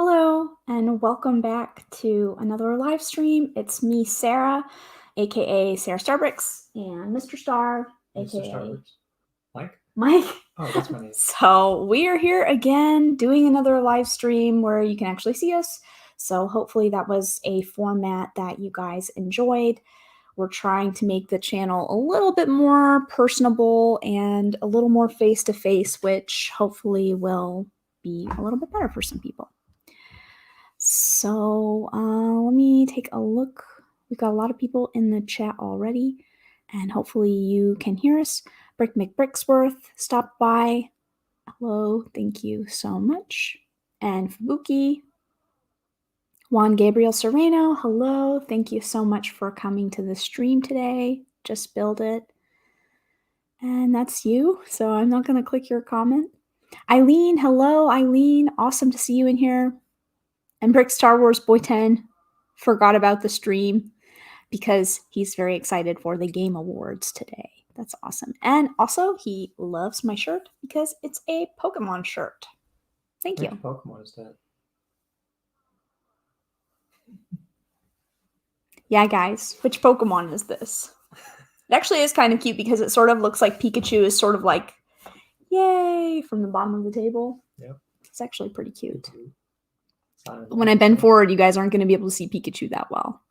Hello, and welcome back to another live stream. It's me, Sarah, aka SaraStarBricks, and Mr. Star, Mr. aka StarBricks. Mike? Mike. Oh, that's my name. So we are here again doing another live stream where you can actually see us. So hopefully that was a format that you guys enjoyed. We're trying to make the channel a little bit more personable and a little more face-to-face, which hopefully will be a little bit better for some people. So let me take a look. We've got a lot of people in the chat already, and hopefully you can hear us. Brick McBricksworth stopped by. Hello, thank you so much. And Fubuki, Juan Gabriel Sereno, hello. Thank you so much for coming to the stream today. Just build it. And that's you, so I'm not going to click your comment. Eileen, hello, Eileen. Awesome to see you in here. And Brick Star Wars Boy 10 forgot about the stream because he's very excited for the Game Awards today. That's awesome. And also, he loves my shirt because it's a Pokemon shirt. Thank you. Which Pokemon is that? Yeah, guys, which Pokemon is this? It actually is kind of cute because it sort of looks like Pikachu is sort of like, yay, from the bottom of the table. Yep. It's actually pretty cute. Silent When I bend forward, you guys aren't going to be able to see Pikachu that well.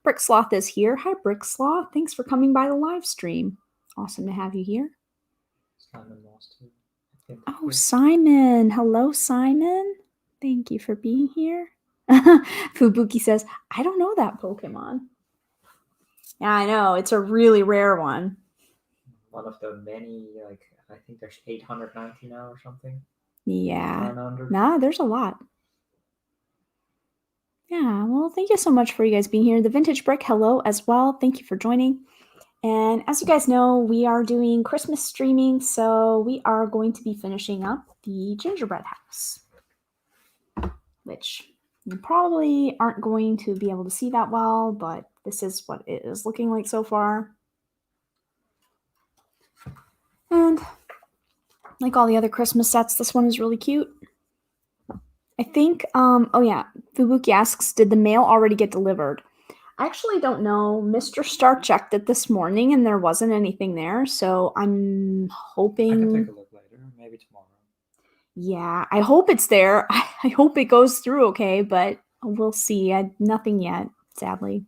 Brick Sloth is here. Hi, Brick Sloth. Thanks for coming by the live stream. Awesome to have you here. Simon lost too. Oh, Simon. Hello, Simon. Thank you for being here. Fubuki says, I don't know that Pokemon. Yeah, I know. It's a really rare one. One of the many, I think there's 890 now or something. Yeah. 900. Nah, there's a lot. Yeah, well, thank you so much for you guys being here. The Vintage Brick, hello as well. Thank you for joining. And as you guys know, we are doing Christmas streaming, so we are going to be finishing up the Gingerbread House, which you probably aren't going to be able to see that well, but this is what it is looking like so far. And like all the other Christmas sets, this one is really cute. I think, oh yeah, Fubuki asks, did the mail already get delivered? I actually don't know. Mr. Star checked it this morning and there wasn't anything there, so I'm hoping... I can take a look later, maybe tomorrow. Yeah, I hope it's there. I hope it goes through okay, but we'll see. Nothing yet, sadly.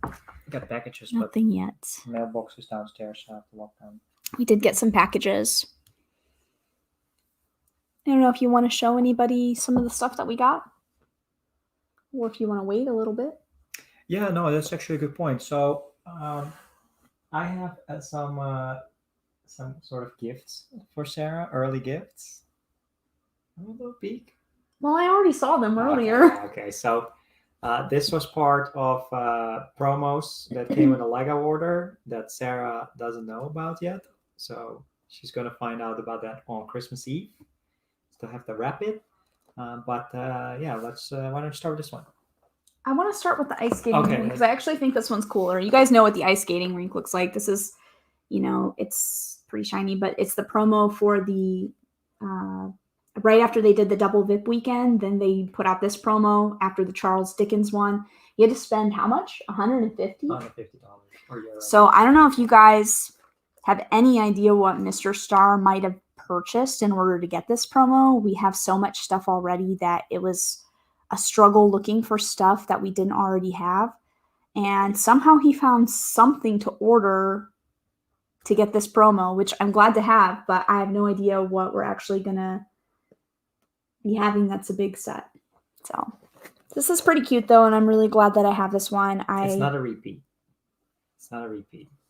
I got packages, Nothing yet. Mailbox is downstairs, so I have to walk down. We did get some packages. I don't know if you want to show anybody some of the stuff that we got, or if you want to wait a little bit. Yeah, no, that's actually a good point. So I have some sort of gifts for Sarah, early gifts. A little peek. Well, I already saw them earlier. Okay. So this was part of promos that came in a Lego order that Sarah doesn't know about yet. So she's going to find out about that on Christmas Eve. Still have to wrap it. Yeah, let's. Why don't you start with this one? I want to start with the ice skating rink because I actually think this one's cooler. You guys know what the ice skating rink looks like. This is, it's pretty shiny, but it's the promo for the, right after they did the double VIP weekend, then they put out this promo after the Charles Dickens one. You had to spend how much? $150? $150 per euro. So I don't know if you guys have any idea what Mr. Star might have purchased in order to get this promo. We have so much stuff already that it was a struggle looking for stuff that we didn't already have. And somehow he found something to order to get this promo, which I'm glad to have, but I have no idea what we're actually going to be having that's a big set. So this is pretty cute though, and I'm really glad that I have this one. It's not a repeat.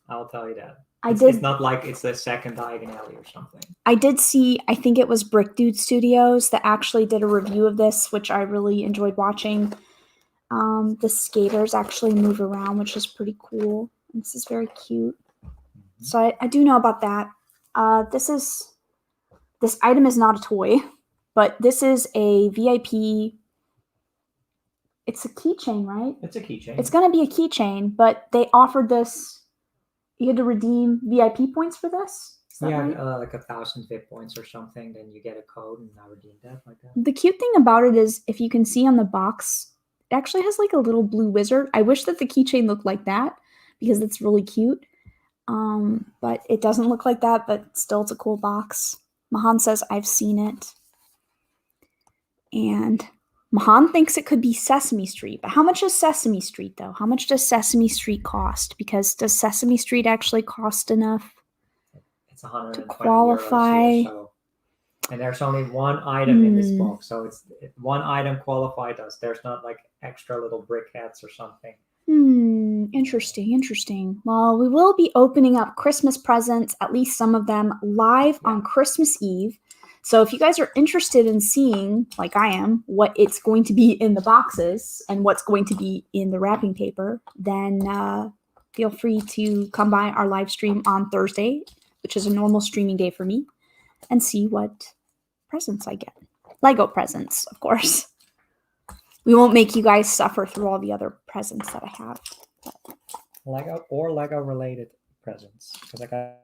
I'll tell you that. It's not like it's the second Diagon Alley or something. I did see, I think it was Brick Dude Studios that actually did a review of this, which I really enjoyed watching. The skaters actually move around, which is pretty cool. And this is very cute. Mm-hmm. So I do know about that. This item is not a toy, but this is a VIP. It's a keychain, right? It's a keychain. It's going to be a keychain, but they offered this. You had to redeem VIP points for this? Is that Yeah, right? like 1,000 VIP points or something, then you get a code and I redeem that like that. The cute thing about it is, if you can see on the box, it actually has like a little blue wizard. I wish that the keychain looked like that because it's really cute. But it doesn't look like that, but still it's a cool box. Mahan says, I've seen it. And Mahan thinks it could be Sesame Street. But how much is Sesame Street, though? How much does Sesame Street cost? Because does Sesame Street actually cost enough It's 120 to qualify? euros here, so. And there's only one item in this box, so it's one item qualified us. There's not like extra little brick heads or something. Interesting. Well, we will be opening up Christmas presents, at least some of them, live on Christmas Eve. So if you guys are interested in seeing, like I am, what it's going to be in the boxes and what's going to be in the wrapping paper, then feel free to come by our live stream on Thursday, which is a normal streaming day for me, and see what presents I get. Lego presents, of course. We won't make you guys suffer through all the other presents that I have. Lego or Lego related presents, because I got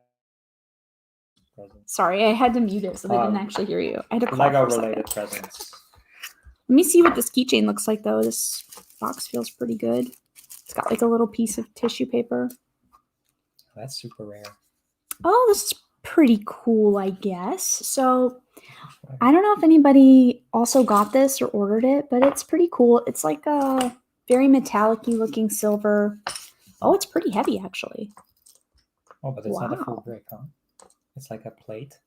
presents. Sorry, I had to mute it so they didn't actually hear you. I had to cough Lego for a second. related presents. Let me see what this keychain looks like, though. This box feels pretty good. It's got like a little piece of tissue paper. That's super rare. Oh, this is pretty cool, I guess. So I don't know if anybody also got this or ordered it, but it's pretty cool. It's like a very metallic-y looking silver. Oh, it's pretty heavy, actually. Oh, but it's not a full brick, huh? It's like a plate.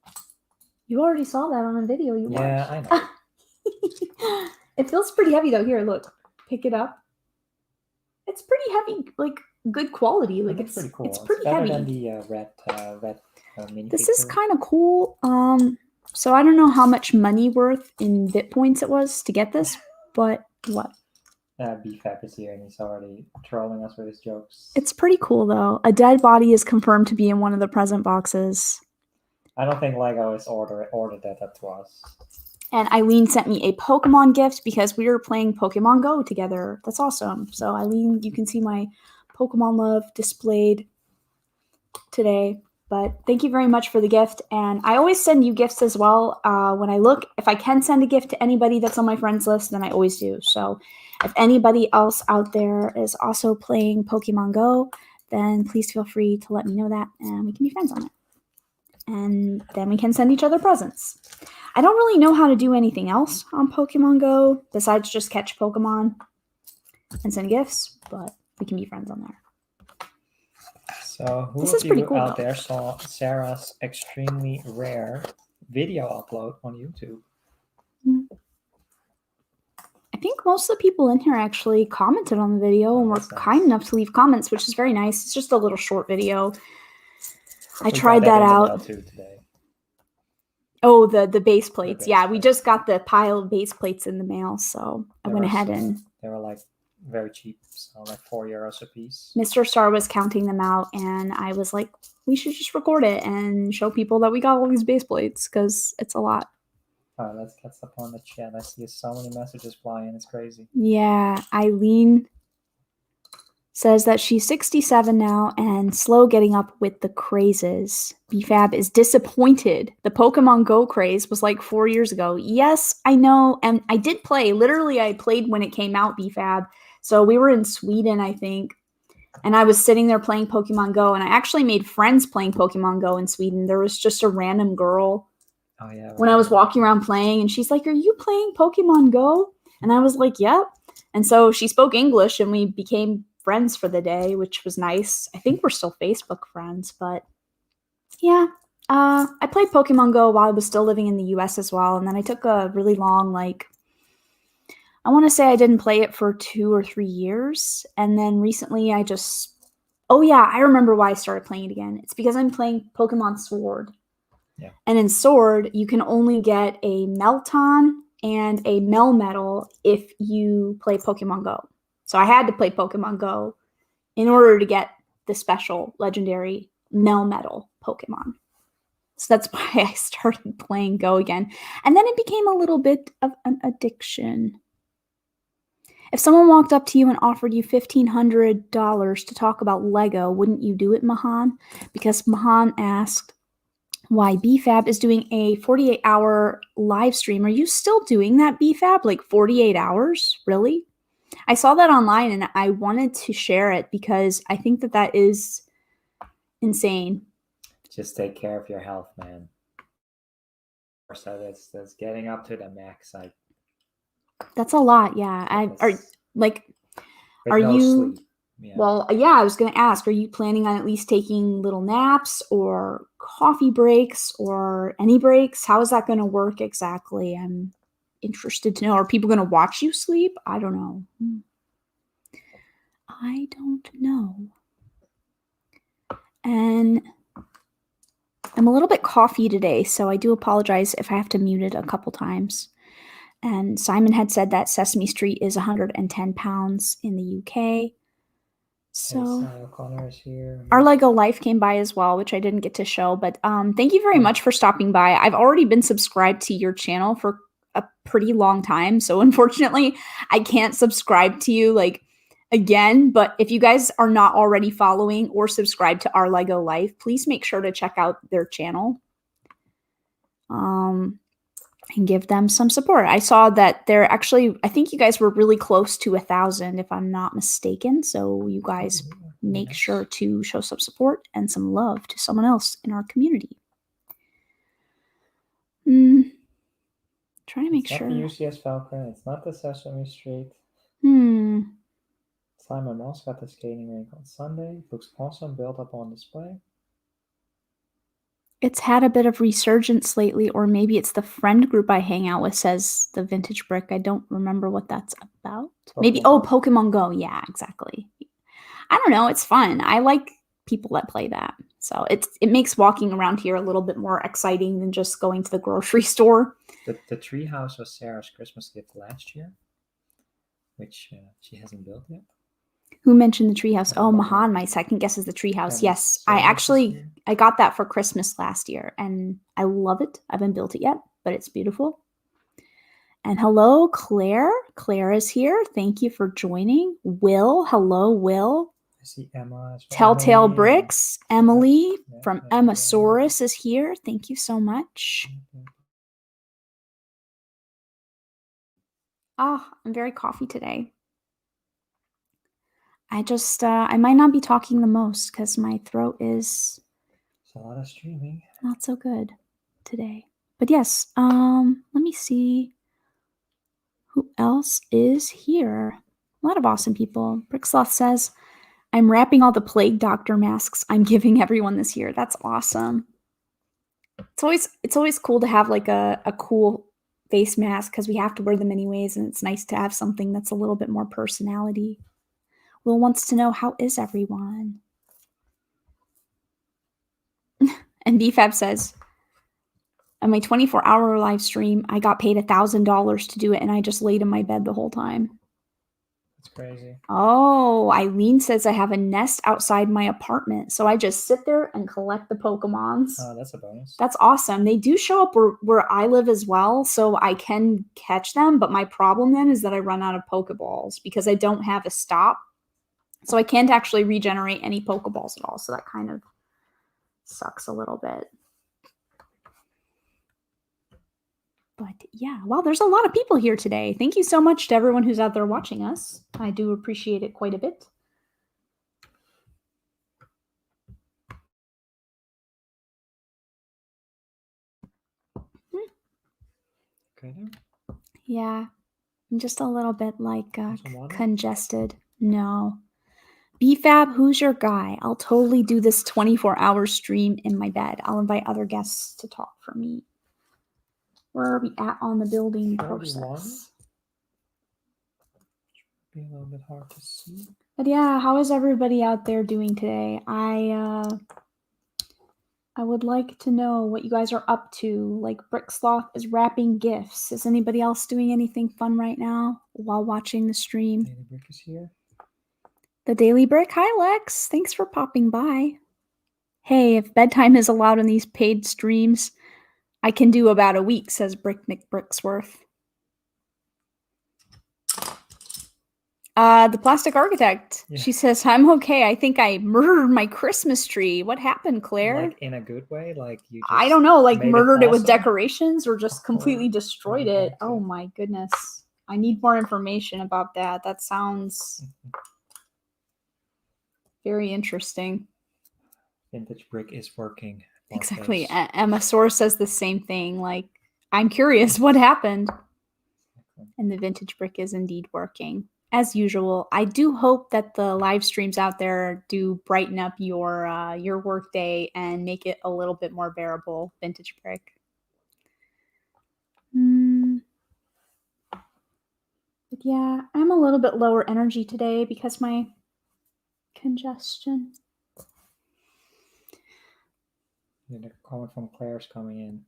You already saw that on a video you watched. Yeah, I know. It feels pretty heavy, though. Here, look. Pick it up. It's pretty heavy, like good quality. Like it's pretty cool. It's pretty better heavy. than the red mini. This is kind of cool. So I don't know how much money worth in VIP points it was to get this, but what? BFAB is here and he's already trolling us with his jokes. It's pretty cool, though. A dead body is confirmed to be in one of the present boxes. I don't think Lego has ordered that to us. And Eileen sent me a Pokemon gift because we were playing Pokemon Go together. That's awesome. So Eileen, you can see my Pokemon love displayed today. But thank you very much for the gift. And I always send you gifts as well. When I look, if I can send a gift to anybody that's on my friends list, then I always do. So if anybody else out there is also playing Pokemon Go, then please feel free to let me know that and we can be friends on it. And then we can send each other presents. I don't really know how to do anything else on Pokemon Go besides just catch Pokemon and send gifts, but we can be friends on there. So who of you out there saw Sarah's extremely rare video upload on YouTube? I think most of the people in here actually commented on the video and were kind enough to leave comments, which is very nice. It's just a little short video. I tried that out. Today. Oh, the base plates. Yeah, we just got the pile of base plates in the mail, so I went ahead and... They were like very cheap, so like €4 a piece. Mr. Star was counting them out, and I was like, we should just record it and show people that we got all these base plates, because it's a lot. All right, let's catch up on the chat. I see so many messages flying. It's crazy. Yeah, Eileen says that she's 67 now and slow getting up with the crazes. BFAB is disappointed. The Pokemon Go craze was like 4 years ago. Yes, I know. And I did play. Literally, I played when it came out, BFAB. So we were in Sweden, I think. And I was sitting there playing Pokemon Go. And I actually made friends playing Pokemon Go in Sweden. There was just a random girl. Oh, yeah. When I was walking around playing. And she's like, are you playing Pokemon Go? And I was like, yep. And so she spoke English and we became friends for the day, which was nice. I think we're still Facebook friends, but yeah. I played Pokemon Go while I was still living in the US as well, and then I took a really long, I want to say I didn't play it for 2 or 3 years, and then recently I just... Oh yeah, I remember why I started playing it again. It's because I'm playing Pokemon Sword. Yeah. And in Sword, you can only get a Melton and a Melmetal if you play Pokemon Go. So I had to play Pokemon Go in order to get the special legendary Melmetal Pokemon. So that's why I started playing Go again. And then it became a little bit of an addiction. If someone walked up to you and offered you $1,500 to talk about Lego, wouldn't you do it, Mahan? Because Mahan asked, why BFAB is doing a 48-hour live stream. Are you still doing that, BFAB? Like 48 hours? Really? I saw that online and I wanted to share it because I think that that is insane. Just take care of your health, man. So that's getting up to the max. That's a lot, yeah. Are no you sleep. Yeah. Well, yeah, I was going to ask, are you planning on at least taking little naps or coffee breaks or any breaks? How is that going to work exactly? I'm interested to know. Are people going to watch you sleep? I don't know. I don't know. And I'm a little bit coffee today, so I do apologize if I have to mute it a couple times. And Simon had said that Sesame Street is 110 pounds in the UK. So Connor is here. Our Lego Life came by as well, which I didn't get to show, but thank you very much for stopping by. I've already been subscribed to your channel for a pretty long time, so unfortunately, I can't subscribe to you like again, but if you guys are not already following or subscribed to Our Lego Life, please make sure to check out their channel. And give them some support. I saw that they're actually, I think you guys were really close to 1,000 if I'm not mistaken. So you guys make sure to show some support and some love to someone else in our community. Trying to make sure. It's not the UCS Falcon. It's not the Sesame Street. Simon Moss got the skating rink on Sunday. Looks awesome. Built up on display. It's had a bit of resurgence lately, or maybe it's the friend group I hang out with, says the Vintage Brick. I don't remember what that's about. Maybe, Pokemon Go. Yeah, exactly. I don't know. It's fun. I like people that play that. So it makes walking around here a little bit more exciting than just going to the grocery store. The treehouse was Sarah's Christmas gift last year, which she hasn't built yet. Who mentioned the treehouse? Oh, Mahan, my second guess is the treehouse. Yes, I got that for Christmas last year, and I love it. I haven't built it yet, but it's beautiful. And hello, Claire. Claire is here. Thank you for joining. Will, hello, Will. I see Emma. Telltale Bricks. Emily from Emmasaurus is here. Thank you so much. I'm very coffee today. I might not be talking the most because my throat is a lot of streaming. Not so good today. But yes, let me see who else is here. A lot of awesome people. Bricksloth says, I'm wrapping all the plague doctor masks I'm giving everyone this year. That's awesome. It's always cool to have like a cool face mask because we have to wear them anyways, and it's nice to have something that's a little bit more personality. Will wants to know, how is everyone? And BFAB says, on my 24-hour live stream, I got paid $1,000 to do it, and I just laid in my bed the whole time. That's crazy. Oh, Eileen says I have a nest outside my apartment, so I just sit there and collect the Pokemons. Oh, that's a bonus. That's awesome. They do show up where I live as well, so I can catch them, but my problem then is that I run out of Pokeballs because I don't have a stop. So I can't actually regenerate any Pokeballs at all, so that kind of sucks a little bit. But yeah, wow, there's a lot of people here today. Thank you so much to everyone who's out there watching us. I do appreciate it quite a bit. Okay, then. Yeah, I'm just a little bit like congested. No. BFAB, who's your guy? I'll totally do this 24-hour stream in my bed. I'll invite other guests to talk for me. Where are we at on the building process? Be a little bit hard to see. But yeah, how is everybody out there doing today? I would like to know what you guys are up to. Like Bricksloth is wrapping gifts. Is anybody else doing anything fun right now while watching the stream? Daily Brick is here. The Daily Brick. Hi, Lex. Thanks for popping by. Hey, if bedtime is allowed in these paid streams, I can do about a week, says Brick McBricksworth. The plastic architect. Yeah. She says, I'm okay. I think I murdered my Christmas tree. What happened, Claire? Like in a good way? Like you just I don't know, like made murdered it with awesome? decorations or just completely Or destroyed you it. want to- Oh my goodness. I need more information about that. That sounds very interesting. Vintage brick is working. Exactly. Marcos. Emma Source says the same thing. Like, I'm curious what happened. And the vintage brick is indeed working. As usual, I do hope that the live streams out there do brighten up your work day and make it a little bit more bearable, vintage brick. But yeah, I'm a little bit lower energy today because my congestion. The comment from Claire's coming in.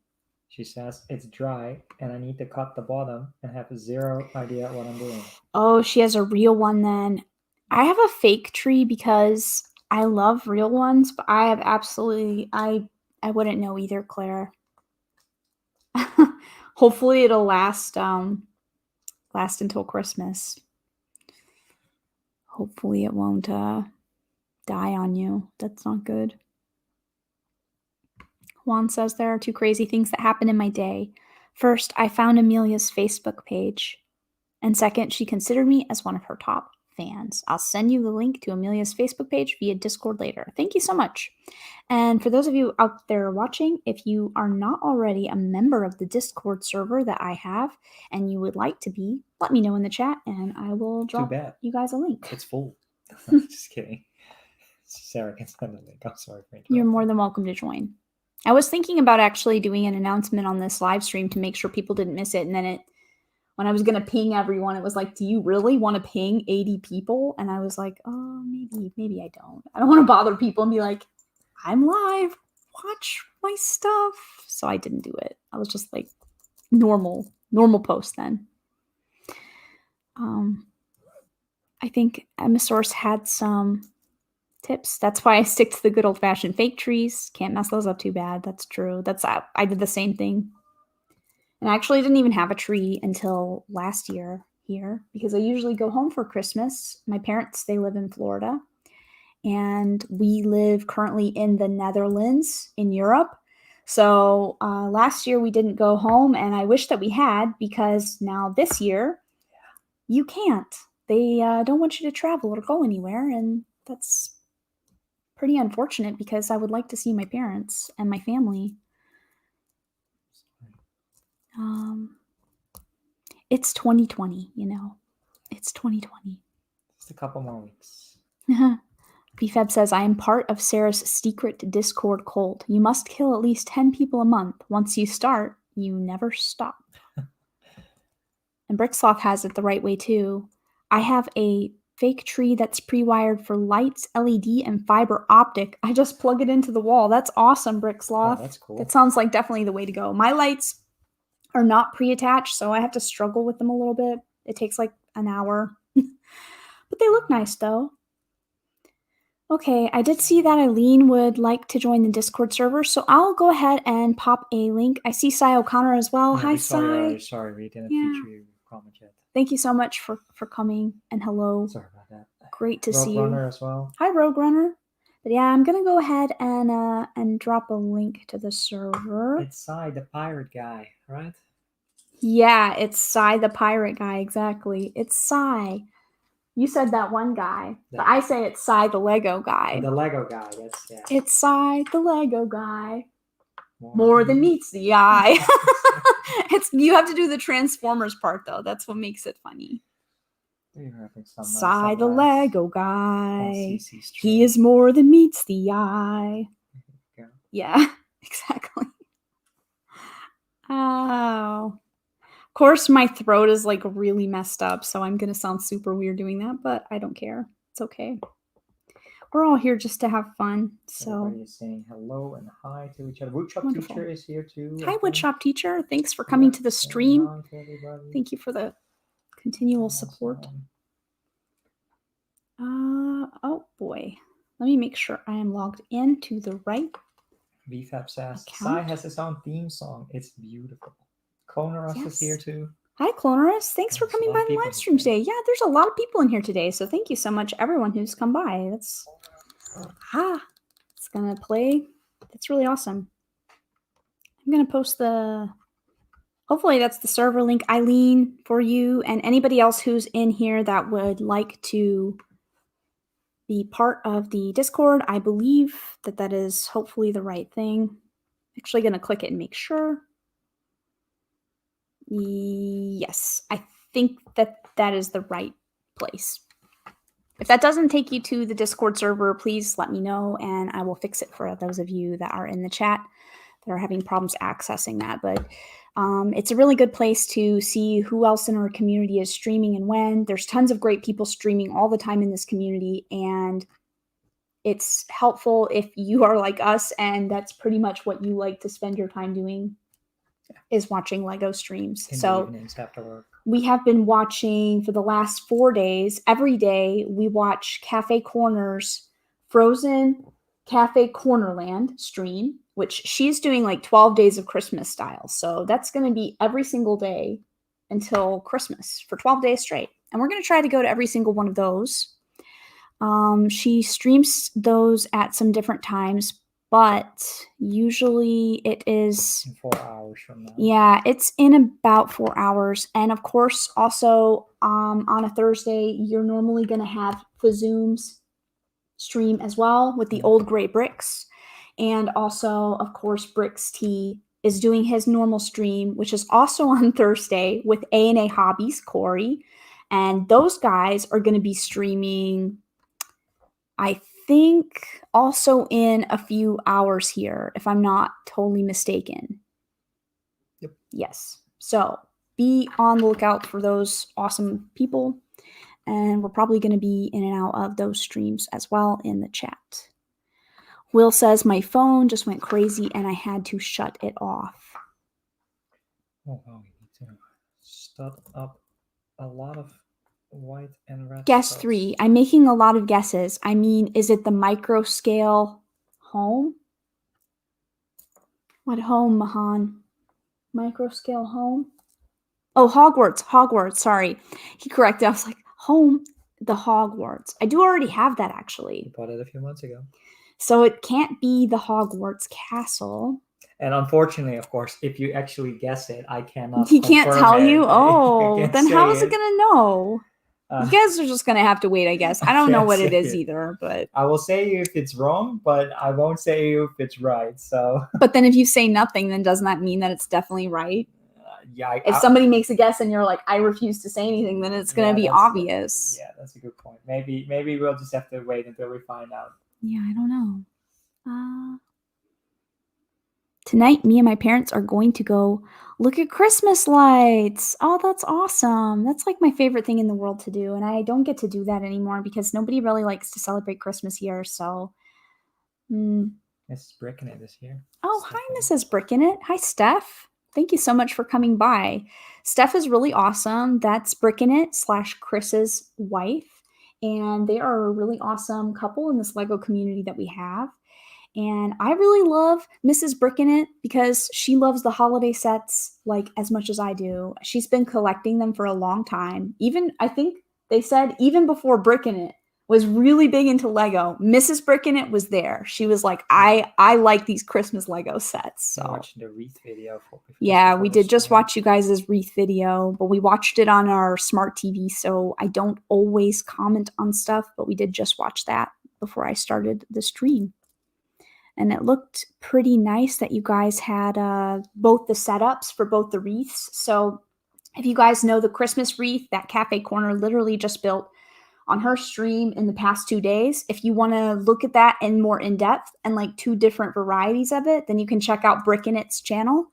She says, it's dry and I need to cut the bottom and have zero idea what I'm doing. Oh, she has a real one then. I have a fake tree because I love real ones, but I have absolutely, I wouldn't know either, Claire. Hopefully it'll last until Christmas. Hopefully it won't die on you. That's not good. Juan says there are two crazy things that happened in my day. First, I found Amelia's Facebook page. And second, she considered me as one of her top fans. I'll send you the link to Amelia's Facebook page via Discord later. Thank you so much. And for those of you out there watching, if you are not already a member of the Discord server that I have and you would like to be, let me know in the chat and I will drop you guys a link. It's full. Just kidding. Sarah can send a link. I'm sorry for interrupting. You're more than welcome to join. I was thinking about actually doing an announcement on this live stream to make sure people didn't miss it. And then when I was going to ping everyone, it was like, do you really want to ping 80 people? And I was like, oh, maybe I don't. I don't want to bother people and be like, I'm live, watch my stuff. So I didn't do it. I was just like normal post then. I think Emmasaurus had some tips. That's why I stick to the good old-fashioned fake trees. Can't mess those up too bad. That's true. I did the same thing. And I actually didn't even have a tree until last year here because I usually go home for Christmas. My parents, they live in Florida. And we live currently in the Netherlands in Europe. So last year we didn't go home, and I wish that we had because now this year you can't. They don't want you to travel or go anywhere, and that's pretty unfortunate because I would like to see my parents and my family. It's 2020, you know. It's 2020. Just a couple more weeks. BFAB says, I am part of Sarah's secret Discord cult. You must kill at least 10 people a month. Once you start, you never stop. And Bricksloth has it the right way, too. I have a fake tree that's pre-wired for lights, LED, and fiber optic. I just plug it into the wall. That's awesome, Bricksloth. Oh, that's cool. That sounds like definitely the way to go. My lights are not pre-attached, so I have to struggle with them a little bit. It takes like an hour. But they look nice, though. Okay, I did see that Eileen would like to join the Discord server, so I'll go ahead and pop a link. I see Cy O'Connor as well. Yeah, Hi, Cy. Sorry, we didn't feature your comment yet. Thank you so much for coming, and hello. Sorry about that. Great to see you. Rogue Runner as well. Hi, Rogue Runner. But yeah, I'm gonna go ahead and drop a link to the server. It's Cy, the pirate guy, right? Yeah, it's Cy, the pirate guy. Exactly. It's Cy. You said that one guy, but I say it's Cy, the Lego guy. The Lego guy, yeah. It's Cy, the Lego guy. More than meets the eye. You have to do the Transformers part, though. That's what makes it funny. Cy, the Lego guy. He is more than meets the eye. Yeah, exactly. Oh. Of course, my throat is like really messed up, so I'm going to sound super weird doing that, but I don't care. It's okay. We're all here just to have fun. So everybody's saying hello and hi to each other. Woodshop Teacher is here too. Hi, Woodshop Teacher. Thanks for coming to the stream. Thank you for the continual support. Oh boy. Let me make sure I am logged in to the right. VFAB says Cy has his own theme song. It's beautiful. Konaros is here too. Hi, Clonorus. Thanks for There's a coming lot by of the people live here stream today. today. Yeah, there's a lot of people in here today, so thank you so much, everyone who's come by. It's gonna play. That's really awesome. I'm gonna post the. Hopefully, that's the server link, Eileen, for you and anybody else who's in here that would like to be part of the Discord. I believe that is hopefully the right thing. Actually gonna click it and make sure. Yes, I think that is the right place. If that doesn't take you to the Discord server, please let me know and I will fix it for those of you that are in the chat that are having problems accessing that. But it's a really good place to see who else in our community is streaming and when. There's tons of great people streaming all the time in this community, and it's helpful if you are like us and that's pretty much what you like to spend your time doing is watching Lego streams. In So the evenings after work. we have been watching for the last 4 days. Every day we watch Cafe Corner's Frozen Cafe Cornerland stream, which she's doing like 12 days of Christmas style. So that's going to be every single day until Christmas for 12 days straight. And we're going to try to go to every single one of those. She streams those at some different times, but usually it is in 4 hours from now. Yeah, it's in about 4 hours. And of course, also on a Thursday, you're normally going to have Fazoom's stream as well with the old gray bricks. And also, of course, Bricks T is doing his normal stream, which is also on Thursday with A&A Hobbies, Corey. And those guys are going to be streaming, I think, also in a few hours here, if I'm not totally mistaken. Yep. Yes. So be on the lookout for those awesome people. And we're probably going to be in and out of those streams as well in the chat. Will says, my phone just went crazy and I had to shut it off. Oh, wow. We need to stud up a lot of white and red Guess studs. 3. I'm making a lot of guesses. I mean, is it the micro scale home? What home, Mahan? Micro scale home? Oh, Hogwarts. Sorry. He corrected. I was like, home, the Hogwarts. I do already have that, actually. You bought it a few months ago. So it can't be the Hogwarts castle. And unfortunately, of course, if you actually guess it, I cannot. He can't confirm tell it. you? I Oh, can't then say how is it it. going to know? You guys are just going to have to wait, I guess. I don't know can't what it say is it. either, but I will say you if it's wrong, but I won't say you if it's right. So but then if you say nothing, then doesn't that mean that it's definitely right? yeah. If somebody makes a guess and you're like, I refuse to say anything, then it's going to be obvious. Yeah, that's a good point. Maybe we'll just have to wait until we find out. Yeah, I don't know. Tonight, me and my parents are going to go look at Christmas lights. Oh, that's awesome. That's like my favorite thing in the world to do. And I don't get to do that anymore because nobody really likes to celebrate Christmas here. So, Mrs. Brickinit is here. Oh, hi, Mrs. Brickinit. Hi, Steph. Thank you so much for coming by. Steph is really awesome. That's Brickinit / Chris's wife. And they are a really awesome couple in this Lego community that we have. And I really love Mrs. Brickinit because she loves the holiday sets like as much as I do. She's been collecting them for a long time. Even, I think they said even before Brickinit was really big into Lego, Mrs. Brickinit was there. She was like, I like these Christmas Lego sets. So watching the wreath video. Yeah, we did just watch you guys' wreath video, but we watched it on our smart TV, so I don't always comment on stuff, but we did just watch that before I started the stream. And it looked pretty nice that you guys had both the setups for both the wreaths. So if you guys know the Christmas wreath that Cafe Corner literally just built on her stream in the past 2 days, if you want to look at that in more in depth and like 2 different varieties of it, then you can check out Brickinit's channel.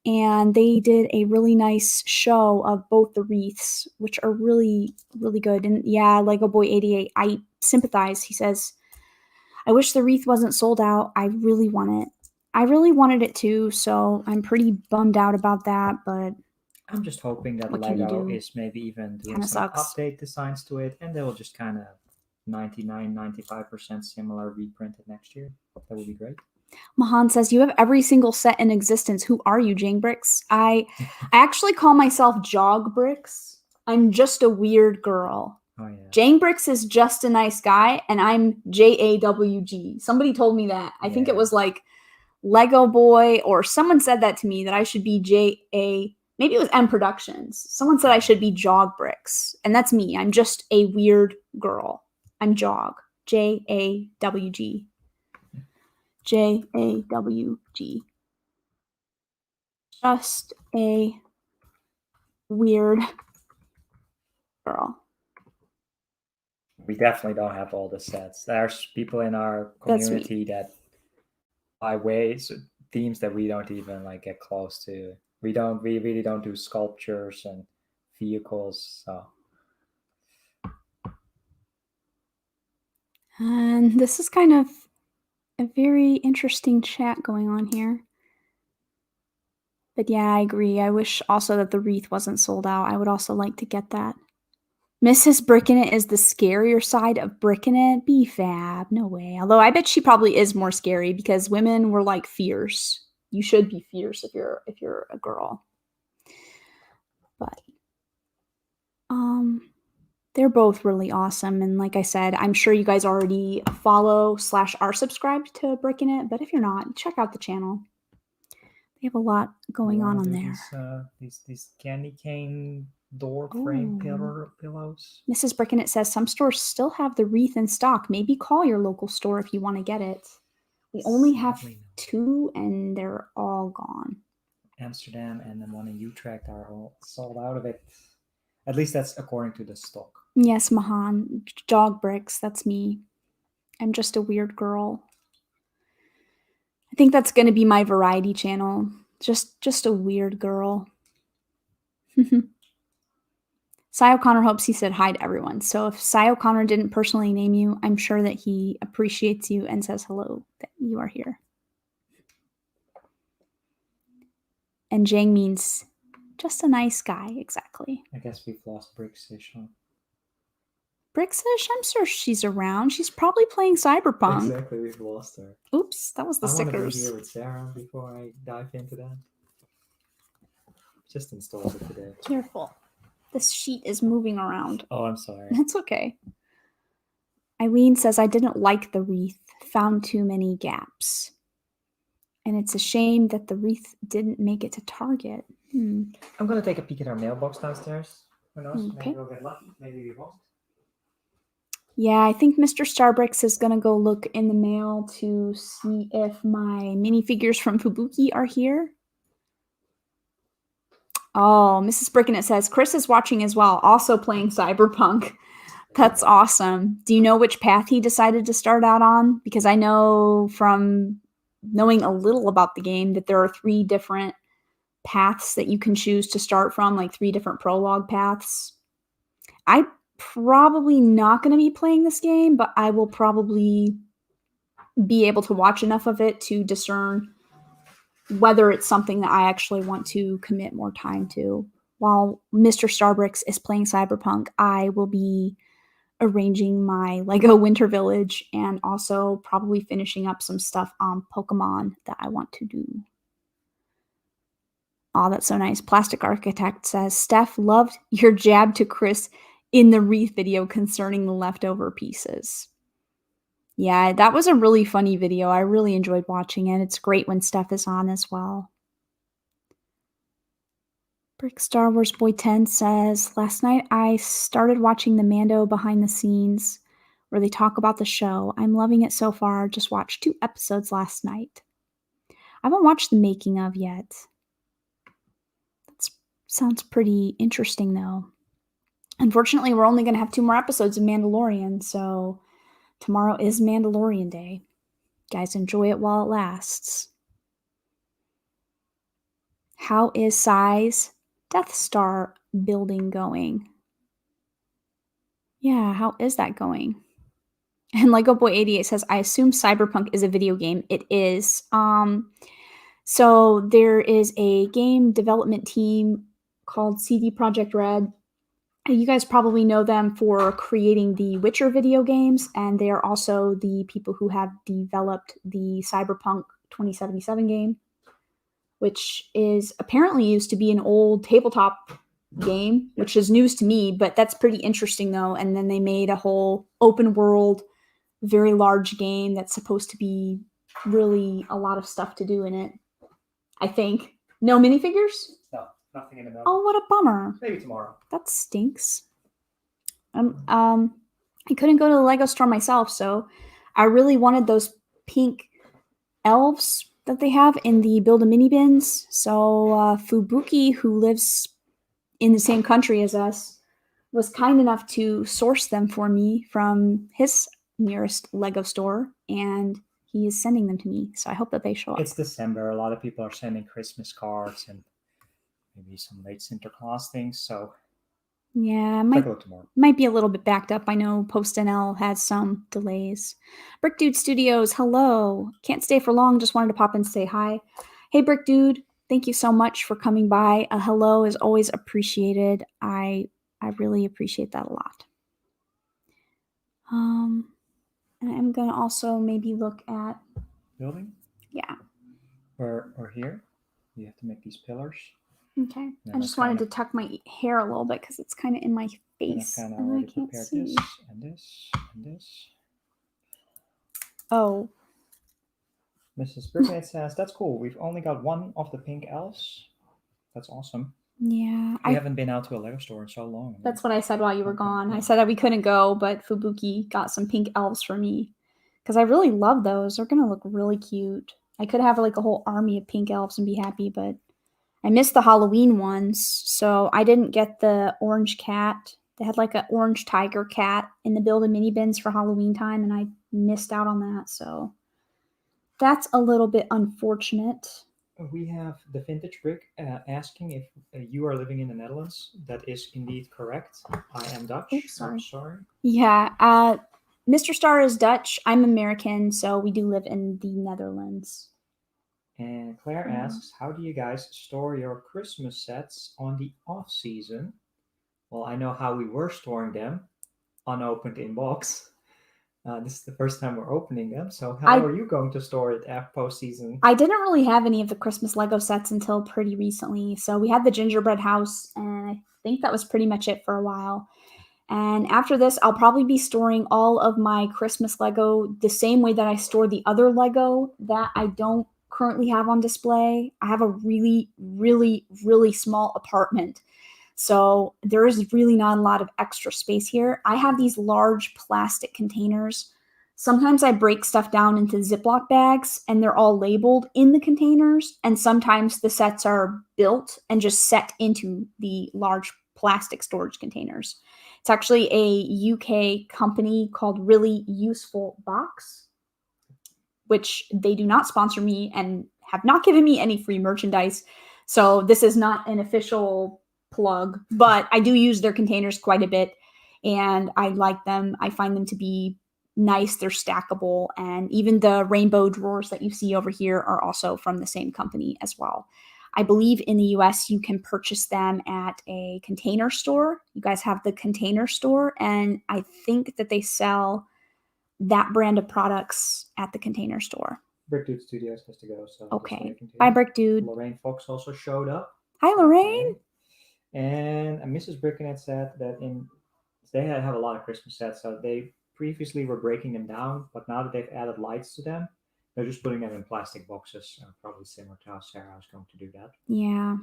And they did a really nice show of both the wreaths, which are really, really good. And yeah, Lego Boy 88, I sympathize. He says, I wish the wreath wasn't sold out. I really want it. I really wanted it too, so I'm pretty bummed out about that, but I'm just hoping that what can you Lego do? is maybe even doing Kinda some sucks. update designs to it, and they will just kind of 99, 95% similar reprinted next year. That would be great. Mahan says, you have every single set in existence. Who are you, Gingebricks? I actually call myself Jogbricks. I'm just a weird girl. Oh, yeah. Gingebricks is just a nice guy, and I'm JAWG. Somebody told me that. I think it was like Lego Boy, or someone said that to me, that I should be maybe it was M Productions. Someone said I should be Jogbricks, and that's me. I'm just a weird girl. I'm Jog. JAWG. JAWG. Just a weird girl. We definitely don't have all the sets. There's people in our community that buy themes that we don't even like get close to. We really don't do sculptures and vehicles. So. And this is kind of a very interesting chat going on here. But yeah, I agree. I wish also that the wreath wasn't sold out. I would also like to get that. Mrs. Brickinit is the scarier side of Brickinit. B-Fab. No way. Although I bet she probably is more scary because women were like fierce. You should be fierce if you're a girl. But they're both really awesome. And like I said, I'm sure you guys already follow/are subscribed to Brickinit. But if you're not, check out the channel. They have a lot going on there. These candy cane door frame pillows. Mrs. Brickinit says some stores still have the wreath in stock. Maybe call your local store if you want to get it. We only have 2 and they're all gone. Amsterdam and the one in Utrecht are all sold out of it. At least that's according to the stock. Yes, Mahan. Jogbricks, that's me. I'm just a weird girl. I think that's going to be my variety channel. Just a weird girl. Cy O'Connor hopes he said hi to everyone. So if Cy O'Connor didn't personally name you, I'm sure that he appreciates you and says hello, that you are here. And Jang means just a nice guy, exactly. I guess we've lost Brixish, huh? Brixish? I'm sure she's around. She's probably playing Cyberpunk. Exactly, we've lost her. Oops, that was the stickers. I want to be here with Sarah before I dive into that. Just installed it today. Careful. This sheet is moving around. Oh, I'm sorry. It's okay. Eileen says, I didn't like the wreath. Found too many gaps. And it's a shame that the wreath didn't make it to Target. I'm going to take a peek at our mailbox downstairs. Who knows? Okay. Maybe we'll get lucky. Maybe we won't. Yeah, I think Mr. StarBricks is going to go look in the mail to see if my minifigures from Fubuki are here. Oh, Mrs. Brickinit says, Chris is watching as well, also playing Cyberpunk. That's awesome. Do you know which path he decided to start out on? Because I know from knowing a little about the game that there are 3 different paths that you can choose to start from, like 3 different prologue paths. I'm probably not going to be playing this game, but I will probably be able to watch enough of it to discern whether it's something that I actually want to commit more time to. While Mr. StarBricks is playing Cyberpunk, I will be arranging my Lego Winter Village and also probably finishing up some stuff on Pokemon that I want to do. Oh, that's so nice. Plastic Architect says, Steph loved your jab to Chris in the wreath video concerning the leftover pieces. Yeah, that was a really funny video. I really enjoyed watching it. It's great when Steph is on as well. Brick Star Wars Boy 10 says, last night I started watching the Mando behind the scenes where they talk about the show. I'm loving it so far. Just watched 2 episodes last night. I haven't watched the making of yet. That sounds pretty interesting though. Unfortunately, we're only going to have 2 more episodes of Mandalorian, so tomorrow is Mandalorian Day. Guys, enjoy it while it lasts. How is Sai's Death Star building going? Yeah, how is that going? And Lego Boy 88 says, I assume Cyberpunk is a video game. It is. So there is a game development team called CD Projekt Red. You guys probably know them for creating the Witcher video games, and they are also the people who have developed the Cyberpunk 2077 game, which is apparently used to be an old tabletop game, which is news to me, but that's pretty interesting though. And then they made a whole open world, very large game that's supposed to be really a lot of stuff to do in it. I think. No minifigures? No, nothing in the middle. Oh, what a bummer. Maybe tomorrow. That stinks. I couldn't go to the Lego store myself, so I really wanted those pink elves that they have in the Build-A-Mini bins. So Fubuki, who lives in the same country as us, was kind enough to source them for me from his nearest Lego store, and he is sending them to me. So I hope that they show up. It's December. A lot of people are sending Christmas cards and maybe some late Sinterklaas things. So yeah, might be a little bit backed up. I know PostNL has some delays. Brick Dude Studios, hello. Can't stay for long. Just wanted to pop in and say hi. Hey, Brick Dude. Thank you so much for coming by. A hello is always appreciated. I really appreciate that a lot. And I'm going to also maybe look at... building? Yeah. Or here. You have to make these pillars. Okay. I just wanted to tuck my hair a little bit because it's kind of in my face. And I can't see. This and this and this. Oh. Mrs. Brickhead says, that's cool. We've only got one of the pink elves. That's awesome. Yeah. We haven't been out to a Lego store in so long. That's what I said while you were gone. I said that we couldn't go, but Fubuki got some pink elves for me. Because I really love those. They're going to look really cute. I could have like a whole army of pink elves and be happy, but I missed the Halloween ones, so I didn't get the orange cat. They had like an orange tiger cat in the Build-A-Mini bins for Halloween time, and I missed out on that, so that's a little bit unfortunate. We have the Vintage Brick asking if you are living in the Netherlands. That is indeed correct. I am Dutch. Oops, sorry. Sorry. Yeah, Mr. Star is Dutch. I'm American, so we do live in the Netherlands. And Claire asks, how do you guys store your Christmas sets on the off season? Well, I know how we were storing them, unopened in box. This is the first time we're opening them. So how are you going to store it after post season? I didn't really have any of the Christmas Lego sets until pretty recently. So we had the Gingerbread House, and I think that was pretty much it for a while. And after this, I'll probably be storing all of my Christmas Lego the same way that I store the other Lego that I don't currently have on display. I have a really, really, really small apartment. So there is really not a lot of extra space here. I have these large plastic containers. Sometimes I break stuff down into Ziploc bags and they're all labeled in the containers. And sometimes the sets are built and just set into the large plastic storage containers. It's actually a UK company called Really Useful Box, which they do not sponsor me and have not given me any free merchandise. So this is not an official plug, but I do use their containers quite a bit and I like them. I find them to be nice. They're stackable. And even the rainbow drawers that you see over here are also from the same company as well. I believe in the US you can purchase them at a Container Store. You guys have the Container Store, and I think that they sell that brand of products at the Container Store. Brick Dude Studios has to go. So okay. Bye, Brick Dude. Lorraine Fox also showed up. Hi, Lorraine. Okay. And Mrs. Brickenhead said that they have a lot of Christmas sets, so they previously were breaking them down, but now that they've added lights to them, they're just putting them in plastic boxes, probably similar to how Sarah is going to do that. Yeah.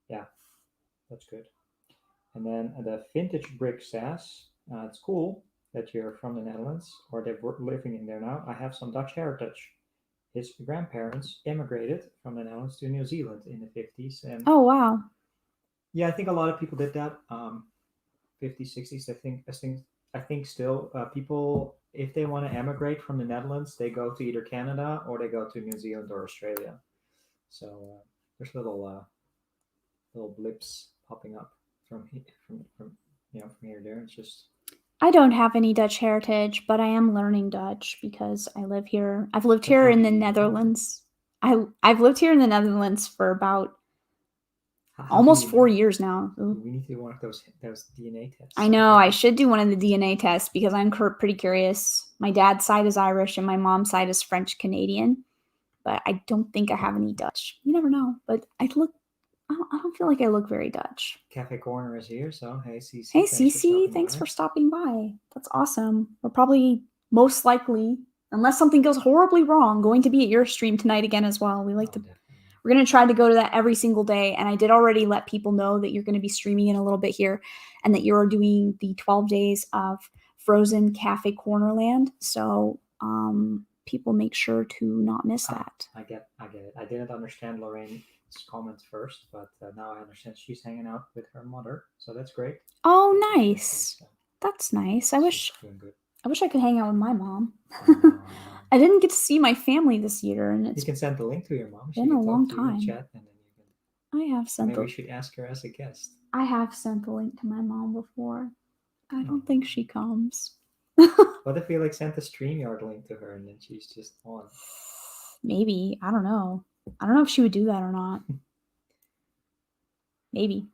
Yeah, that's good. And then the Vintage Brick says, it's cool that you're from the Netherlands, or they're living in there now. I have some Dutch heritage. His grandparents immigrated from the Netherlands to New Zealand in the 50s. And oh, wow. Yeah, I think a lot of people did that. 50s, 60s, I think still people, if they want to emigrate from the Netherlands, they go to either Canada or they go to New Zealand or Australia. So there's little blips popping up from here to there. It's just. I don't have any Dutch heritage, but I am learning Dutch because I live here. I've lived here in the Netherlands. I've lived here in the Netherlands for about almost 4 years now. We need to do one of those DNA tests. I know. I should do one of the DNA tests because I'm pretty curious. My dad's side is Irish and my mom's side is French Canadian. but I don't think I have any Dutch. You never know, but I don't feel like I look very Dutch. Cafe Corner is here, so hey, Cece. Hey, Cece, thanks for stopping by. That's awesome. We're probably most likely, unless something goes horribly wrong, going to be at your stream tonight again as well. We're going to try to go to that every single day, and I did already let people know that you're going to be streaming in a little bit here, and that you're doing the 12 days of Frozen Cafe Cornerland. So people make sure to not miss that. I get it. I didn't understand Lorraine's comments first, but now I understand she's hanging out with her mother, so that's great. Oh, nice. That's nice. I wish I could hang out with my mom. I didn't get to see my family this year, and you can send the link to your mom. Been a long time. In the chat, and then you can. I have sent. Maybe we should ask her as a guest. I have sent the link to my mom before. I don't think she comes. What if we sent the StreamYard link to her and then she's just on? Maybe. I don't know. I don't know if she would do that or not. Maybe.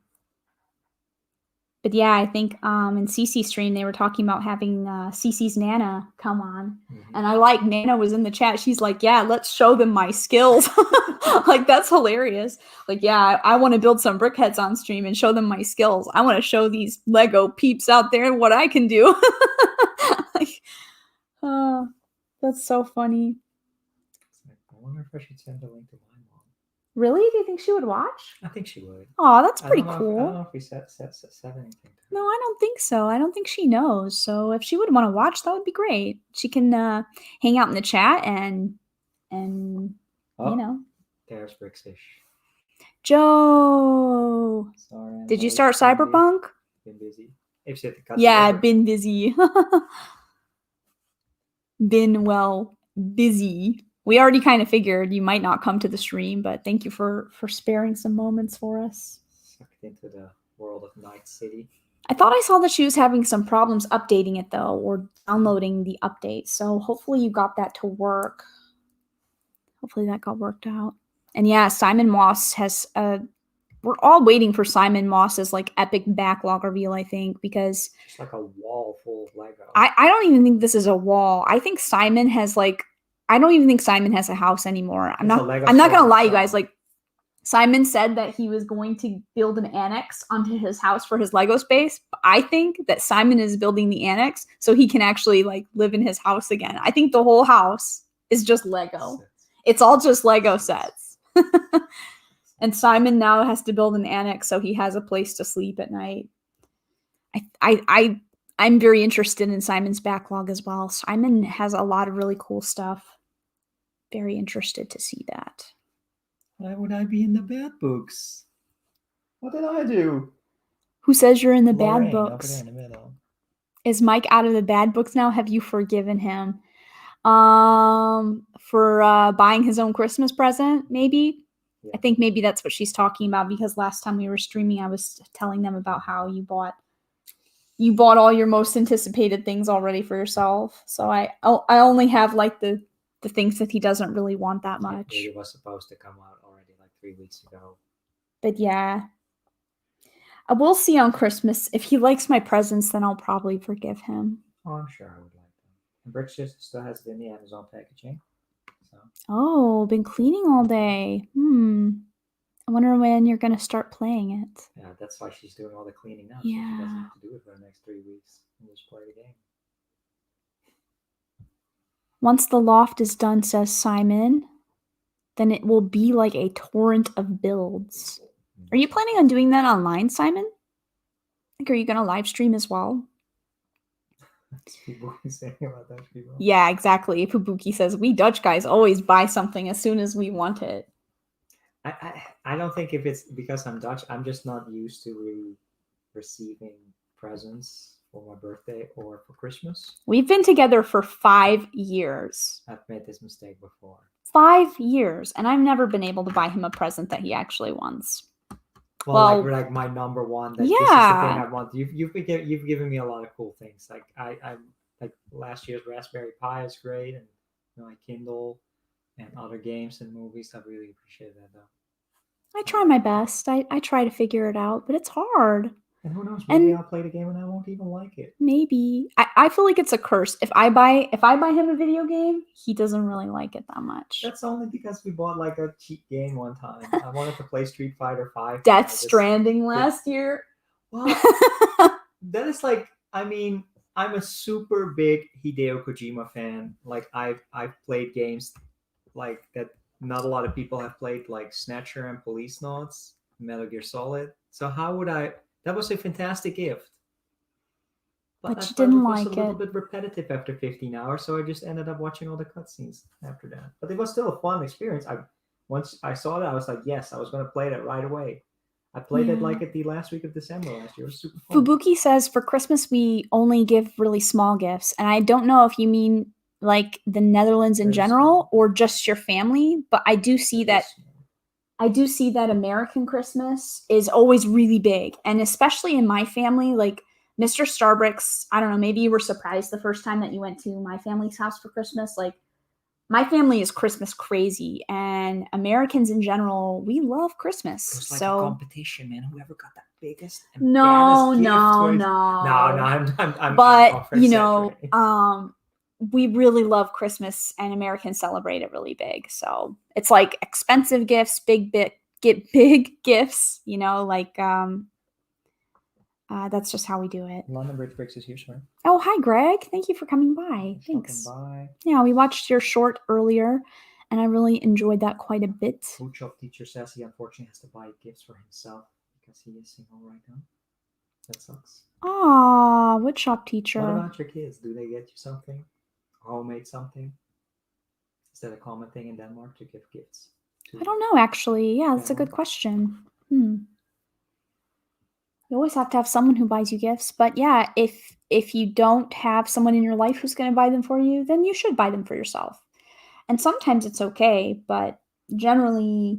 But yeah, I think in Cece's stream they were talking about having Cece's Nana come on. Mm-hmm. And Nana was in the chat. She's like, yeah, let's show them my skills. That's hilarious. I want to build some brickheads on stream and show them my skills. I want to show these Lego peeps out there what I can do. That's so funny. I wonder if I should send a link to my mom. Really? Do you think she would watch? I think she would. Oh, that's pretty cool. I don't know if we said anything. No, I don't think so. I don't think she knows. So if she would want to watch, that would be great. She can hang out in the chat and There's Brickfish. Joe. Sorry. Did you start Cyberpunk? Been busy. Been busy. Busy. We already kind of figured you might not come to the stream, but thank you for sparing some moments for us. Sucked into the world of Night City. I thought I saw that she was having some problems updating it, though, or downloading the update. So hopefully you got that to work. Hopefully that got worked out. And yeah, Simon Moss has... we're all waiting for Simon Moss's epic backlog reveal, I think, because... It's like a wall full of Lego. I don't even think this is a wall. I think Simon has I don't even think Simon has a house anymore. I'm not gonna lie, you guys. Simon said that he was going to build an annex onto his house for his Lego space. But I think that Simon is building the annex so he can actually live in his house again. I think the whole house is just Lego. It's all just Lego sets. And Simon now has to build an annex so he has a place to sleep at night. I'm very interested in Simon's backlog as well. Simon has a lot of really cool stuff. Very interested to see that. Why would I be in the bad books? What did I do? Who says you're in the Lorraine, bad books? Over there in the middle. Is Mike out of the bad books now? Have you forgiven him? For buying his own Christmas present, maybe? Yeah. I think maybe that's what she's talking about, because last time we were streaming, I was telling them about how you bought all your most anticipated things already for yourself. So I only have the things that he doesn't really want that much. It was supposed to come out already 3 weeks ago. But yeah. I will see on Christmas. If he likes my presents, then I'll probably forgive him. Oh, I'm sure I would like them. And Brickfish still has it in the Amazon packaging. So. Oh, been cleaning all day. I wonder when you're going to start playing it. Yeah, that's why she's doing all the cleaning now. Yeah. So she doesn't have to do it for the next 3 weeks and just play the game. Once the loft is done, says Simon, then it will be like a torrent of builds. Are you planning on doing that online, Simon? Are you going to live stream as well? Fubuki saying about that, people. Yeah, exactly. Fubuki says, we Dutch guys always buy something as soon as we want it. I don't think if it's because I'm Dutch, I'm just not used to really receiving presents for my birthday or for Christmas. We've been together for 5 years. I've made this mistake before. 5 years, and I've never been able to buy him a present that he actually wants. Well, my number one. This is the thing I want. You've given me a lot of cool things. I last year's Raspberry Pi is great, and my Kindle and other games and movies. I really appreciate that though. I try my best. I try to figure it out, but it's hard. And who knows? And- Maybe I'll play the game and I won't even like it. Maybe. I feel like it's a curse. If I buy him a video game, he doesn't really like it that much. That's only because we bought like a cheap game one time. I wanted to play Street Fighter 5. Death Stranding last year. Well, that is like, I mean, I'm a super big Hideo Kojima fan. Like I've played games like that not a lot of people have played, like Snatcher and Police Notes, Metal Gear Solid. So how would I? That was a fantastic gift. But I you thought didn't it was like a little it. bit repetitive after 15 hours, so I just ended up watching all the cutscenes after that. But it was still a fun experience. Once I saw that, I was like, yes, I was going to play that right away. I played it Yeah. like at the last week of December last year. It was super fun. Fubuki says for Christmas we only give really small gifts, and I don't know if you mean like the Netherlands in Very general small. or just your family, but I do see that Just- American Christmas is always really big, and especially in my family, like Mr. StarBricks, I don't know, maybe you were surprised the first time that you went to my family's house for Christmas. Like, my family is Christmas crazy, and Americans in general, we love Christmas. It was like so a competition, man. Whoever got the biggest and no, baddest gift no, was- no, I'm but over-exaggerating. we really love Christmas, and Americans celebrate it really big. So it's like expensive gifts, get big gifts, like that's just how we do it. London Bridge Bricks is here, sir. Oh, hi, Greg. Thank you for coming by. Thanks. By. Yeah, we watched your short earlier, and I really enjoyed that quite a bit. Food shop teacher says he unfortunately has to buy gifts for himself because he is single right now. That sucks. Aw, wood shop teacher. What about your kids? Do they get you something? Homemade something? Is that a common thing in Denmark to give gifts? I don't know, actually. Yeah, that's a Yeah. good question. You always have to have someone who buys you gifts. But yeah, if you don't have someone in your life who's going to buy them for you, then you should buy them for yourself. And sometimes it's okay, but generally,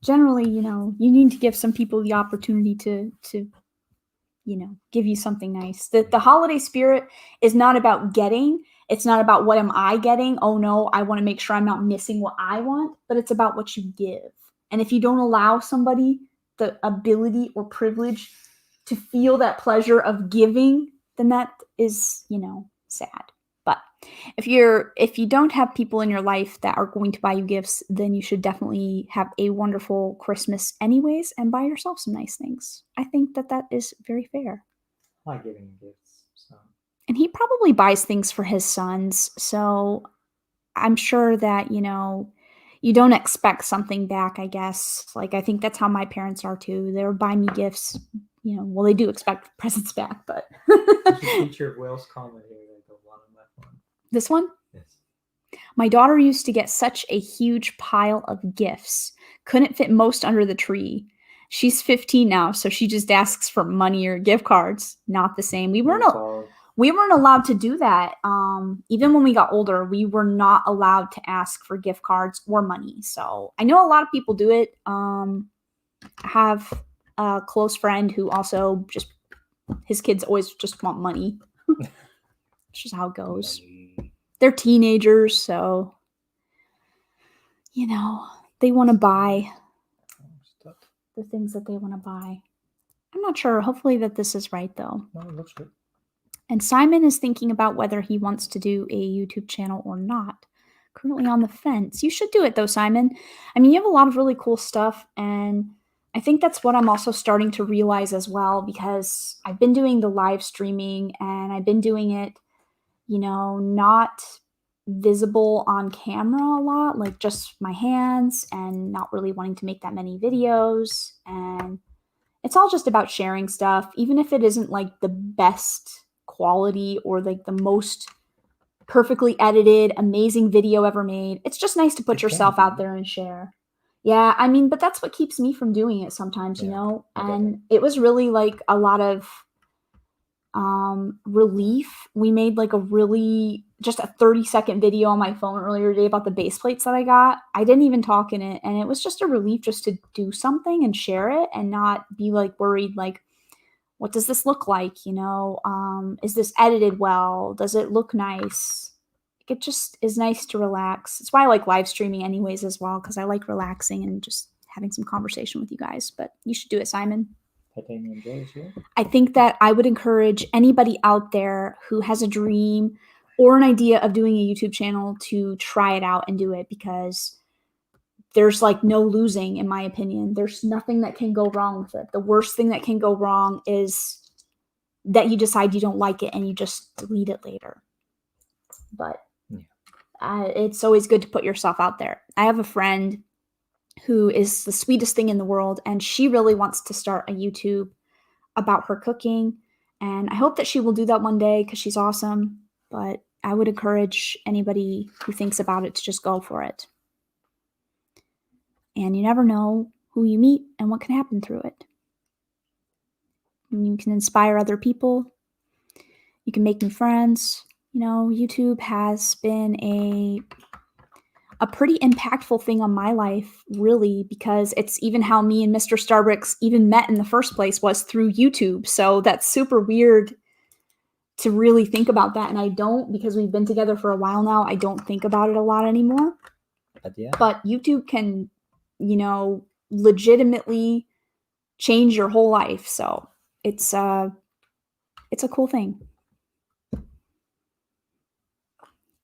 you need to give some people the opportunity to give you something nice. The holiday spirit is not about getting. It's not about what am I getting? Oh no, I want to make sure I'm not missing what I want, but it's about what you give. And if you don't allow somebody the ability or privilege to feel that pleasure of giving, then that is, sad. But if you don't have people in your life that are going to buy you gifts, then you should definitely have a wonderful Christmas anyways and buy yourself some nice things. I think that is very fair. I like giving gifts. So. And he probably buys things for his sons, so I'm sure that, you don't expect something back, I guess. Like, I think that's how my parents are too. They'll buy me gifts, well, they do expect presents back, but... Feature Will's comment here. The one on that one. This one? Yes. My daughter used to get such a huge pile of gifts. Couldn't fit most under the tree. She's 15 now, so she just asks for money or gift cards. Not the same. We weren't allowed to do that. Even when we got older, we were not allowed to ask for gift cards or money. So I know a lot of people do it. I have a close friend who also his kids always just want money. It's just how it goes. They're teenagers, so, they want to buy the things that they want to buy. I'm not sure. Hopefully that this is right, though. No, it looks good. And Simon is thinking about whether he wants to do a YouTube channel or not. Currently on the fence. You should do it, though, Simon. I mean, you have a lot of really cool stuff, and I think that's what I'm also starting to realize as well, because I've been doing the live streaming, and I've been doing it, not visible on camera a lot, like just my hands, and not really wanting to make that many videos. And it's all just about sharing stuff, even if it isn't like the best quality or like the most perfectly edited, amazing video ever made. It's just nice to put yourself out there and share. Yeah, I mean, but that's what keeps me from doing it sometimes, and it was really like a lot of relief. We made like just a 30-second video on my phone earlier today about the base plates that I got. I didn't even talk in it, and it was just a relief just to do something and share it and not be like worried, like, what does this look like? Is this edited well? Does it look nice? It just is nice to relax. It's why I like live streaming anyways as well, because I like relaxing and just having some conversation with you guys. But you should do it, Simon. Titanium J is here. I think that I would encourage anybody out there who has a dream or an idea of doing a YouTube channel to try it out and do it, because there's like no losing, in my opinion. There's nothing that can go wrong with it. The worst thing that can go wrong is that you decide you don't like it and you just delete it later. But it's always good to put yourself out there. I have a friend who is the sweetest thing in the world, and she really wants to start a YouTube about her cooking. And I hope that she will do that one day because she's awesome. But I would encourage anybody who thinks about it to just go for it. And you never know who you meet and what can happen through it. And you can inspire other people. You can make new friends. You know, YouTube has been a pretty impactful thing on my life, really, because it's even how me and Mr. StarBricks even met in the first place was through YouTube. So that's super weird to really think about that. And I don't, because we've been together for a while now, I don't think about it a lot anymore. But YouTube can, you know, legitimately change your whole life. So it's a cool thing.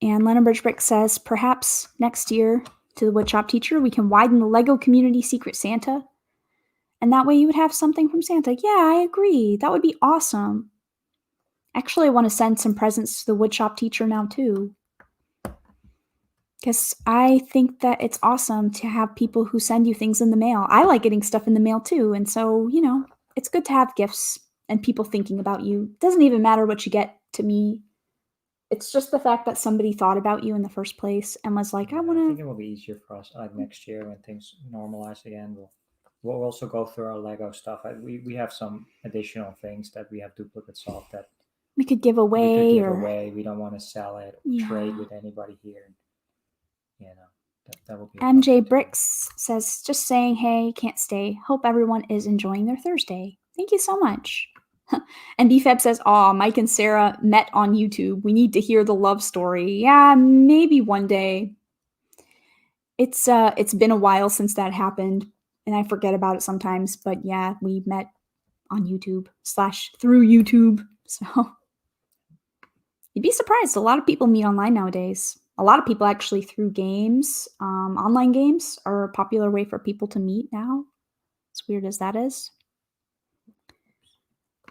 And Lennon Brick says, perhaps next year, to the woodshop teacher, we can widen the Lego community Secret Santa. And that way you would have something from Santa. Yeah, I agree. That would be awesome. Actually, I want to send some presents to the woodshop teacher now, too. Because I think that it's awesome to have people who send you things in the mail. I like getting stuff in the mail, too. And so, you know, it's good to have gifts and people thinking about you. It doesn't even matter what you get to me. It's just the fact that somebody thought about you in the first place and was like, I want to... I think it will be easier for us next year when things normalize again. We'll also go through our Lego stuff. We have some additional things that we have duplicates of that we could give away. We don't want to sell it or trade with anybody here. You know, that will be... MJ Bricks says, just saying, hey, can't stay. Hope everyone is enjoying their Thursday. Thank you so much. And BFab says, aw, Mike and Sarah met on YouTube. We need to hear the love story. Yeah, maybe one day. It's been a while since that happened, and I forget about it sometimes. But yeah, we met on YouTube / through YouTube. So you'd be surprised. A lot of people meet online nowadays. A lot of people actually through games. Online games are a popular way for people to meet now. As weird as that is.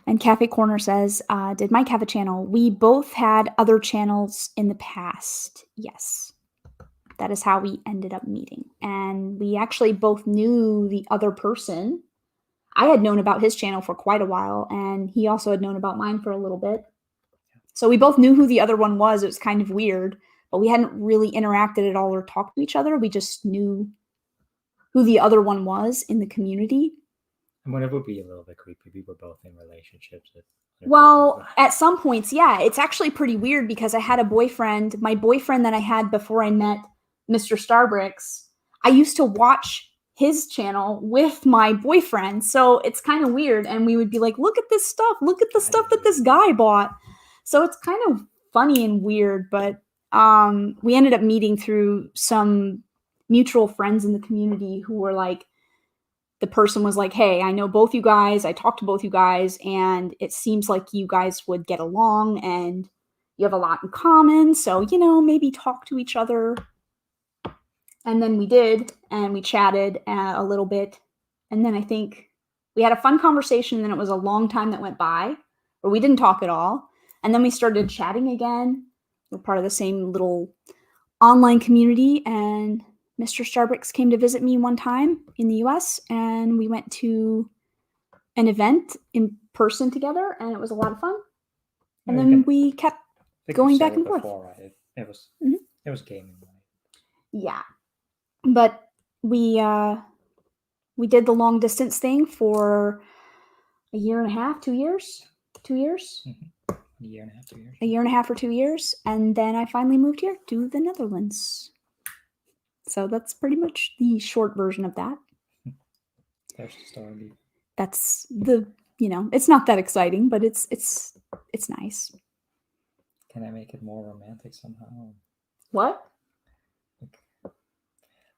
And Cafe Corner says, did Mike have a channel? We both had other channels in the past. Yes. That is how we ended up meeting. And we actually both knew the other person. I had known about his channel for quite a while, and he also had known about mine for a little bit. So we both knew who the other one was. It was kind of weird, but we hadn't really interacted at all or talked to each other. We just knew who the other one was in the community. And it would be a little bit creepy. We were both in relationships. Well, at some points, yeah. It's actually pretty weird because I had a boyfriend. My boyfriend that I had before I met Mr. StarBricks, I used to watch his channel with my boyfriend. So it's kind of weird. And we would be like, look at this stuff. Look at the stuff that this guy bought. So it's kind of funny and weird. But we ended up meeting through some mutual friends in the community who were like, the person was like, hey, I know both you guys. I talked to both you guys, and it seems like you guys would get along and you have a lot in common. So, you know, maybe talk to each other. And then we did, and we chatted a little bit. And then I think we had a fun conversation. And then it was a long time that went by where we didn't talk at all. And then we started chatting again. We're part of the same little online community, and Mr. StarBricks came to visit me one time in the US, and we went to an event in person together, and it was a lot of fun. And then we kept going back and forth. Right? It was gaming. Yeah. But we did the long distance thing for a year and a half, 2 years. 2 years? Mm-hmm. A year and a half, 2 years. A year and a half or 2 years. And then I finally moved here to the Netherlands. So that's pretty much the short version of that. There's the story. That's the, you know, it's not that exciting, but it's nice. Can I make it more romantic somehow? What?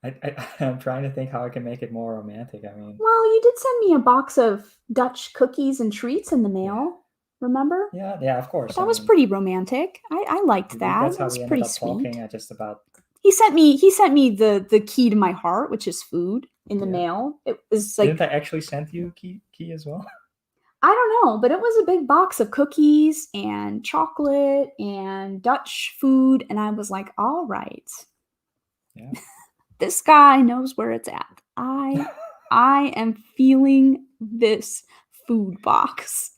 I'm trying to think how I can make it more romantic. I mean, Well, you did send me a box of Dutch cookies and treats in the mail. Remember? yeah, of course. That I was mean, pretty romantic. I liked that. that's It how was we ended pretty up sweet. talking. Just about He sent me the key to my heart, which is food, in the mail. It was like, didn't I actually send you key as well? I don't know, but it was a big box of cookies and chocolate and Dutch food, and I was like, all right. Yeah. This guy knows where it's at. I am feeling this food box.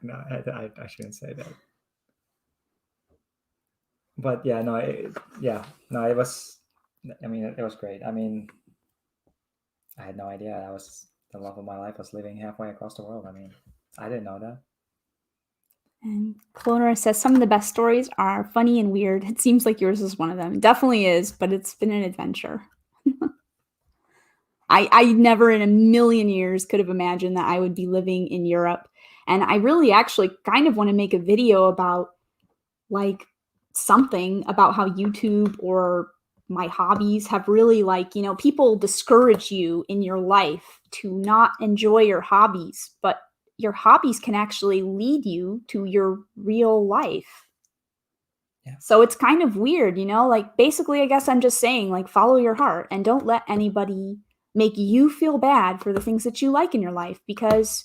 No, I shouldn't say that. But yeah, no, no, it was. I mean, it was great. I mean, I had no idea. I was the love of my life was living halfway across the world. I mean, I didn't know that. And Cloner says some of the best stories are funny and weird. It seems like yours is one of them. It definitely is, but it's been an adventure. I never in a million years could have imagined that I would be living in Europe. And I really actually kind of want to make a video about like something about how YouTube or my hobbies have really people discourage you in your life to not enjoy your hobbies, but your hobbies can actually lead you to your real life. Yeah. So it's kind of weird, like basically I guess I'm just saying like follow your heart and don't let anybody make you feel bad for the things that you like in your life, because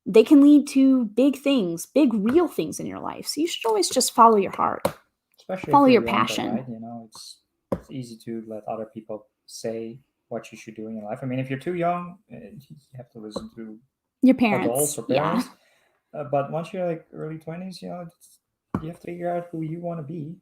they can lead to big things, big real things in your life. So you should always just follow your heart. Especially follow if your you're younger, passion. right? It's easy to let other people say what you should do in your life. I mean, if you're too young, you have to listen to Your parents. adults or parents. Yeah. But once you're like early 20s, you have to figure out who you want to be.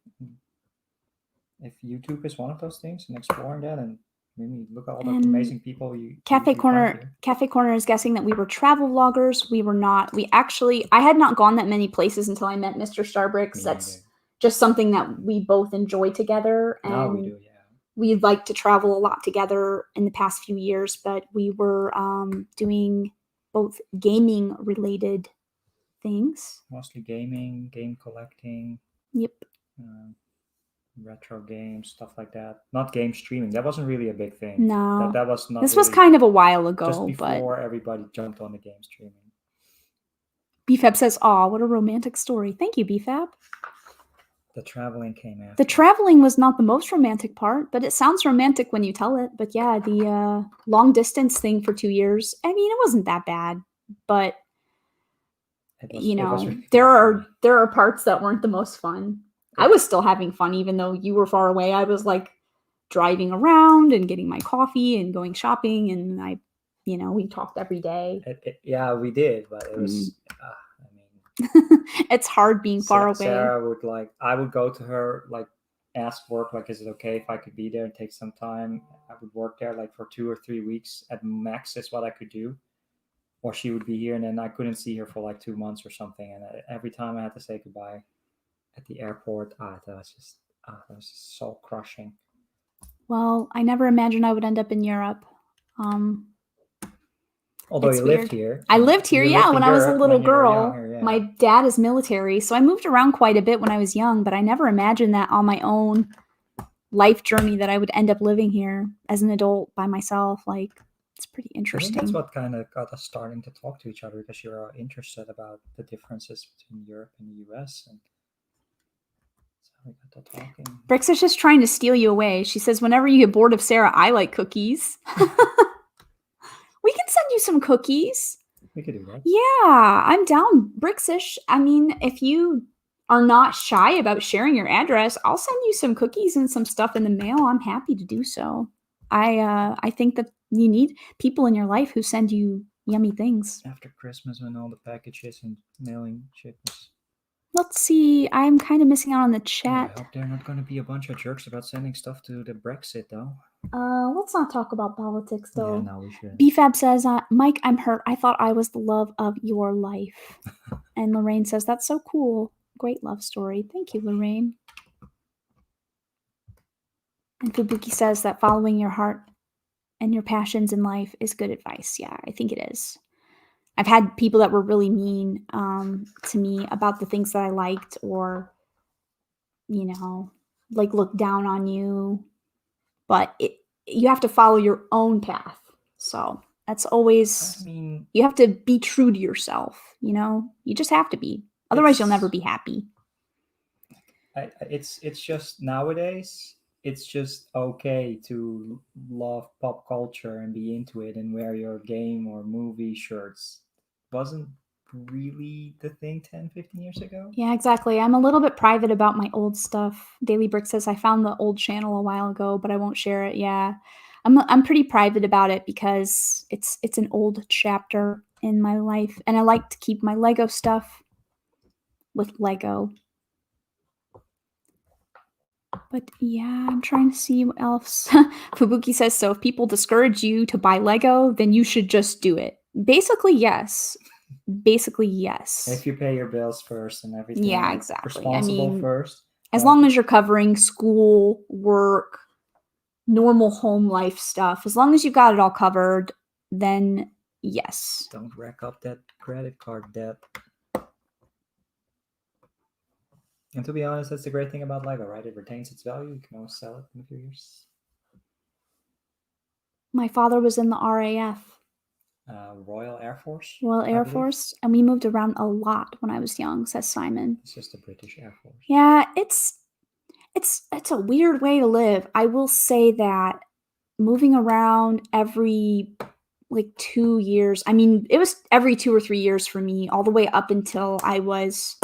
If YouTube is one of those things, and exploring that, and maybe look at all the amazing people Cafe Corner is guessing that we were travel vloggers. We were not. I had not gone that many places until I met Mr. StarBricks. That's just something that we both enjoy together, and now we do, yeah. We'd like to travel a lot together in the past few years, but we were doing both gaming related things. Mostly gaming, game collecting. Yep. Retro games, stuff like that. Not game streaming. That wasn't really a big thing. No. That was not. This was kind of a while ago. Just before everybody jumped on the game streaming. BFAB says, "Aw, what a romantic story." Thank you, BFAB. The traveling came after. The traveling was not the most romantic part, but it sounds romantic when you tell it. But yeah, the long distance thing for 2 years, I mean, it wasn't that bad. But, there are parts that weren't the most fun. I was still having fun, even though you were far away. I was like driving around and getting my coffee and going shopping. And we talked every day. Yeah, we did. But it was, it's hard being far away. Sarah I would go to her, ask work, is it okay if I could be there and take some time? I would work there for 2 or 3 weeks at max is what I could do. Or she would be here, and then I couldn't see her for 2 months or something. And every time I had to say goodbye at the airport, that was just so crushing. Well, I never imagined I would end up in Europe. Although you lived here. I lived here, when I was a little girl. My dad is military, so I moved around quite a bit when I was young, but I never imagined that on my own life journey that I would end up living here as an adult by myself. It's pretty interesting. I think that's what kind of got us starting to talk to each other, because you were interested about the differences between Europe and the US. And so we got to talking. Brix is just trying to steal you away. She says, whenever you get bored of Sarah, I like cookies. We can send you some cookies. We could do that. Yeah, I'm down. Brixish, I mean, if you are not shy about sharing your address, I'll send you some cookies and some stuff in the mail. I'm happy to do so. I think that you need people in your life who send you yummy things. After Christmas, when all the packages and mailing shipments. Let's see. I'm kind of missing out on the chat. I hope they're not going to be a bunch of jerks about sending stuff to the Brexit, though. Let's not talk about politics, though. Yeah, no, we should. BFAB says, Mike, I'm hurt. I thought I was the love of your life. And Lorraine says, that's so cool. Great love story. Thank you, Lorraine. And Fubuki says that following your heart and your passions in life is good advice. Yeah, I think it is. I've had people that were really mean to me about the things that I liked, or, look down on you. But you have to follow your own path. So that's always, I mean, you have to be true to yourself, you know? You just have to be. Otherwise, you'll never be happy. it's just nowadays it's just okay to love pop culture and be into it and wear your game or movie shirts. Wasn't really the thing 10-15 years ago. Yeah, exactly. I'm a little bit private about my old stuff. Daily Brick says I found the old channel a while ago, but I won't share it. Yeah. I'm pretty private about it because it's an old chapter in my life, and I like to keep my Lego stuff with Lego. But yeah, I'm trying to see what else. Fubuki says, so if people discourage you to buy Lego, then you should just do it. Basically, yes. Basically, yes. If you pay your bills first and everything, yeah, exactly. responsible first. As long as you're covering school, work, normal home life stuff, as long as you got it all covered, then yes. Don't rack up that credit card debt. And to be honest, that's the great thing about Lego, right? It retains its value. You can always sell it in a few years. My father was in the RAF. Royal Air Force. Royal Air Force, and we moved around a lot when I was young, says Simon. It's just the British Air Force. Yeah, it's a weird way to live. I will say that moving around every 2 years. I mean, it was every 2 or 3 years for me, all the way up until I was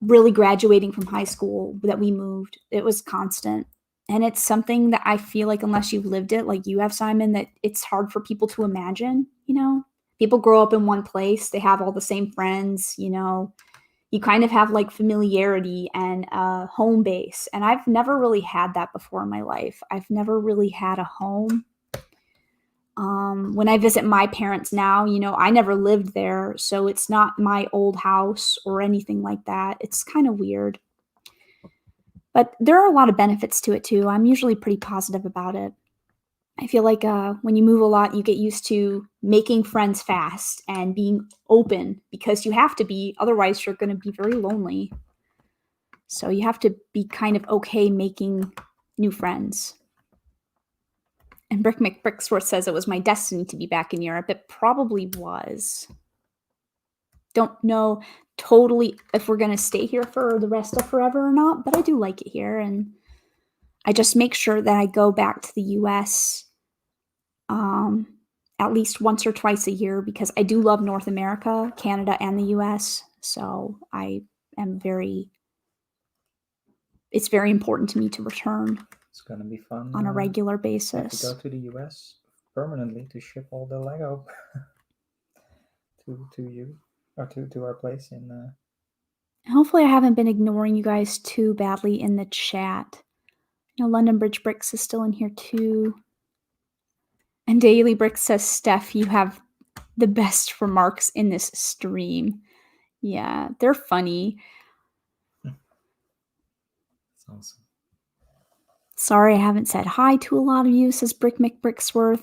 really graduating from high school that we moved. It was constant. And it's something that I feel like unless you've lived it, like you have, Simon, that it's hard for people to imagine, you know? People grow up in one place, they have all the same friends, you know? You kind of have like familiarity and a home base. And I've never really had that before in my life. I've never really had a home. When I visit my parents now, you know, I never lived there, so it's not my old house or anything like that. It's kind of weird. But there are a lot of benefits to it too. I'm usually pretty positive about it. I feel like when you move a lot, you get used to making friends fast and being open because you have to be, otherwise you're going to be very lonely. So you have to be kind of okay making new friends. And Brick McBricksworth says it was my destiny to be back in Europe. It probably was. Don't know totally if we're going to stay here for the rest of forever or not, but I do like it here. And I just make sure that I go back to the US at least once or twice a year because I do love North America, Canada, and the US. So I am it's very important to me to return. It's gonna be fun on a regular basis. I have to go to the US permanently to ship all the Lego to you or to our place in. Hopefully, I haven't been ignoring you guys too badly in the chat. You know, London Bridge Bricks is still in here too. And Daily Bricks says, Steph, you have the best remarks in this stream. Yeah, they're funny. That's awesome. Sorry I haven't said hi to a lot of you, says Brick McBricksworth.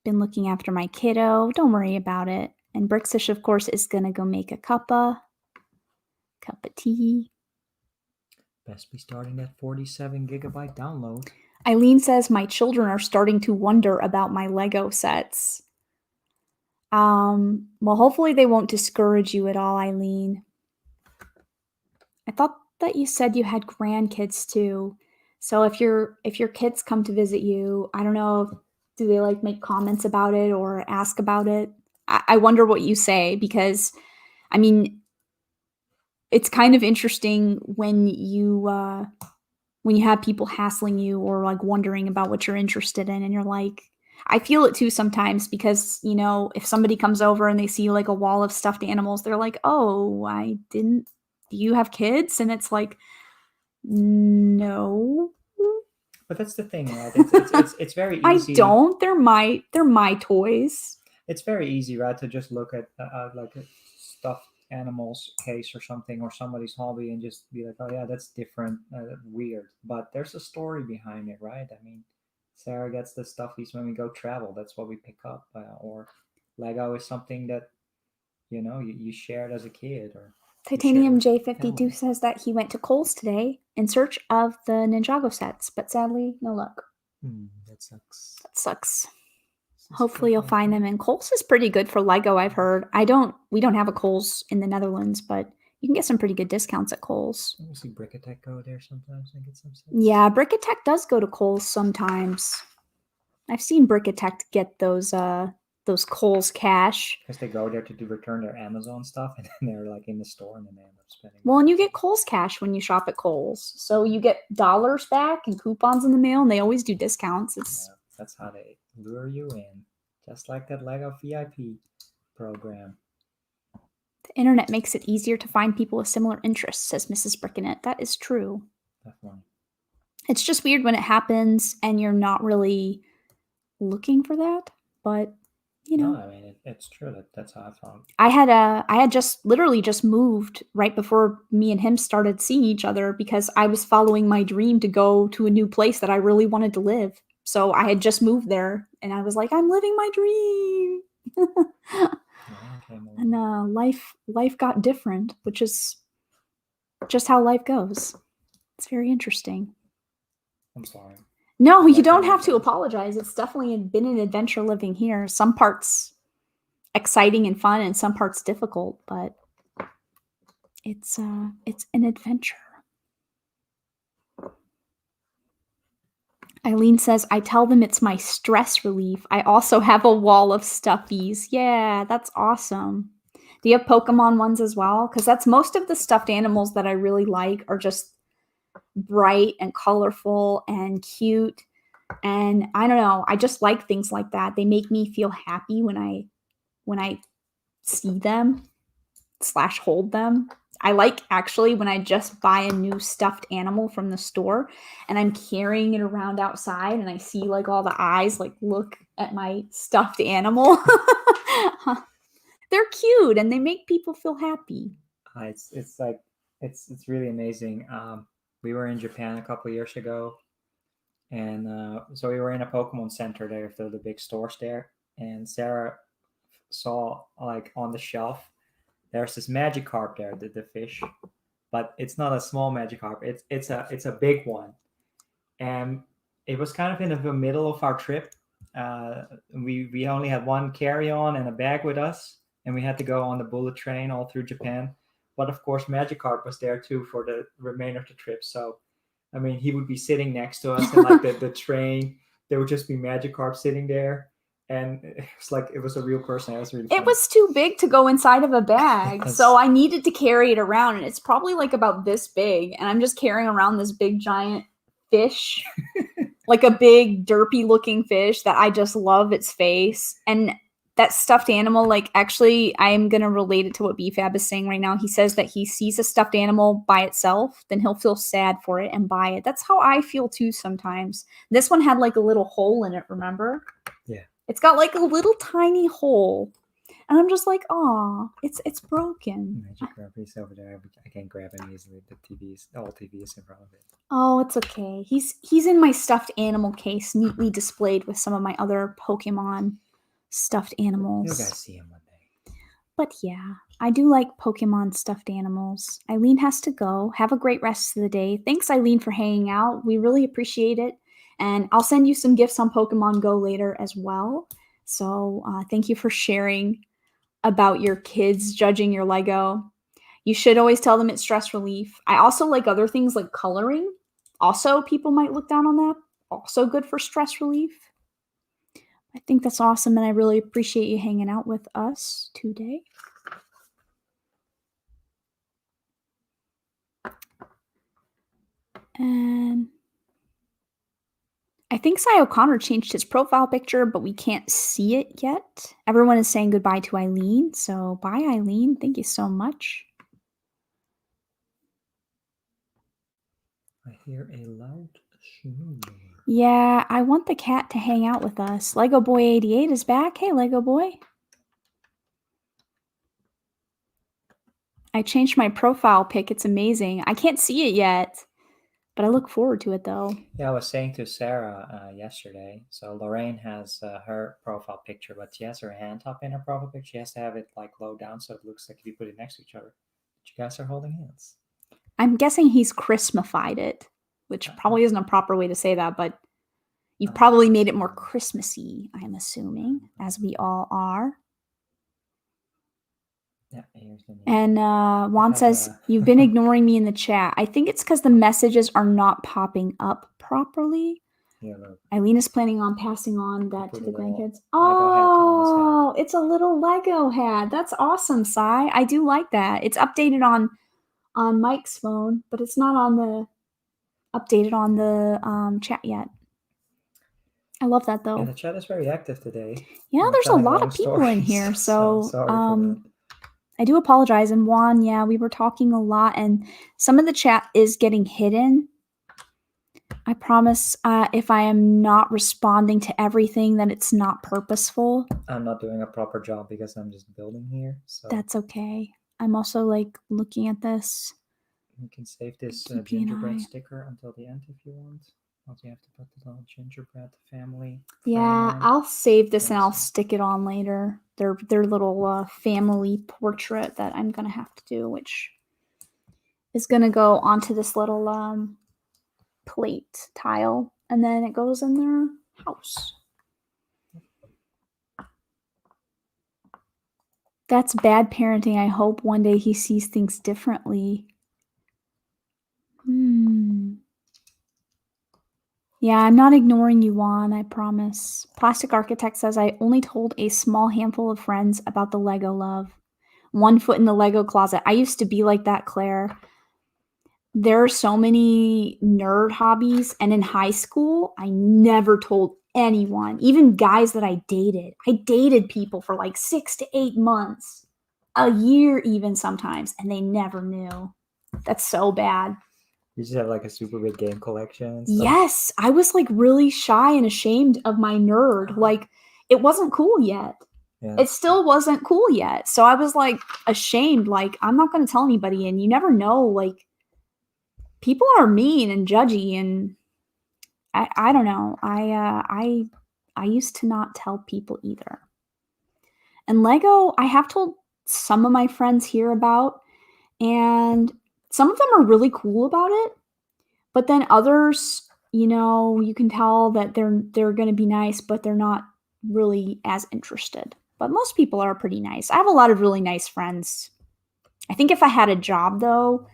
Been looking after my kiddo. Don't worry about it. And Bricksish, of course, is going to go make a cup of tea. Best be starting that 47 gigabyte download. Eileen says, my children are starting to wonder about my Lego sets. Well, hopefully they won't discourage you at all, Eileen. I thought that you said you had grandkids too. So if your kids come to visit you, I don't know, do they like make comments about it or ask about it? I wonder what you say because, I mean, it's kind of interesting when you have people hassling you or like wondering about what you're interested in, and you're like, I feel it too sometimes because, you know, if somebody comes over and they see like a wall of stuffed animals, they're like, oh, do you have kids? And it's like, no. But that's the thing, right? It's very easy. I don't. They're my toys. It's very easy, right, to just look at like a stuffed animals case or something or somebody's hobby and just be like, oh yeah, that's different, weird. But there's a story behind it, right? I mean, Sarah gets the stuffies when we go travel. That's what we pick up. Or Lego is something that, you know, you shared as a kid. Or Titanium J52 says that he went to Kohl's today in search of the Ninjago sets, but sadly, no luck. That sucks. That sucks. This is Hopefully you'll find them. And Kohl's is pretty good for Lego, I've heard. We don't have a Kohl's in the Netherlands, but you can get some pretty good discounts at Kohl's. You see Brickatech go there sometimes and get some sets. Yeah, Brickatech does go to Kohl's sometimes. I've seen Brickatech get those Kohl's cash. Because they go there to return their Amazon stuff, and then they're like in the store, and then they end up spending. Well, and you get Kohl's cash when you shop at Kohl's, so you get dollars back and coupons in the mail, and they always do discounts. Yeah, that's how they lure you in, just like that Lego VIP program. The internet makes it easier to find people with similar interests, says Mrs. Brickinet. That is true. Definitely. It's just weird when it happens and you're not really looking for that, but you know. No, I mean it's true. That's how I found. I had just literally just moved right before me and him started seeing each other because I was following my dream to go to a new place that I really wanted to live. So I had just moved there, and I was like, I'm living my dream. And life got different, which is just how life goes. It's very interesting. I'm sorry. No, you don't have to apologize. It's definitely been an adventure living here. Some parts exciting and fun, and some parts difficult, but it's an adventure. Eileen says, I tell them it's my stress relief. I also have a wall of stuffies. Yeah, that's awesome. Do you have Pokemon ones as well? Because that's most of the stuffed animals that I really like are just bright and colorful and cute. And I don't know, I just like things like that. They make me feel happy when I see them / hold them. I like actually when I just buy a new stuffed animal from the store and I'm carrying it around outside and I see like all the eyes like look at my stuffed animal. They're cute and they make people feel happy. It's like it's really amazing. We were in Japan a couple of years ago, and so we were in a Pokemon Center there, so the big stores there, and Sarah saw like on the shelf there's this Magikarp there, the fish, but it's not a small Magikarp. It's a big one, and it was kind of in the middle of our trip. We only had one carry-on and a bag with us, and we had to go on the bullet train all through Japan. But of course, Magikarp was there too for the remainder of the trip. So, I mean, he would be sitting next to us, and like the train, there would just be Magikarp sitting there. And it was like it was a real person. It was really fun. It was too big to go inside of a bag, so I needed to carry it around, and it's probably like about this big, and I'm just carrying around this big giant fish, like a big derpy looking fish that I just love its face. And that stuffed animal, like actually I'm gonna relate it to what BFAB is saying right now. He says that he sees a stuffed animal by itself, then he'll feel sad for it and buy it. That's how I feel too sometimes. This one had like a little hole in it, remember? Yeah. It's got like a little tiny hole. And I'm just like, aw, it's broken. Magikarp is over there. I can't grab him easily. The whole TV is in front of it. Oh, it's okay. He's in my stuffed animal case, neatly displayed with some of my other Pokemon stuffed animals. You guys see him one day. But yeah, I do like Pokemon stuffed animals. Eileen has to go. Have a great rest of the day. Thanks, Eileen, for hanging out. We really appreciate it. And I'll send you some gifts on Pokemon Go later as well. So thank you for sharing about your kids judging your Lego. You should always tell them it's stress relief. I also like other things like coloring. Also, people might look down on that. Also good for stress relief. I think that's awesome, and I really appreciate you hanging out with us today. And I think Cy O'Connor changed his profile picture, but we can't see it yet. Everyone is saying goodbye to Eileen, so bye, Eileen. Thank you so much. I hear a loud snoring. Yeah, I want the cat to hang out with us. Lego Boy 88 is back. Hey, Lego Boy. I changed my profile pic. It's amazing. I can't see it yet, but I look forward to it, though. Yeah, I was saying to Sarah yesterday, so Lorraine has her profile picture, but she has her hand up in her profile picture. She has to have it like low down so it looks like if you put it next to each other. But you guys are holding hands. I'm guessing he's Christmatified it, which probably isn't a proper way to say that, but You've probably made it more Christmassy, I'm assuming, as we all are. Yeah, here's the name. And Juan says, you've been ignoring me in the chat. I think it's because the messages are not popping up properly. Yeah, look. Eileen is planning on passing on that to the grandkids. Oh, it's a little Lego hat. That's awesome, Sai. I do like that. It's updated on Mike's phone, but it's not updated on the chat yet. I love that though. Yeah, the chat is very active today. Yeah, there's a lot of people in here, so sorry for that. I do apologize. And Juan, yeah, we were talking a lot, and some of the chat is getting hidden. I promise if I am not responding to everything, then it's not purposeful. I'm not doing a proper job because I'm just building here. So that's okay. I'm also like looking at this. You can save this gingerbread sticker until the end if you want. Also, you have to put the little gingerbread family. Yeah, I'll save this and I'll stick it on later. Their little family portrait that I'm gonna have to do, which is gonna go onto this little plate tile, and then it goes in their house. That's bad parenting. I hope one day he sees things differently. Yeah, I'm not ignoring you, Juan, I promise. Plastic Architect says, I only told a small handful of friends about the Lego love. 1 foot in the Lego closet. I used to be like that, Claire. There are so many nerd hobbies, and in high school, I never told anyone, even guys that I dated. I dated people for like 6 to 8 months, a year even sometimes, and they never knew. That's so bad. You just have like a super big game collection. Yes, I was like really shy and ashamed of my nerd. Like, it wasn't cool yet. Yeah. It still wasn't cool yet. So I was like ashamed, like, I'm not going to tell anybody. And you never know, like, people are mean and judgy, and I don't know. I used to not tell people either. And Lego, I have told some of my friends here about, and some of them are really cool about it. But then others, you know, you can tell that they're going to be nice, but they're not really as interested. But most people are pretty nice. I have a lot of really nice friends. I think if I had a job, though,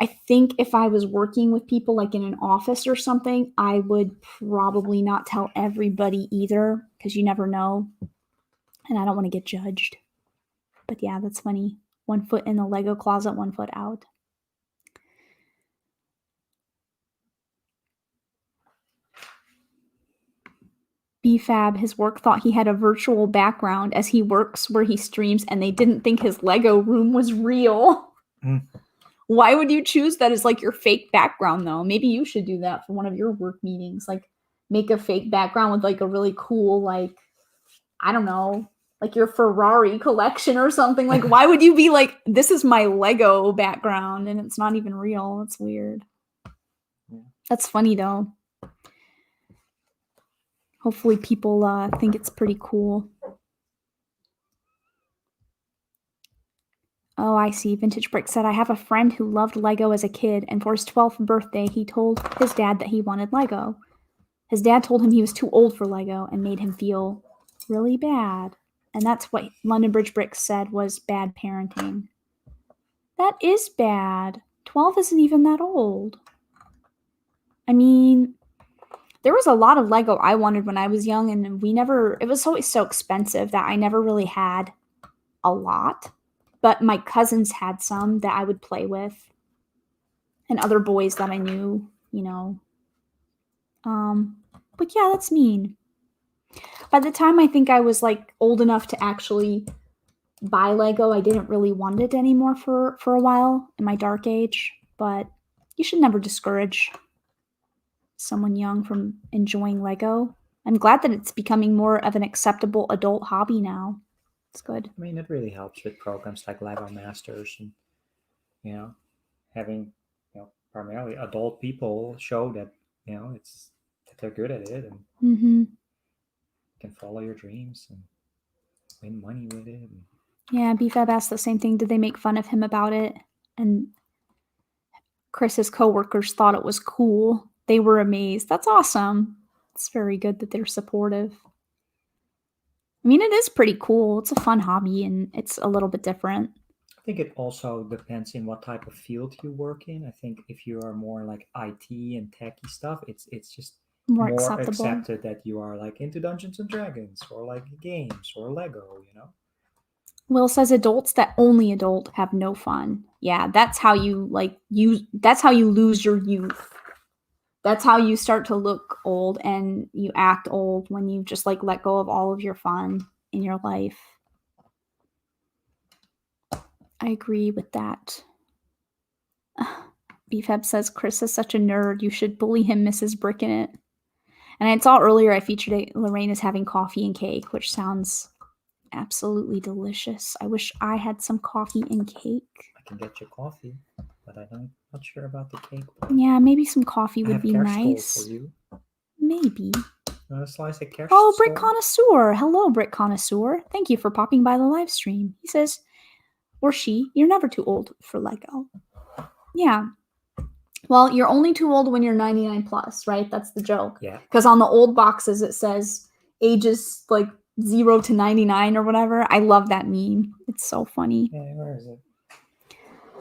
I think if I was working with people like in an office or something, I would probably not tell everybody either, because you never know. And I don't want to get judged. But yeah, that's funny. 1 foot in the Lego closet, 1 foot out. BFAB, his work thought he had a virtual background as he works where he streams, and they didn't think his Lego room was real. Why would you choose that as like your fake background, though? Maybe you should do that for one of your work meetings. Like, make a fake background with like a really cool, like, I don't know, like your Ferrari collection or something. Like, why would you be like, this is my Lego background and it's not even real? It's weird. That's funny, though. Hopefully people think it's pretty cool. Oh, I see. Vintage Brick said, I have a friend who loved Lego as a kid, and for his 12th birthday, he told his dad that he wanted Lego. His dad told him he was too old for Lego and made him feel really bad. And that's what London Bridge Bricks said was bad parenting. That is bad. 12 isn't even that old. I mean, there was a lot of Lego I wanted when I was young, and it was always so expensive that I never really had a lot. But my cousins had some that I would play with, and other boys that I knew, you know. But yeah, that's mean. By the time I think I was like old enough to actually buy Lego, I didn't really want it anymore for a while in my dark age. But you should never discourage someone young from enjoying Lego. I'm glad that it's becoming more of an acceptable adult hobby now. It's good. I mean, it really helps with programs like Lego Masters, and you know, having primarily adult people show that it's that they're good at it, and you can follow your dreams and win money with it. Yeah, BFAB asked the same thing. Did they make fun of him about it? And Chris's coworkers thought it was cool. They were amazed. That's awesome. It's very good that they're supportive. I mean, it is pretty cool. It's a fun hobby, and it's a little bit different. I think it also depends in what type of field you work in. I think if you are more like IT and techie stuff, it's just More more acceptable. accepted that you are like into Dungeons and Dragons or like games or Lego, you know? Will says adults that only adult have no fun. Yeah, that's how you that's how you lose your youth. That's how you start to look old and you act old, when you just like let go of all of your fun in your life. I agree with that. BFAB says Chris is such a nerd. You should bully him, Mrs. Brick in it. And I saw earlier I featured Lorraine is having coffee and cake, which sounds absolutely delicious. I wish I had some coffee and cake. I can get you coffee, but I'm not sure about the cake. Yeah, maybe some coffee I would have be Kerstol nice. for you. Maybe. A slice of Kerstol. Oh, Brick Connoisseur. Hello, Brick Connoisseur. Thank you for popping by the live stream. He says, or she, you're never too old for Lego. Yeah. Well, you're only too old when you're 99 plus, right? That's the joke. Yeah. Because on the old boxes, it says ages like 0 to 99 or whatever. I love that meme. It's so funny. Yeah, where is it?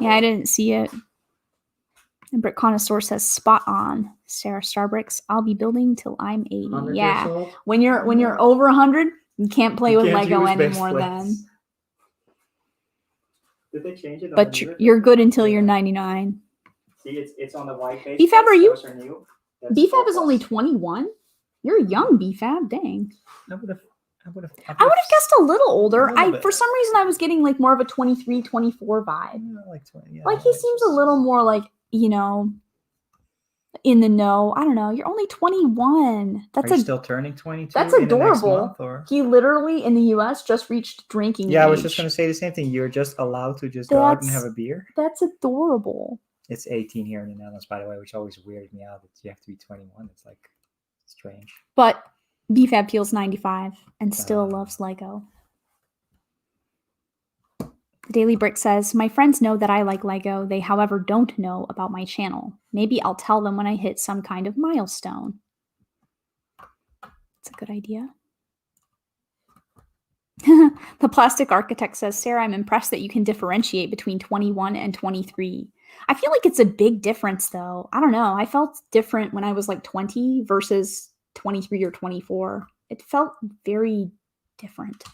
Yeah, I didn't see it. And Brick Connoisseur says, spot on. SaraStarBricks, I'll be building till I'm 80. Yeah. When you're over 100, you can't play with Lego anymore then. Did they change it? But you're good until you're 99. See, it's on the white page. BFAB, are you? BFAB is only 21. You're young, BFAB. Dang. I would have guessed a little older. For some reason I was getting like more of a 23, 24 vibe. Like 20, yeah, like he seems a little more like, in the know. I don't know. You're only 21. Are you still turning 22? That's adorable. In the next month, or? He literally in the US just reached drinking age. I was just going to say the same thing. You're just allowed to just go out and have a beer. That's adorable. It's 18 here in the Netherlands, by the way, which always weirded me out that you have to be 21. It's like strange. But BFAB feels 95 and still loves Lego. The Daily Brick says, my friends know that I like Lego. They, however, don't know about my channel. Maybe I'll tell them when I hit some kind of milestone. That's a good idea. The Plastic Architect says, Sarah, I'm impressed that you can differentiate between 21 and 23. I feel like it's a big difference, though. I don't know. I felt different when I was like 20 versus 23 or 24. It felt very different.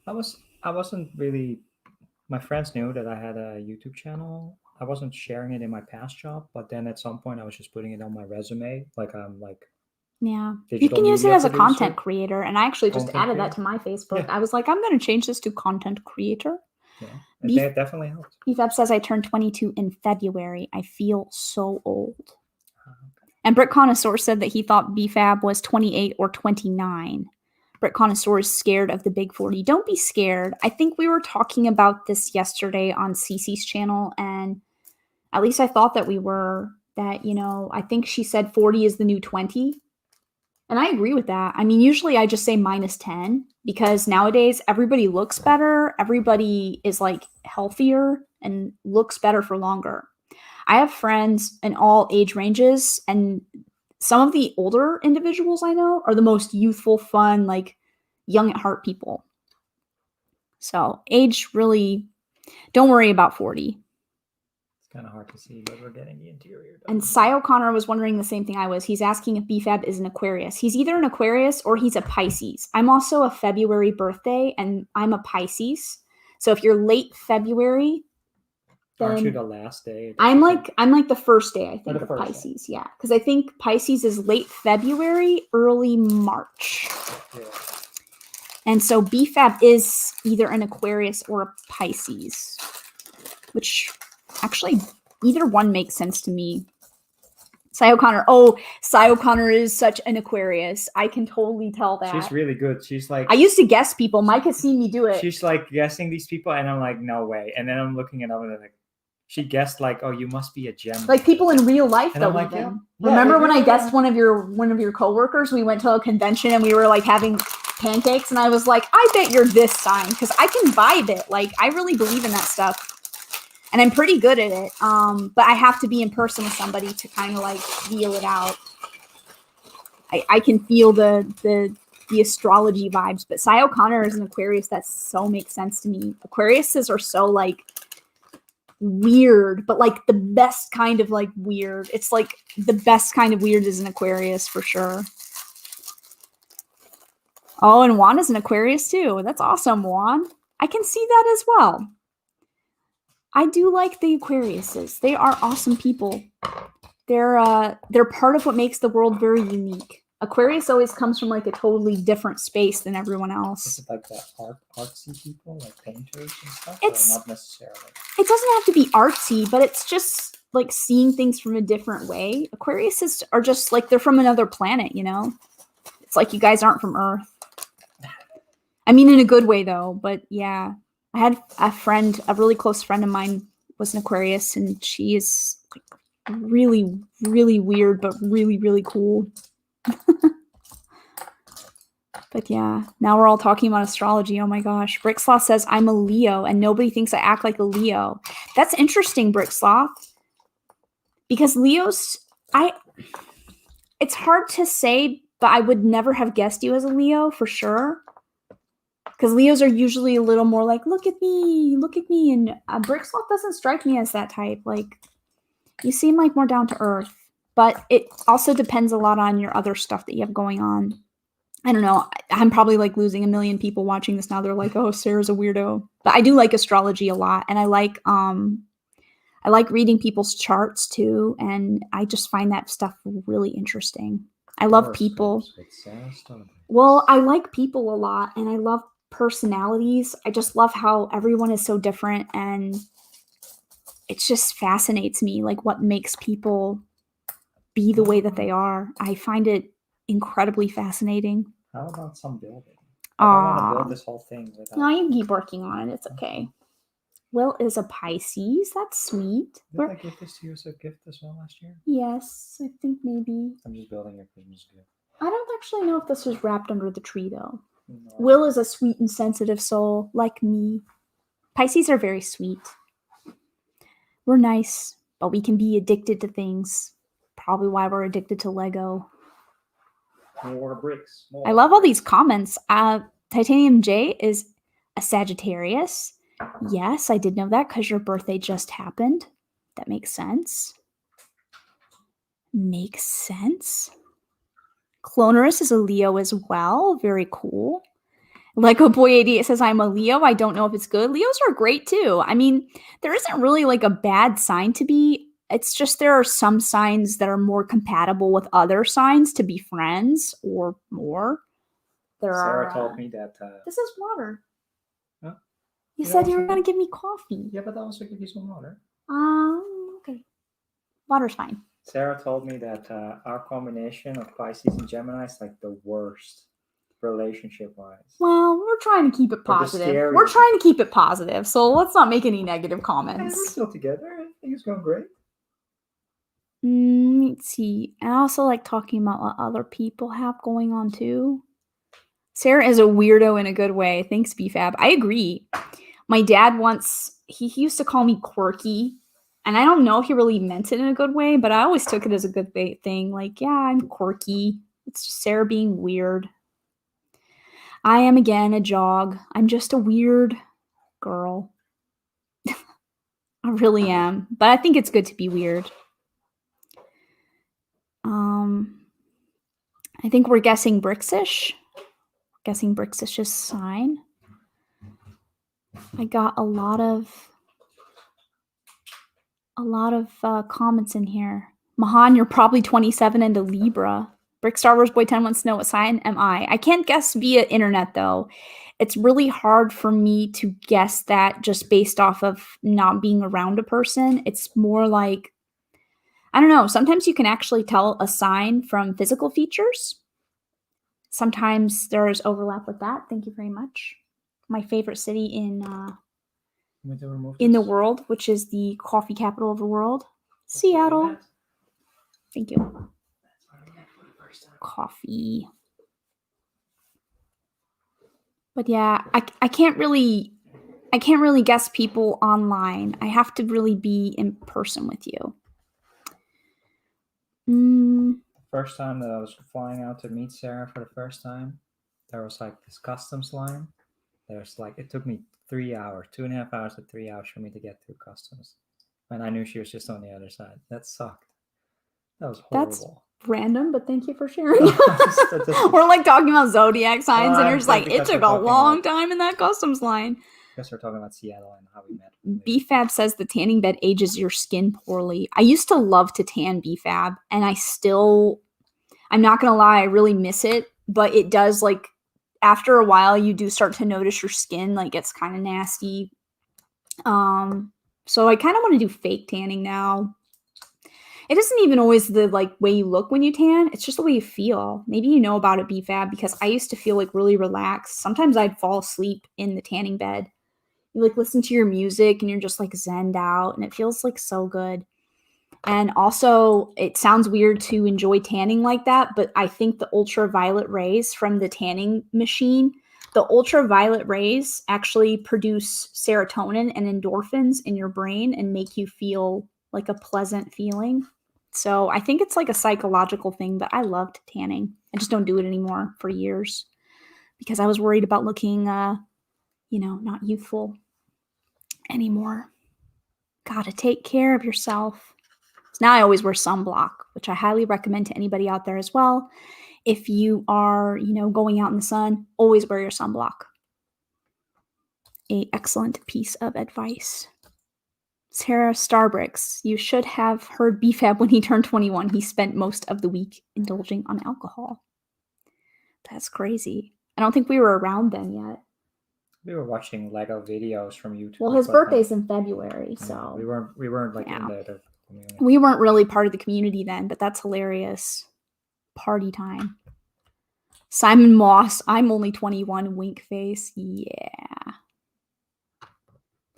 I wasn't really. My friends knew that I had a YouTube channel. I wasn't sharing it in my past job, but then at some point I was just putting it on my resume, like I'm like. Yeah, you can use it as a content creator, and I actually just added that to my Facebook. Yeah. I was like, I'm going to change this to content creator. Yeah, it definitely helped. BFAB says I turned 22 in February. I feel so old. Okay. And Brick Connoisseur said that he thought BFAB was 28 or 29. Brick Connoisseur is scared of the big 40. Don't be scared. I think we were talking about this yesterday on Cece's channel, and at least I thought that we were. That, I think she said 40 is the new 20. And I agree with that. I mean, usually I just say minus 10 because nowadays everybody looks better. Everybody is like healthier and looks better for longer. I have friends in all age ranges, and some of the older individuals I know are the most youthful, fun, like young at heart people. So age really, don't worry about 40. Kind of hard to see, but we're getting the interior done. And Cy O'Connor was wondering the same thing I was. He's asking if BFAB is an Aquarius. He's either an Aquarius or he's a Pisces. I'm also a February birthday, and I'm a Pisces. So if you're late February, then aren't you the last day? I'm like the first day, I think, of Pisces. Day. Yeah, because I think Pisces is late February, early March. Yeah. And so BFAB is either an Aquarius or a Pisces, which actually either one makes sense to me. Cy O'Connor. Oh, Cy O'Connor is such an Aquarius. I can totally tell that. She's really good. She's like, I used to guess people. Mike has seen me do it. She's like guessing these people, and I'm like, no way. And then I'm looking at them, and I'm like, she guessed like, oh, you must be a Gemini. Like people in real life, and though. I'm like, yeah. Remember when I guessed one of your coworkers? We went to a convention and we were like having pancakes, and I was like, I bet you're this sign because I can vibe it. Like I really believe in that stuff. And I'm pretty good at it. But I have to be in person with somebody to kind of like feel it out. I can feel the astrology vibes. But Cy O'Connor is an Aquarius. That so makes sense to me. Aquariuses are so like weird, but like the best kind of like weird. It's like the best kind of weird is an Aquarius for sure. Oh, and Juan is an Aquarius too. That's awesome, Juan. I can see that as well. I do like the Aquariuses. They are awesome people. They're part of what makes the world very unique. Aquarius always comes from like a totally different space than everyone else. Is it like the artsy people, like painters and stuff? It's or not necessarily. It doesn't have to be artsy, but it's just like seeing things from a different way. Aquariuses are just like they're from another planet, you know? It's like you guys aren't from Earth. I mean, in a good way though, but yeah. I had a really close friend of mine was an Aquarius, and she is like really, really weird, but really, really cool. But yeah, now we're all talking about astrology. Oh my gosh. Brickslaw says, I'm a Leo, and nobody thinks I act like a Leo. That's interesting, Brickslaw. Because Leos, it's hard to say, but I would never have guessed you as a Leo for sure. Because Leos are usually a little more like, look at me. And Brickslaw doesn't strike me as that type. Like, you seem like more down to earth. But it also depends a lot on your other stuff that you have going on. I don't know. I'm probably like losing a million people watching this now. They're like, oh, Sarah's a weirdo. But I do like astrology a lot. And I like reading people's charts too. And I just find that stuff really interesting. I love people. Well, I like people a lot, and I love personalities. I just love how everyone is so different, and it just fascinates me, like what makes people be the way that they are. I find it incredibly fascinating. How about some building? I don't want to build this whole thing without. No, you can keep working on it. It's okay. Will is a Pisces. That's sweet. Did I give this to you as a gift as well last year? Yes, I think maybe. I'm just building your Christmas gift. I don't actually know if this was wrapped under the tree though. No. Will is a sweet and sensitive soul, like me. Pisces are very sweet. We're nice, but we can be addicted to things. Probably why we're addicted to Lego. More bricks. I love all these comments. Titanium J is a Sagittarius. Yes, I did know that because your birthday just happened. That makes sense. Makes sense. Clonerus is a Leo as well. Very cool. Lego Boy 88 says, I'm a Leo. I don't know if it's good. Leos are great too. I mean, there isn't really like a bad sign to be. It's just there are some signs that are more compatible with other signs to be friends or more. Sarah told me that... this is water. Huh? You said you were going to give me coffee. Yeah, but I also give you some water. Okay. Water's fine. Sarah told me that our combination of Pisces and Gemini is like the worst relationship-wise. Well, we're trying to keep it positive. We're trying to keep it positive, so let's not make any negative comments. We're still together. I think it's going great. Let's see. I also like talking about what other people have going on too. Sarah is a weirdo in a good way. Thanks, BFAB. I agree. My dad once, he used to call me quirky. And I don't know if he really meant it in a good way, but I always took it as a good thing. Like, yeah, I'm quirky. It's just Sarah being weird. I am, again, a jog. I'm just a weird girl. I really am. But I think it's good to be weird. I think we're guessing Brixish. Guessing Brixish's sign. I got a lot of comments in here. Mahan, you're probably 27 and a Libra. Brick Star Wars Boy 10 wants to know what sign am I. I can't guess via internet though. It's really hard for me to guess that just based off of not being around a person. It's more like, I don't know. Sometimes you can actually tell a sign from physical features. Sometimes there's overlap with that. Thank you very much. My favorite city in the world, which is the coffee capital of the world, Seattle. Thank you. Coffee. But yeah, I can't really guess people online. I have to really be in person with you. first time that I was flying out to meet Sarah for the first time, there was like this customs line. There's like, it took me 3 hours, 2.5 hours to 3 hours for me to get through customs. And I knew she was just on the other side. That sucked. That was horrible. That's random, but thank you for sharing. Just- We're like talking about zodiac signs, and I'm you're just like, it because took we're a talking long about- time in that customs line. Guess we're talking about Seattle and how we met. BFAB says the tanning bed ages your skin poorly. I used to love to tan BFAB, and I'm not going to lie, I really miss it, but it does, like, after a while, you do start to notice your skin, like, gets kind of nasty. So I kind of want to do fake tanning now. It isn't even always the, like, way you look when you tan. It's just the way you feel. Maybe you know about it, BFAB, because I used to feel, like, really relaxed. Sometimes I'd fall asleep in the tanning bed. You, like, listen to your music, and you're just, like, zenned out, and it feels, like, so good. And also, it sounds weird to enjoy tanning like that, but I think the ultraviolet rays from the tanning machine, the ultraviolet rays actually produce serotonin and endorphins in your brain and make you feel like a pleasant feeling. So I think it's like a psychological thing, but I loved tanning. I just don't do it anymore for years because I was worried about looking, not youthful anymore. Gotta take care of yourself. So now I always wear sunblock, which I highly recommend to anybody out there as well. If you are, going out in the sun, always wear your sunblock. An excellent piece of advice. SaraStarBricks, you should have heard BFAB when he turned 21. He spent most of the week indulging on alcohol. That's crazy. I don't think we were around then yet. We were watching Lego videos from YouTube. Well, his birthday's in February, so we weren't like in the community. We weren't really part of the community then, but that's hilarious. Party time. Simon Moss, I'm only 21, wink face. Yeah.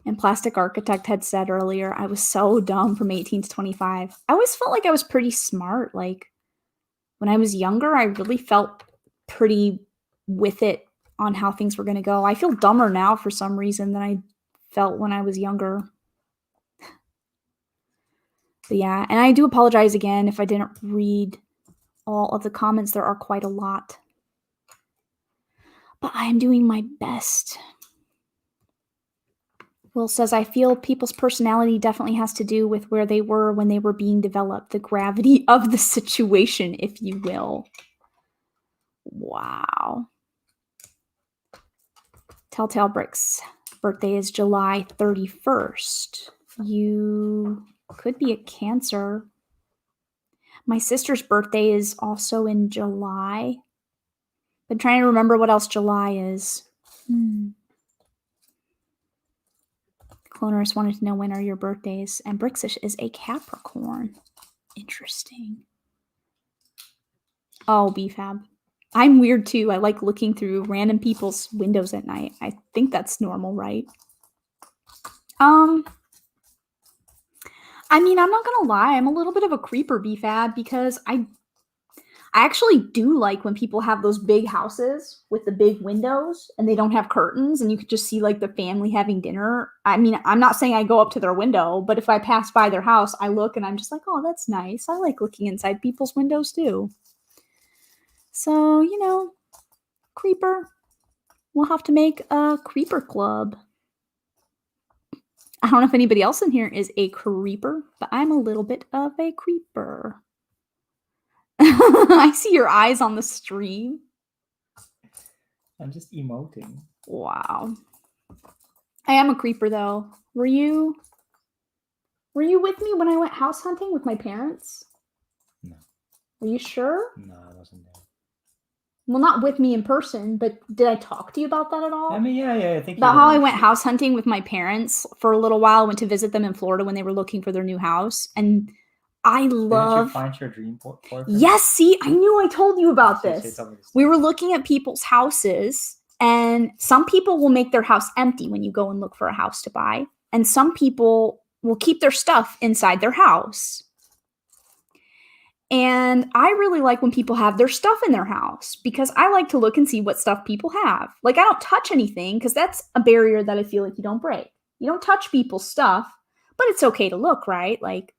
And Plastic Architect had said earlier, I was so dumb from 18 to 25. I always felt like I was pretty smart. Like, when I was younger, I really felt pretty with it on how things were going to go. I feel dumber now for some reason than I felt when I was younger. But yeah, and I do apologize again if I didn't read all of the comments. There are quite a lot. But I am doing my best. Will says, I feel people's personality definitely has to do with where they were when they were being developed. The gravity of the situation, if you will. Wow. Telltale Bricks' birthday is July 31st. You could be a Cancer. My sister's birthday is also in July. Been trying to remember what else July is. Cloners wanted to know when are your birthdays, and Brixish is a Capricorn. Interesting. Oh, BFAB. I'm weird too. I like looking through random people's windows at night. I think that's normal, right? I mean, I'm not gonna lie. I'm a little bit of a creeper, BFAB, because I actually do like when people have those big houses with the big windows and they don't have curtains and you could just see like the family having dinner. I mean, I'm not saying I go up to their window, but if I pass by their house, I look and I'm just like, oh, that's nice. I like looking inside people's windows too. So, creeper. We'll have to make a creeper club. I don't know if anybody else in here is a creeper, but I'm a little bit of a creeper. I see your eyes on the stream. I'm just emoting. Wow. I am a creeper though. Were you with me when I went house hunting with my parents? No. Are you sure? No, I wasn't there. Well, not with me in person, but did I talk to you about that at all? I mean, yeah, I think about how I went house hunting with my parents for a little while. I went to visit them in Florida when they were looking for their new house, and I love. Did you find your dream boyfriend? Yes, see, I knew I told you about this. We were looking at people's houses, and some people will make their house empty when you go and look for a house to buy, and some people will keep their stuff inside their house. And I really like when people have their stuff in their house because I like to look and see what stuff people have. Like, I don't touch anything because that's a barrier that I feel like you don't break. You don't touch people's stuff, but it's okay to look, right? Like,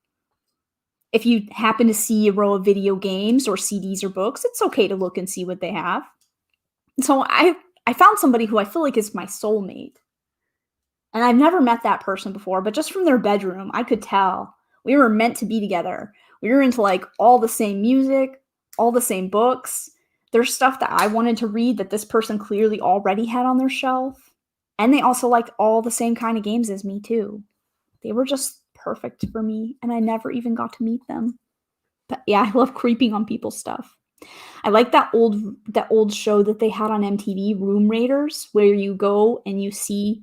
If you happen to see a row of video games or CDs or books, it's okay to look and see what they have. So I found somebody who I feel like is my soulmate. And I've never met that person before, but just from their bedroom, I could tell we were meant to be together. We were into like all the same music, all the same books. There's stuff that I wanted to read that this person clearly already had on their shelf. And they also liked all the same kind of games as me too. They were just perfect for me, and I never even got to meet them. But yeah, I love creeping on people's stuff. I like that old show that they had on MTV, Room Raiders, where you go and you see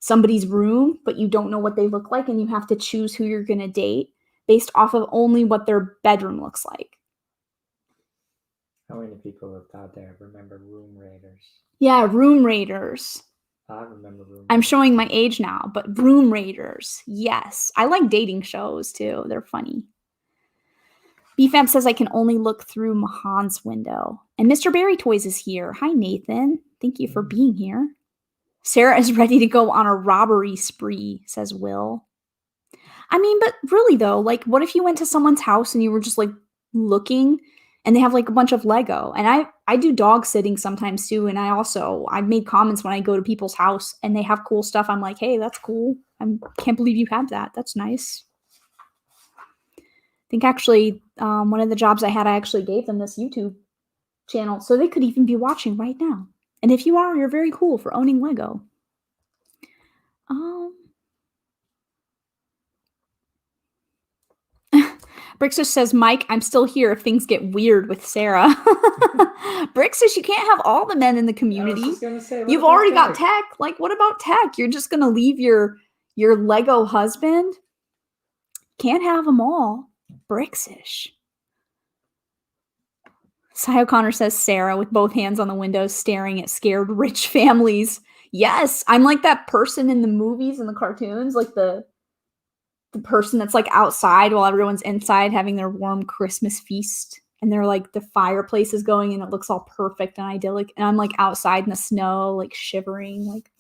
somebody's room, but you don't know what they look like, and you have to choose who you're going to date based off of only what their bedroom looks like. How many people out there remember Room Raiders? Yeah, Room Raiders. I remember Room Raiders. I'm showing my age now, but Room Raiders, yes. I like dating shows too. They're funny. BFAB says I can only look through Mahan's window. And Mr. Berry Toys is here. Hi, Nathan. Thank you for being here. Sarah is ready to go on a robbery spree, says Will. I mean, but really though, like what if you went to someone's house and you were just like looking and they have like a bunch of Lego? And I do dog sitting sometimes too. And I've made comments when I go to people's house and they have cool stuff. I'm like, hey, that's cool. I can't believe you have that. That's nice. I think actually one of the jobs I had, I actually gave them this YouTube channel so they could even be watching right now. And if you are, you're very cool for owning Lego. Brixus says, Mike, I'm still here if things get weird with Sarah. Brixus, you can't have all the men in the community. You've already got Tech. Like, what about Tech? You're just going to leave your Lego husband? Can't have them all. Brixus. Cy O'Connor says, Sarah, with both hands on the window, staring at scared rich families. Yes, I'm like that person in the movies and the cartoons, like the person that's like outside while everyone's inside having their warm Christmas feast, and they're like the fireplace is going and it looks all perfect and idyllic, and I'm like outside in the snow, like shivering, like,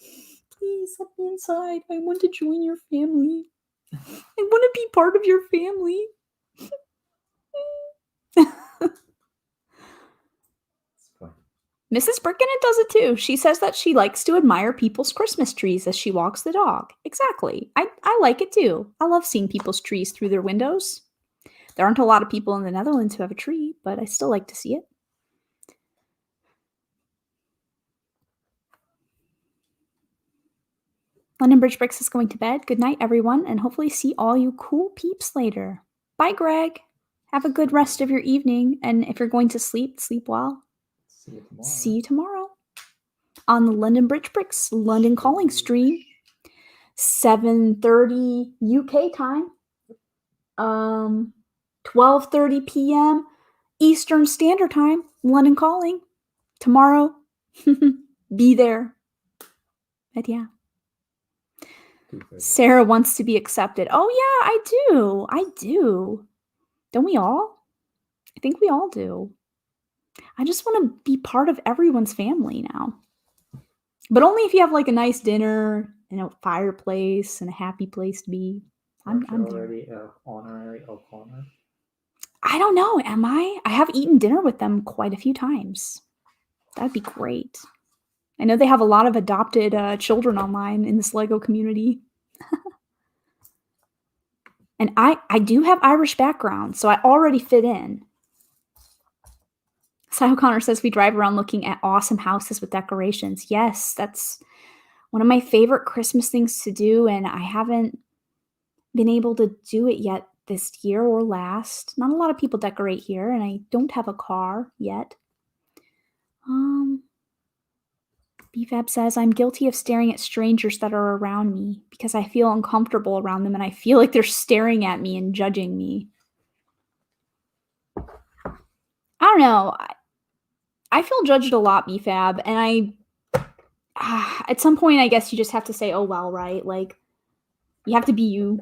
please let me inside. I want to join your family. I want to be part of your family. Mrs. Brickenet does it too. She says that she likes to admire people's Christmas trees as she walks the dog. Exactly. I like it too. I love seeing people's trees through their windows. There aren't a lot of people in the Netherlands who have a tree, but I still like to see it. London Bridge Bricks is going to bed. Good night, everyone, and hopefully see all you cool peeps later. Bye, Greg. Have a good rest of your evening, and if you're going to sleep, sleep well. See you tomorrow on the London Bridge Bricks London Calling stream, 7:30 UK time, 12:30 p.m. Eastern Standard Time. London Calling tomorrow. Be there. But yeah, Sarah wants to be accepted. Oh yeah, I do. Don't we all? I think we all do. I just want to be part of everyone's family now. But only if you have like a nice dinner and a fireplace and a happy place to be. I'm already an honorary O'Connor. I don't know. Am I? I have eaten dinner with them quite a few times. That'd be great. I know they have a lot of adopted children online in this Lego community. And I do have Irish background, so I already fit in. Cy O'Connor says we drive around looking at awesome houses with decorations. Yes, that's one of my favorite Christmas things to do, and I haven't been able to do it yet this year or last. Not a lot of people decorate here, and I don't have a car yet. BFAB says, I'm guilty of staring at strangers that are around me because I feel uncomfortable around them, and I feel like they're staring at me and judging me. I don't know. I feel judged a lot, BFAB, and at some point, I guess you just have to say, oh, well, right? Like, you have to be you.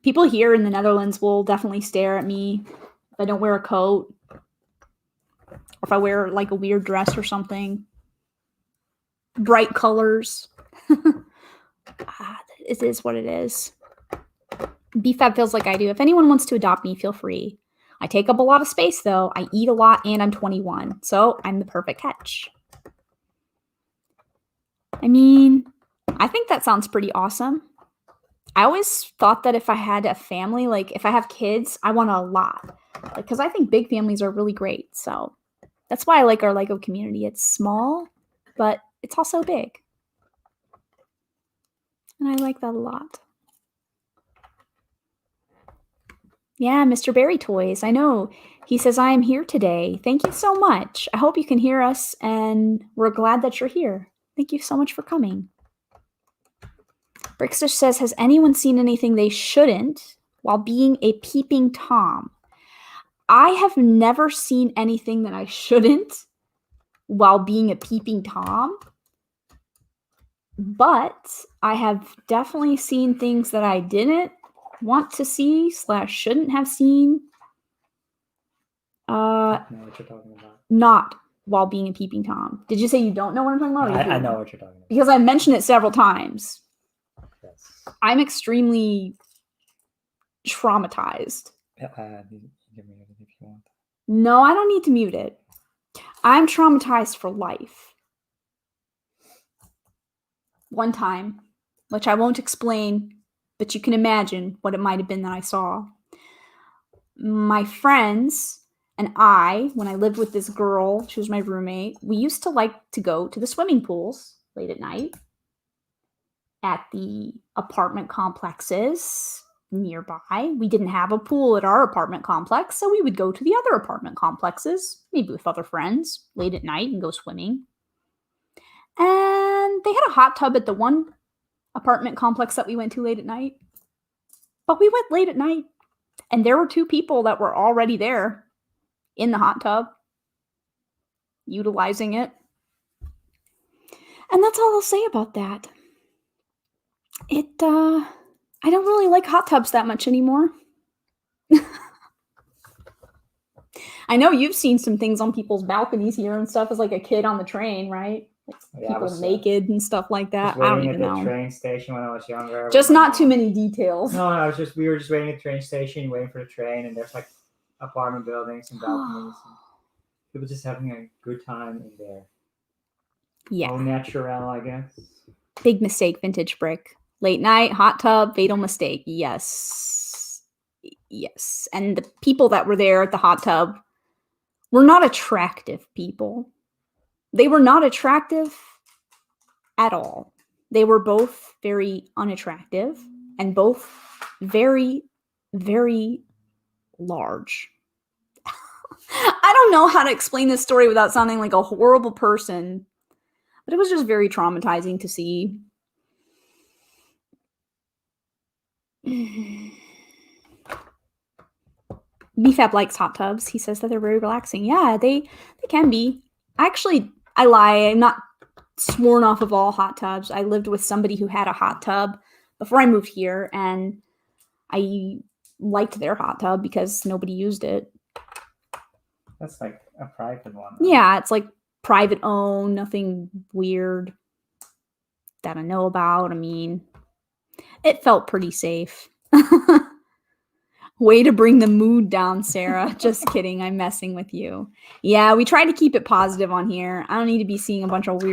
People here in the Netherlands will definitely stare at me if I don't wear a coat, or if I wear, like, a weird dress or something. Bright colors. It is what it is. BFAB feels like I do. If anyone wants to adopt me, feel free. I take up a lot of space, though. I eat a lot, and I'm 21. So I'm the perfect catch. I mean, I think that sounds pretty awesome. I always thought that if I had a family, like if I have kids, I want a lot. Because I think big families are really great. So that's why I like our Lego community. It's small, but it's also big. And I like that a lot. Yeah, Mr. Berry Toys. I know. He says, I am here today. Thank you so much. I hope you can hear us, and we're glad that you're here. Thank you so much for coming. Brickster says, has anyone seen anything they shouldn't while being a peeping Tom? I have never seen anything that I shouldn't while being a peeping Tom, but I have definitely seen things that I didn't want to see / shouldn't have seen. I know what you're talking about. Not while being a peeping Tom. Did you say you don't know what I'm talking about? I know what you're talking about. Because I mentioned it several times. Yes. I'm extremely traumatized. You can mute it if you want. No, I don't need to mute it. I'm traumatized for life. One time, which I won't explain, but you can imagine what it might have been that I saw. My friends and I, when I lived with this girl, she was my roommate, we used to like to go to the swimming pools late at night at the apartment complexes nearby. We didn't have a pool at our apartment complex, so we would go to the other apartment complexes, maybe with other friends, late at night and go swimming. And they had a hot tub at the one apartment complex that we went to late at night. But we went late at night, and there were 2 people that were already there in the hot tub, utilizing it. And that's all I'll say about that. I don't really like hot tubs that much anymore. I know you've seen some things on people's balconies here and stuff as like a kid on the train, right? Like people naked and stuff like that. I don't even know. Waiting at the train station when I was younger. Just not too many details. No, we were just waiting at the train station, waiting for the train, and there's like apartment buildings and balconies. And people just having a good time in there. Yeah. Au naturel, I guess. Big mistake, vintage brick. Late night, hot tub, fatal mistake. Yes. Yes. And the people that were there at the hot tub were not attractive people. They were not attractive at all. They were both very unattractive and both very, very large. I don't know how to explain this story without sounding like a horrible person, but it was just very traumatizing to see. BFAB likes hot tubs. He says that they're very relaxing. Yeah, they can be. Actually, I lie. I'm not sworn off of all hot tubs. I lived with somebody who had a hot tub before I moved here, and I liked their hot tub because nobody used it. That's like a private one. Right? Yeah, it's like private owned, nothing weird that I know about. I mean, it felt pretty safe. Way to bring the mood down, Sarah. Just kidding. I'm messing with you. Yeah, we try to keep it positive on here. I don't need to be seeing a bunch of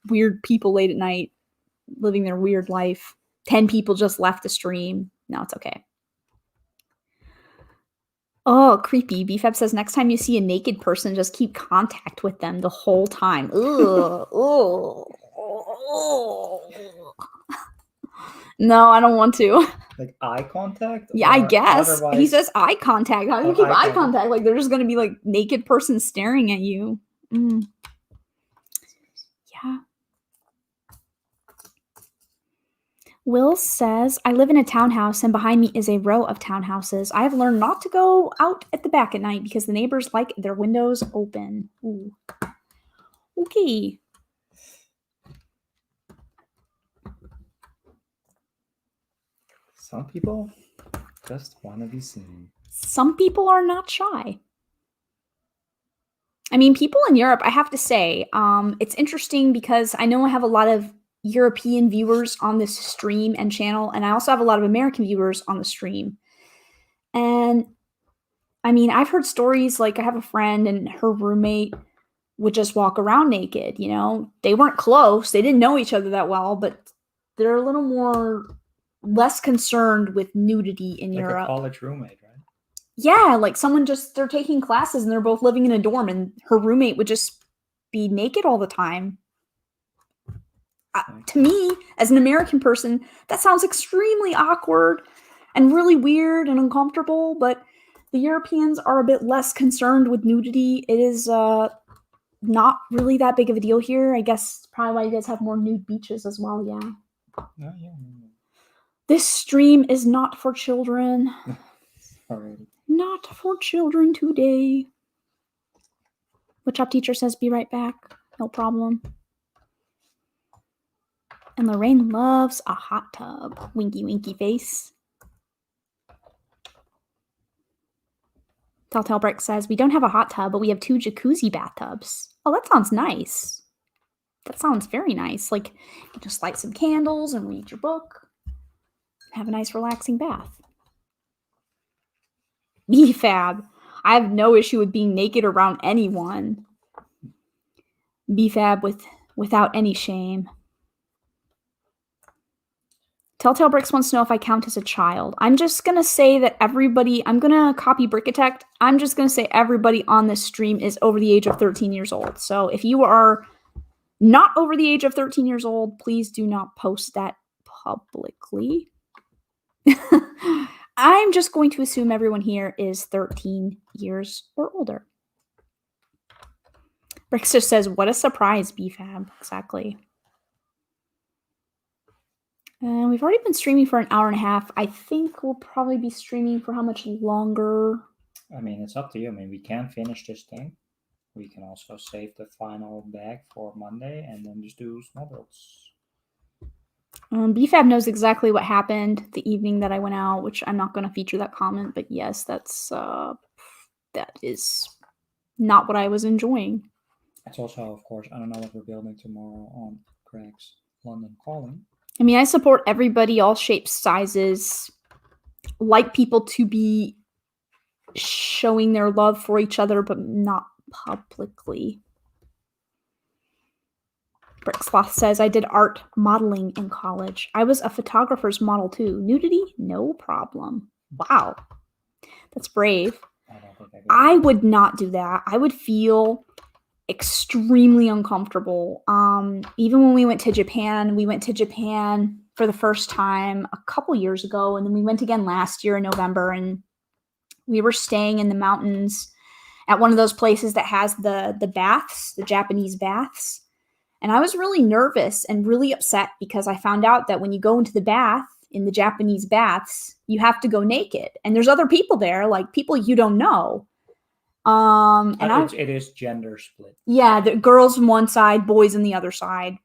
weird people late at night living their weird life. 10 people just left the stream. No, it's okay. Oh, creepy. BFAB says next time you see a naked person, just keep contact with them the whole time. Ugh. No, I don't want to. Like eye contact? Yeah, I guess. He says eye contact. How do you keep eye contact? Like they're just going to be like naked person staring at you. Mm. Yeah. Will says, I live in a townhouse and behind me is a row of townhouses. I have learned not to go out at the back at night because the neighbors like their windows open. Ooh. Okay. Some people just want to be seen. Some people are not shy. I mean, people in Europe, I have to say, it's interesting because I know I have a lot of European viewers on this stream and channel, and I also have a lot of American viewers on the stream. And I mean, I've heard stories like I have a friend and her roommate would just walk around naked, you know? They weren't close, they didn't know each other that well, but they're a little more less concerned with nudity in like Europe. A college roommate, right? Yeah, like someone just, they're taking classes and they're both living in a dorm and her roommate would just be naked all the time. To me, as an American person, that sounds extremely awkward and really weird and uncomfortable, but the Europeans are a bit less concerned with nudity. It is not really that big of a deal here. I guess probably why you guys have more nude beaches as well, yeah. Yeah. This stream is not for children. Already. Not for children today. Woodshop teacher says be right back. No problem. And Lorraine loves a hot tub. Winky, winky face. Telltale Brick says, we don't have a hot tub, but we have 2 jacuzzi bathtubs. Oh, that sounds nice. That sounds very nice. Like, you just light some candles and read your book. Have a nice relaxing bath. BFAB. I have no issue with being naked around anyone. BFAB without any shame. Telltale Bricks wants to know if I count as a child. I'm just going to say that everybody, I'm going to copy Brickatect. I'm just going to say everybody on this stream is over the age of 13 years old. So if you are not over the age of 13 years old, please do not post that publicly. I'm just going to assume everyone here is 13 years or older. Brickster says, what a surprise, BFAB. Exactly. And we've already been streaming for an hour and a half. I think we'll probably be streaming for how much longer? I mean, it's up to you. I mean, we can finish this thing. We can also save the final bag for Monday and then just do small builds. BFAB knows exactly what happened the evening that I went out, which I'm not going to feature that comment, but yes, that is not what I was enjoying. It's also, of course, I don't know what we're building tomorrow on Craig's London Calling. I mean, I support everybody, all shapes, sizes, like people to be showing their love for each other, but not publicly. Bricksloth says, I did art modeling in college. I was a photographer's model too. Nudity? No problem. Wow. That's brave. I would not do that. I would feel extremely uncomfortable. Even when we went to Japan for the first time a couple years ago, and then we went again last year in November, and we were staying in the mountains at one of those places that has the baths, the Japanese baths. And I was really nervous and really upset because I found out that when you go into the bath, in the Japanese baths, you have to go naked. And there's other people there, like people you don't know. It is gender split. Yeah, the girls on one side, boys on the other side.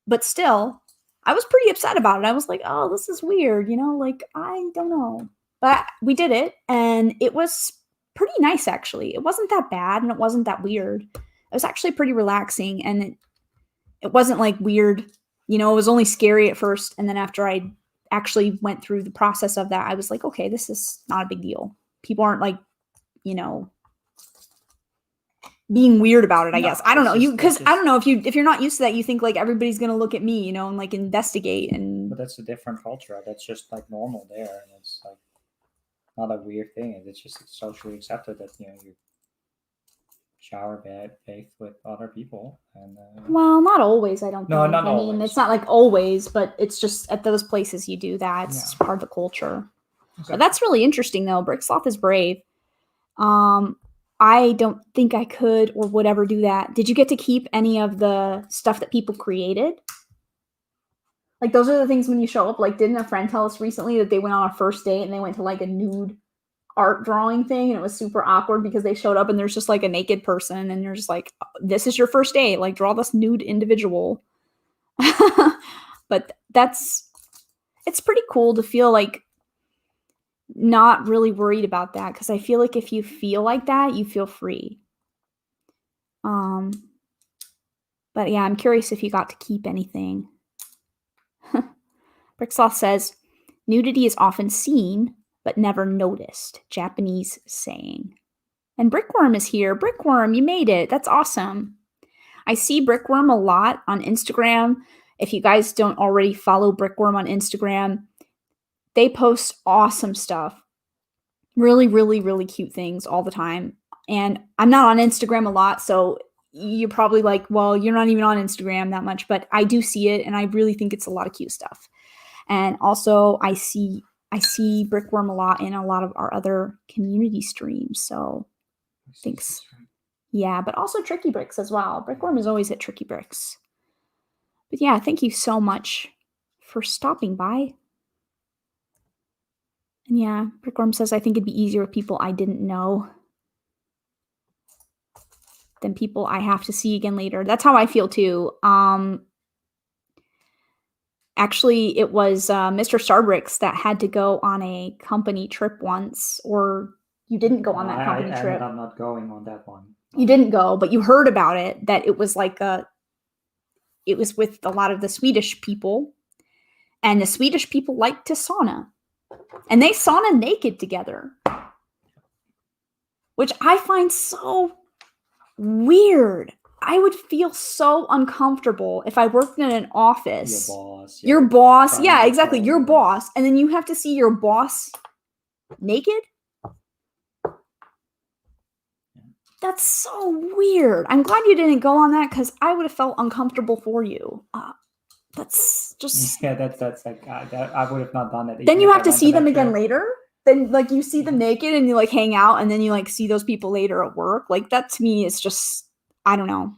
But still, I was pretty upset about it. I was like, oh, this is weird, you know, like, I don't know. But we did it, and it was pretty nice, actually. It wasn't that bad, and it wasn't that weird. It was actually pretty relaxing, and it wasn't like weird. You know, it was only scary at first, and then after I actually went through the process of that, I was like, okay, this is not a big deal. People aren't like, you know, being weird about it, I guess. I don't know. I don't know if you're not used to that, you think like everybody's gonna look at me, you know, and like investigate. And but that's a different culture. That's just like normal there, and it's like not a weird thing. It's just socially accepted that, you know, you shower bathe with other people. And well, not always. I don't think. Not I always. mean, it's not like always, but it's just at those places you do that. It's part of the culture. Exactly. But that's really interesting, though. Bricksloth is brave. I don't think I could or would ever do that. Did you get to keep any of the stuff that people created? Like, those are the things when you show up. Like, didn't a friend tell us recently that they went on a first date and they went to like a nude art drawing thing, and it was super awkward because they showed up and there's just like a naked person and you're just like, this is your first date, like draw this nude individual. But it's pretty cool to feel like not really worried about that, because I feel like if you feel like that, you feel free. But yeah, I'm curious if you got to keep anything. Bricksloth says, nudity is often seen, but never noticed. Japanese saying. And Brickworm is here. Brickworm, you made it. That's awesome. I see Brickworm a lot on Instagram. If you guys don't already follow Brickworm on Instagram, they post awesome stuff. Really, really, really cute things all the time. And I'm not on Instagram a lot, so you're probably like, well, you're not even on Instagram that much, but I do see it, and I really think it's a lot of cute stuff. And also, I see Brickworm a lot in a lot of our other community streams, so thanks. Yeah, but also Tricky Bricks as well. Brickworm is always at Tricky Bricks. But yeah, thank you so much for stopping by. And yeah, Brickworm says, I think it'd be easier with people I didn't know than people I have to see again later. That's how I feel too. Actually, it was Mr. StarBricks that had to go on a company trip once, or you didn't go on that company trip. I'm not going on that one. You didn't go, but you heard about it, that it was like it was with a lot of the Swedish people, and the Swedish people like to sauna. And they sauna naked together, which I find so weird. I would feel so uncomfortable if I worked in an office. Your boss. Yeah, exactly. Your boss. And then you have to see your boss naked? That's so weird. I'm glad you didn't go on that, because I would have felt uncomfortable for you. That's just... Yeah, that's like, I would have not done it. Then you have to see them again later? Then, like, you see them naked and you, like, hang out, and then you, like, see those people later at work. Like, that to me is just... I don't know.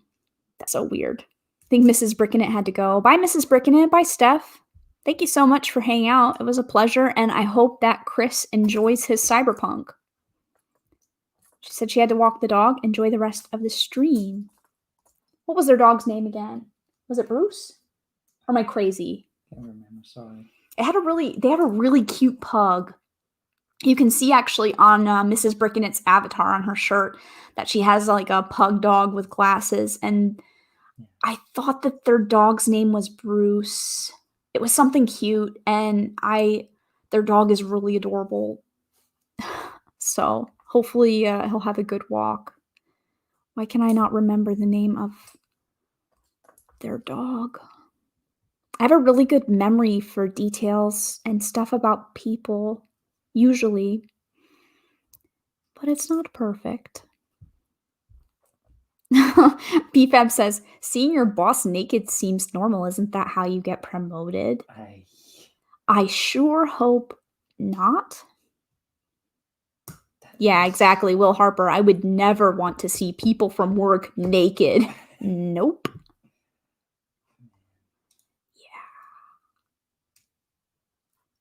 That's so weird. I think Mrs. Brickenet had to go. Bye, Mrs. Brickenet. Bye, Steph. Thank you so much for hanging out. It was a pleasure, and I hope that Chris enjoys his cyberpunk. She said she had to walk the dog. Enjoy the rest of the stream. What was their dog's name again? Was it Bruce? Or am I crazy? I can't remember. Sorry. They had a really cute pug. You can see actually on Mrs. Brickenet's avatar on her shirt that she has like a pug dog with glasses. And I thought that their dog's name was Bruce. It was something cute, and their dog is really adorable. So hopefully he'll have a good walk. Why can I not remember the name of their dog? I have a really good memory for details and stuff about people, usually, but it's not perfect. PFAB says, seeing your boss naked seems normal. Isn't that how you get promoted? I sure hope not. Yeah, exactly. Will Harper, I would never want to see people from work naked. Nope.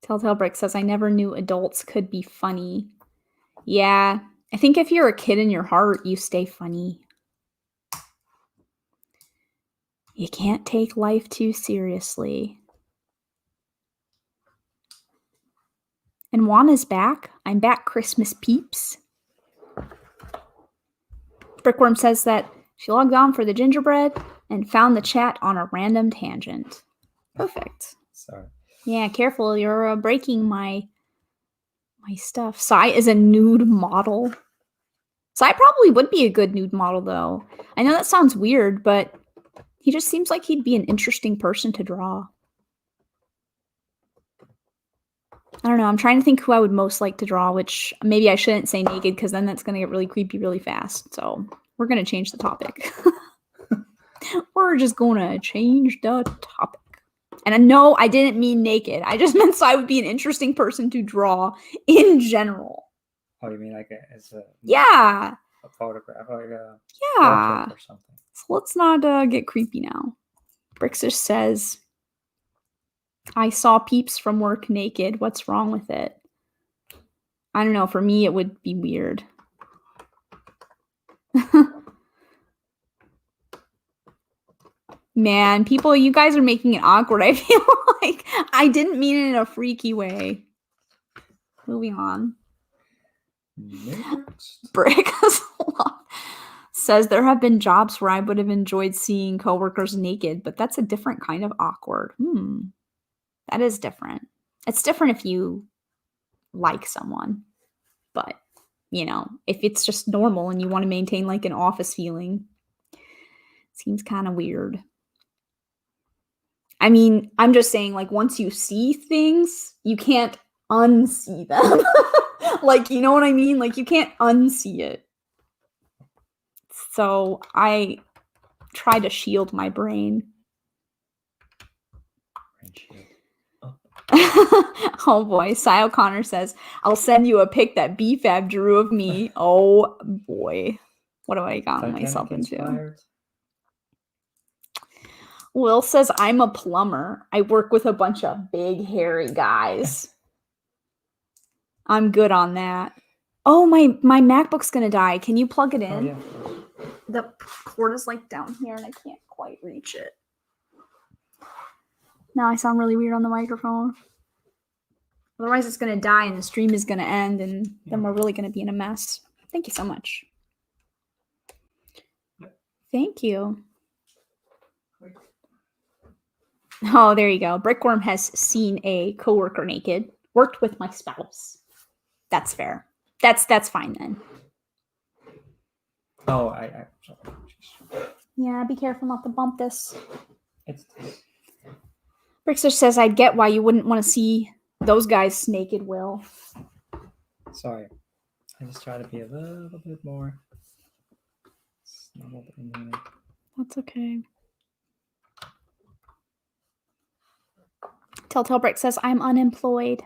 Telltale Brick says, I never knew adults could be funny. Yeah, I think if you're a kid in your heart, you stay funny. You can't take life too seriously. And Juana's back. I'm back, Christmas peeps. Brickworm says that she logged on for the gingerbread and found the chat on a random tangent. Perfect. Sorry. Yeah, careful. You're breaking my stuff. Sai is a nude model. Sai probably would be a good nude model, though. I know that sounds weird, but he just seems like he'd be an interesting person to draw. I don't know. I'm trying to think who I would most like to draw, which maybe I shouldn't say naked, because then that's going to get really creepy really fast. So we're going to change the topic. We're just going to change the topic. And no, I didn't mean naked. I just meant Sai would be an interesting person to draw in general. Oh, you mean like as a photograph, like a portrait or something? So let's not get creepy now. Brixer says, I saw peeps from work naked. What's wrong with it? I don't know. For me, it would be weird. Man, people, you guys are making it awkward. I feel like I didn't mean it in a freaky way. Moving on. Next. Brick says there have been jobs where I would have enjoyed seeing coworkers naked, but that's a different kind of awkward. That is different. It's different if you like someone, but you know, if it's just normal and you want to maintain like an office feeling, seems kind of weird. I mean, I'm just saying, like, once you see things, you can't unsee them. Like, you know what I mean? Like, you can't unsee it. So I try to shield my brain. Oh boy, Cy O'Connor says, I'll send you a pic that BFAB drew of me. Oh boy. What have I gotten myself into? Inspired. Will says, I'm a plumber. I work with a bunch of big, hairy guys. I'm good on that. Oh, my MacBook's going to die. Can you plug it in? Oh, yeah. The cord is like down here and I can't quite reach it. Now I sound really weird on the microphone. Otherwise, it's going to die and the stream is going to end and then we're really going to be in a mess. Thank you so much. Thank you. Oh, there you go. Brickworm has seen a coworker naked. Worked with my spouse. That's fair. That's fine then. Oh, sorry. Yeah, be careful not to bump this. It's Brickster says, I'd get why you wouldn't want to see those guys naked, Will. Sorry. I just try to be a little bit more snuggled in here. That's okay. Telltale Brick says, I'm unemployed.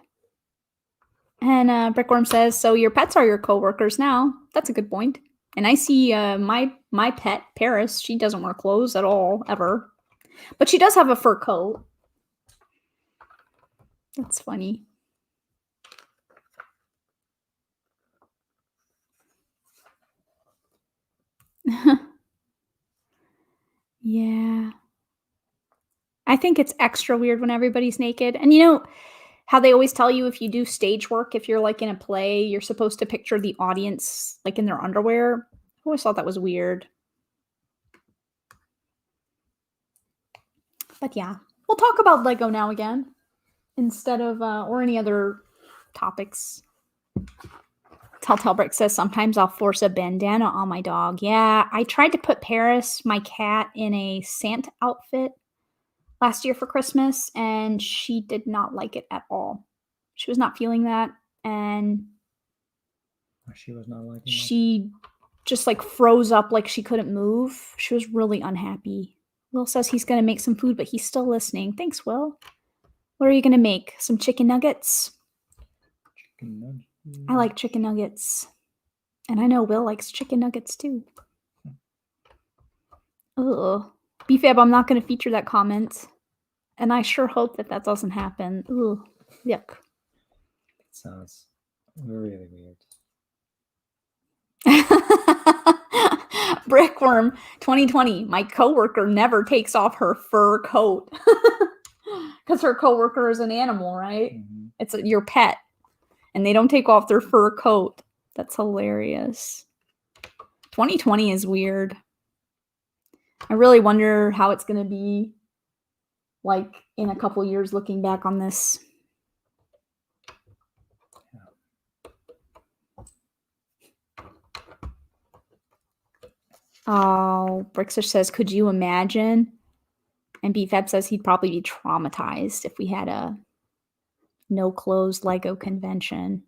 And Brickworm says, so your pets are your coworkers now. That's a good point. And I see my pet, Paris, she doesn't wear clothes at all, ever. But she does have a fur coat. That's funny. Yeah. I think it's extra weird when everybody's naked. And you know how they always tell you if you do stage work, if you're like in a play, you're supposed to picture the audience like in their underwear. I always thought that was weird. But yeah, we'll talk about Lego now again instead of, or any other topics. Telltale Brick says, sometimes I'll force a bandana on my dog. Yeah, I tried to put Paris, my cat, in a Santa outfit last year for Christmas, and she did not like it at all. She was not feeling that, and she was not liking it. She just like froze up like she couldn't move. She was really unhappy. Will says he's going to make some food, but he's still listening. Thanks, Will. What are you going to make? Some chicken nuggets? Chicken nuggets. I like chicken nuggets. And I know Will likes chicken nuggets too. Ugh. BFAB, I'm not going to feature that comment. And I sure hope that that doesn't happen. Ugh. Yuck. That sounds really weird. Brickworm 2020. My coworker never takes off her fur coat. Because her coworker is an animal, right? Mm-hmm. It's your pet. And they don't take off their fur coat. That's hilarious. 2020 is weird. I really wonder how it's going to be like in a couple years looking back on this. Oh, Brixer says, could you imagine? And BFAB says he'd probably be traumatized if we had a no clothes Lego convention.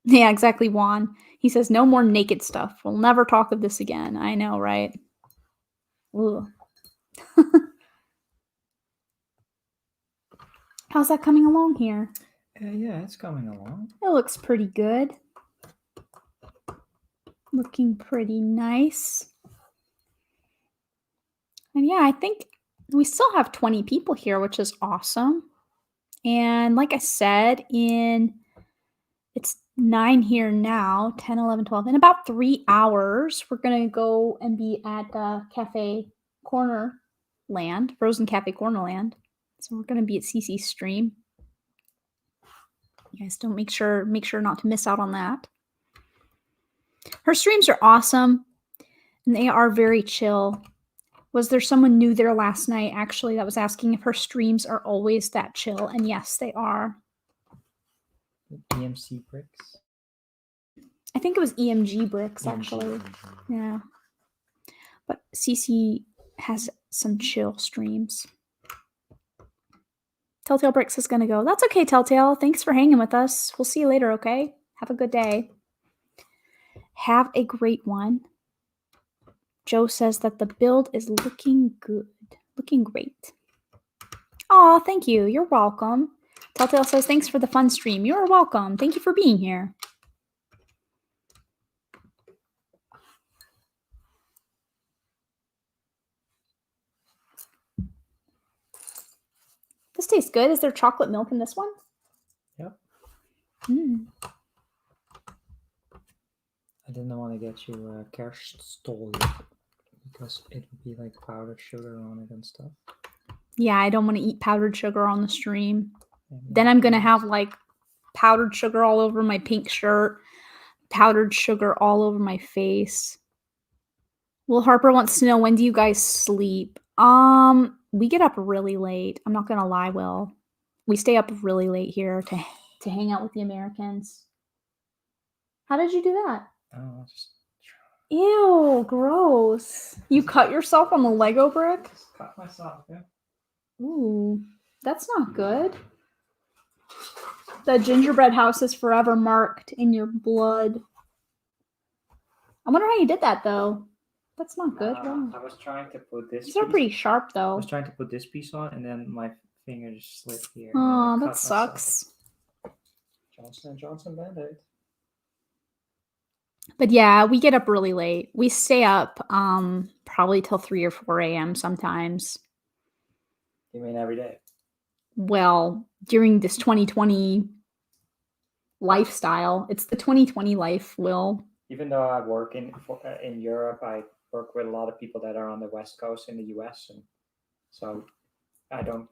Yeah, exactly, Juan. He says, no more naked stuff. We'll never talk of this again. I know, right? Ugh. How's that coming along here? Yeah, it's coming along. It looks pretty good. Looking pretty nice. And yeah, I think we still have 20 people here, which is awesome. And like I said, it's 9 here now, 10, 11, 12. In about 3 hours, we're going to go and be at Cafe Cornerland, Frozen Cafe Cornerland. So we're going to be at CC's stream. You guys don't make sure not to miss out on that. Her streams are awesome, and they are very chill. Was there someone new there last night, actually, that was asking if her streams are always that chill? And yes, they are. EMC bricks. I think it was EMG bricks, actually. Yeah. But CC has some chill streams. Telltale Bricks is going to go, that's okay, Telltale. Thanks for hanging with us. We'll see you later, okay? Have a good day. Have a great one. Joe says that the build is looking good. Looking great. Aw, thank you. You're welcome. Telltale says, thanks for the fun stream. You're welcome. Thank you for being here. This tastes good. Is there chocolate milk in this one? Yep. Mm. I didn't want to get you a kerststol because it would be like powdered sugar on it and stuff. Yeah, I don't want to eat powdered sugar on the stream. Then I'm going to have like powdered sugar all over my pink shirt, powdered sugar all over my face. Will Harper wants to know, when do you guys sleep? We get up really late. I'm not going to lie, Will. We stay up really late here to hang out with the Americans. How did you do that? Oh, just... Ew, gross. You cut yourself on the Lego brick? Just cut myself, yeah. Ooh, that's not good. The gingerbread house is forever marked in your blood. I wonder how you did that, though. That's not good. Wow. I was trying to put this. These are pretty sharp, though. I was trying to put this piece on, and then my finger just slipped here. Oh, that sucks. Johnson & Johnson Band-Aid. But yeah, we get up really late. We stay up probably till 3 or 4 a.m. sometimes. You mean every day? Well, during this 2020 lifestyle, it's the 2020 life, Will. Even though I work in Europe, I work with a lot of people that are on the West Coast in the US, and so I don't,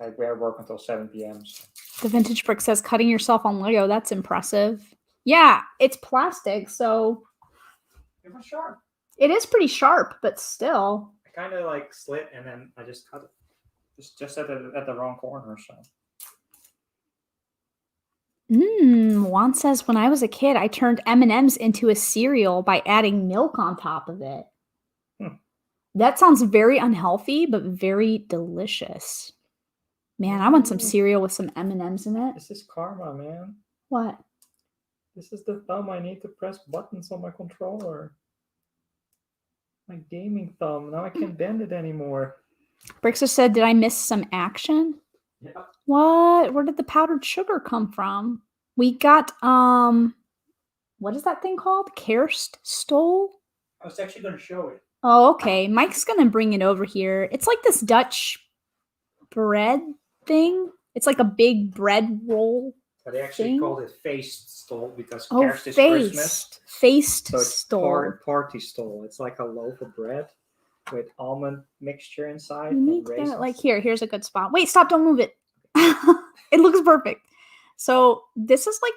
I work until 7 p.m. So. The Vintage Brick says, cutting yourself on Lego, that's impressive. Yeah, it's plastic, so... It was sharp. It is pretty sharp, but still. I kind of like slit, and then I just cut it. Just at the wrong corner, so... Juan says, when I was a kid, I turned M&Ms into a cereal by adding milk on top of it. That sounds very unhealthy, but very delicious. Man, I want some cereal with some M&Ms in it. This is karma, man. What? This is the thumb I need to press buttons on my controller. My gaming thumb. Now I can't bend it anymore. Brixer said, did I miss some action? Yeah. What? Where did the powdered sugar come from? We got, what is that thing called? Kerststol? I was actually going to show it. Oh, okay. Mike's going to bring it over here. It's like this Dutch bread thing. It's like a big bread roll. But they actually called it faced stol because Kerst is Christmas. Faced so it's stol. Party stol. It's like a loaf of bread with almond mixture inside. You need that, like, here's a good spot. Wait, stop, don't move it. It looks perfect. So this is like,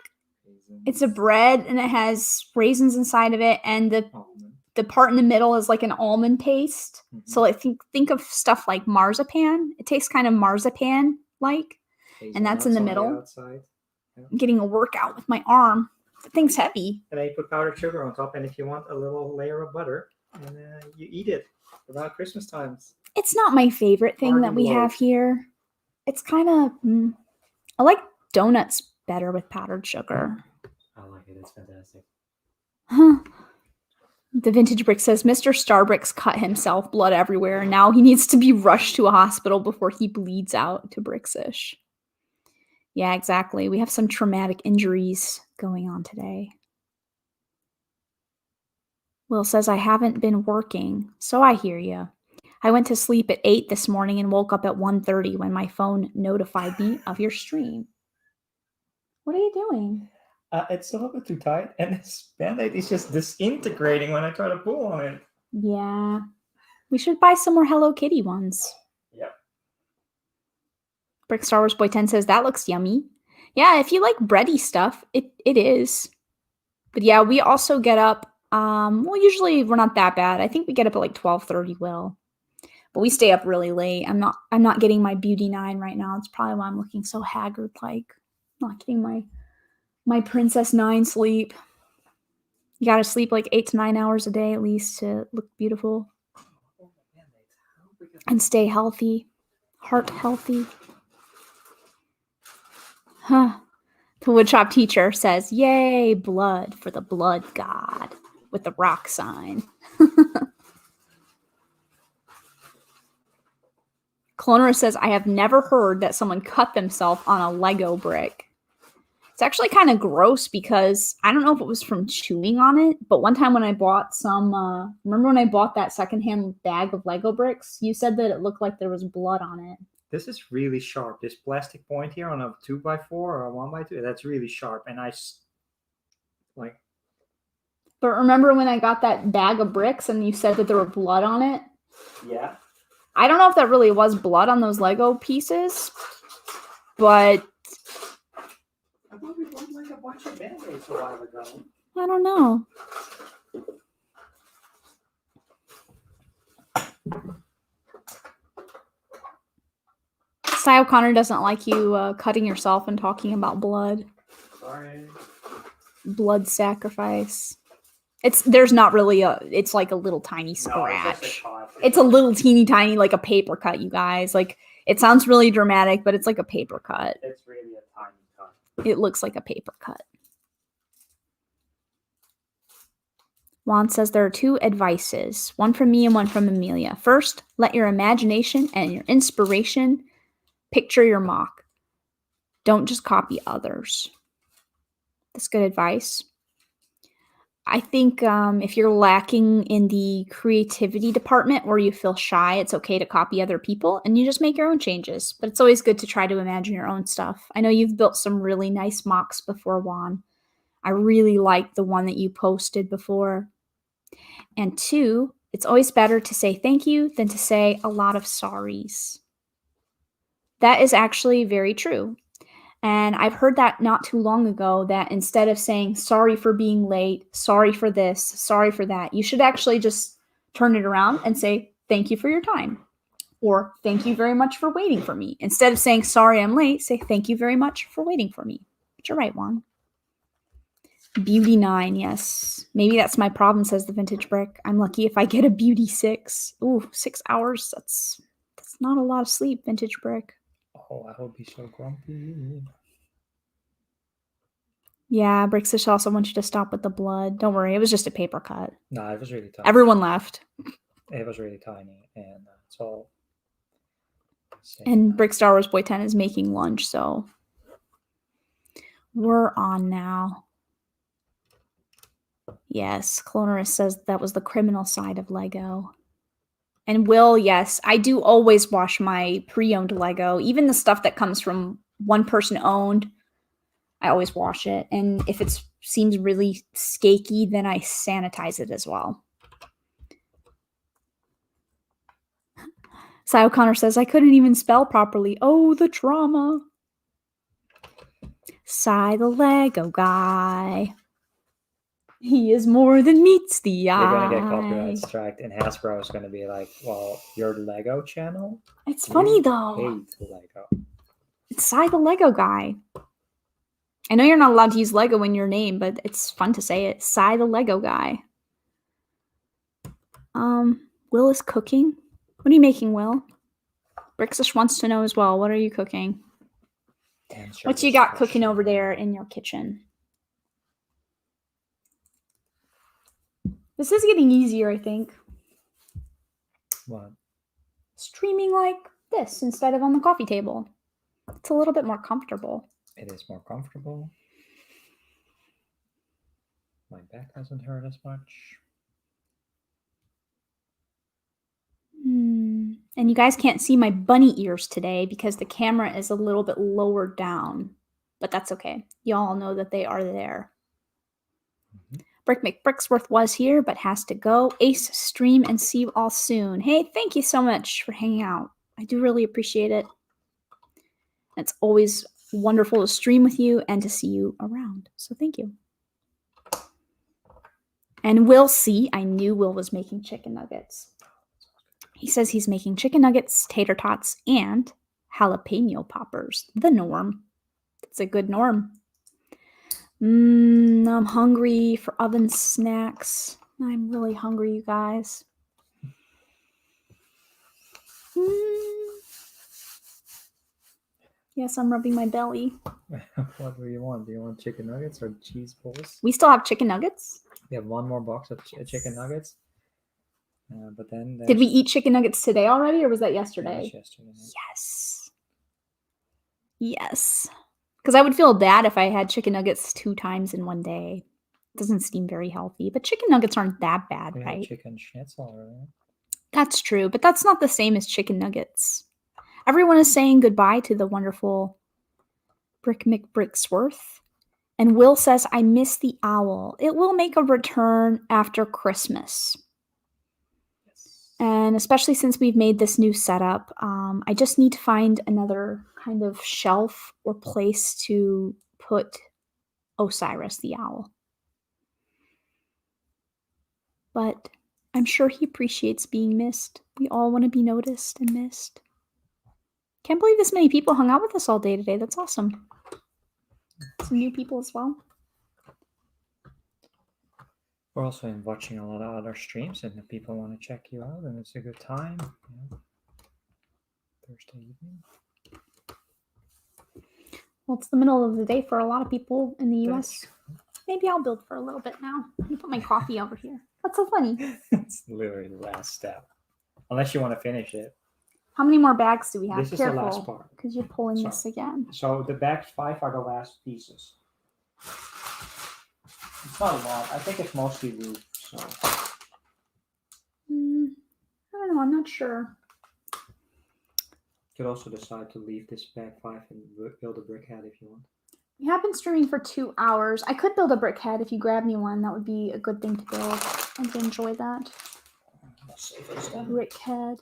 it's a bread and it has raisins inside of it, and the part in the middle is like an almond paste. Mm-hmm. So I think of stuff like marzipan. It tastes kind of marzipan-like, and that's in the middle. I'm getting a workout with my arm. The thing's heavy. And then you put powdered sugar on top, and if you want a little layer of butter, and you eat it around Christmas times. It's not my favorite thing that we have here. It's kind of... I like donuts better with powdered sugar. I like it. It's fantastic. Huh. The Vintage Brick says, Mr. StarBricks cut himself, blood everywhere, and now he needs to be rushed to a hospital before he bleeds out to Brixish. Yeah, exactly. We have some traumatic injuries going on today. Will says, I haven't been working, so I hear you. I went to sleep at 8 this morning and woke up at 1:30 when my phone notified me of your stream. What are you doing? It's a little bit too tight, and this Band-Aid is just disintegrating when I try to pull on it. Yeah. We should buy some more Hello Kitty ones. Yep. Brick Star Wars Boy 10 says, that looks yummy. Yeah, if you like bready stuff, it is. But yeah, we also get up, well, usually we're not that bad. I think we get up at like 12:30, Will. But we stay up really late. I'm not getting my beauty 9 right now. It's probably why I'm looking so haggard, like not getting my princess 9 sleep. You gotta sleep like 8 to 9 hours a day at least to look beautiful and stay healthy, heart healthy. Huh. The woodshop teacher says, "Yay, blood for the blood god," with the rock sign. Clonera says, "I have never heard that someone cut themselves on a Lego brick." It's actually kind of gross because I don't know if it was from chewing on it, but one time when I bought some, remember when I bought that secondhand bag of Lego bricks? You said that it looked like there was blood on it. This is really sharp. This plastic point here on a 2x4 or a 1x2, that's really sharp. And like. But remember when I got that bag of bricks and you said that there were blood on it? Yeah. I don't know if that really was blood on those Lego pieces, but I thought we bought like a bunch of band-aids a while ago. I don't know. Cy O'Connor doesn't like you cutting yourself and talking about blood. Sorry. Blood sacrifice. There's not really it's like a little tiny scratch. No, it's a little teeny tiny, like a paper cut, you guys. Like, it sounds really dramatic, but it's like a paper cut. It's really a tiny cut. It looks like a paper cut. Juan says there are 2 advices, one from me and one from Amelia. First, let your imagination and your inspiration picture your mock. Don't just copy others. That's good advice. I think if you're lacking in the creativity department or you feel shy, it's okay to copy other people and you just make your own changes. But it's always good to try to imagine your own stuff. I know you've built some really nice mocks before, Juan. I really liked the one that you posted before. And 2, it's always better to say thank you than to say a lot of sorries. That is actually very true. And I've heard that not too long ago, that instead of saying sorry for being late, sorry for this, sorry for that, you should actually just turn it around and say thank you for your time. Or thank you very much for waiting for me. Instead of saying sorry I'm late, say thank you very much for waiting for me. But you're right, Juan. Beauty 9, yes. Maybe that's my problem, says the vintage brick. I'm lucky if I get a beauty 6. Ooh, 6 hours. That's not a lot of sleep, vintage brick. Oh, I hope he's so grumpy. Yeah, Brickfish also wants you to stop with the blood. Don't worry, it was just a paper cut. No, it was really tiny. Everyone left. It was really tiny, and it's all. And Brick Star Wars Boy 10 is making lunch, so we're on now. Yes, Clonerus says that was the criminal side of Lego. And Will, yes, I do always wash my pre-owned Lego. Even the stuff that comes from one person owned, I always wash it. And if it seems really skaky, then I sanitize it as well. Cy O'Connor says, I couldn't even spell properly. Oh, the trauma. Cy the Lego guy. He is more than meets the eye. You're going to get copyright strike, and Hasbro is going to be like, well, your Lego channel? It's funny, though. Hate Lego. It's Cy the Lego guy. I know you're not allowed to use Lego in your name, but it's fun to say it. Cy the Lego guy. Will is cooking. What are you making, Will? Brixish wants to know as well. What are you cooking? What you got cooking over there in your kitchen? This is getting easier, I think. What? Streaming like this instead of on the coffee table. It's a little bit more comfortable. It is more comfortable. My back doesn't hurt as much. And you guys can't see my bunny ears today because the camera is a little bit lower down. But that's okay. Y'all know that they are there. Mm-hmm. Brick McBricksworth was here, but has to go. Ace, stream, and see you all soon. Hey, thank you so much for hanging out. I do really appreciate it. It's always wonderful to stream with you and to see you around. So thank you. And Will see. I knew Will was making chicken nuggets. He says he's making chicken nuggets, tater tots, and jalapeno poppers. The norm. It's a good norm. I'm hungry for oven snacks. I'm really hungry, you guys. Yes, I'm rubbing my belly. What do you want? Do you want chicken nuggets or cheese balls? We still have chicken nuggets? We have one more box of chicken nuggets. But then did we eat chicken nuggets today already, or was that yesterday? That was yesterday. Yes. Because I would feel bad if I had chicken nuggets 2 times in one day. It doesn't seem very healthy. But chicken nuggets aren't that bad, We right? had chicken schnitzel, right? That's true, but that's not the same as chicken nuggets. Everyone is saying goodbye to the wonderful Brick McBricksworth. And Will says, I miss the owl. It will make a return after Christmas. And especially since we've made this new setup, I just need to find another kind of shelf or place to put Osiris the owl. But I'm sure he appreciates being missed. We all want to be noticed and missed. Can't believe this many people hung out with us all day today. That's awesome. Some new people as well. We're also watching a lot of other streams, and if people want to check you out, and it's a good time. Thursday evening. Well, it's the middle of the day for a lot of people in the US. Maybe I'll build for a little bit now. Let me put my coffee over here. That's so funny. It's literally the last step. Unless you want to finish it. How many more bags do we have? This is the last part. Because you're pulling this again. So the bags 5 are the last pieces. It's not a lot. I think it's mostly roof. So. I don't know. I'm not sure. You could also decide to leave this bag 5 and build a brick head if you want. We have been streaming for 2 hours. I could build a brick head if you grab me one. That would be a good thing to build. I would enjoy that. Brick head.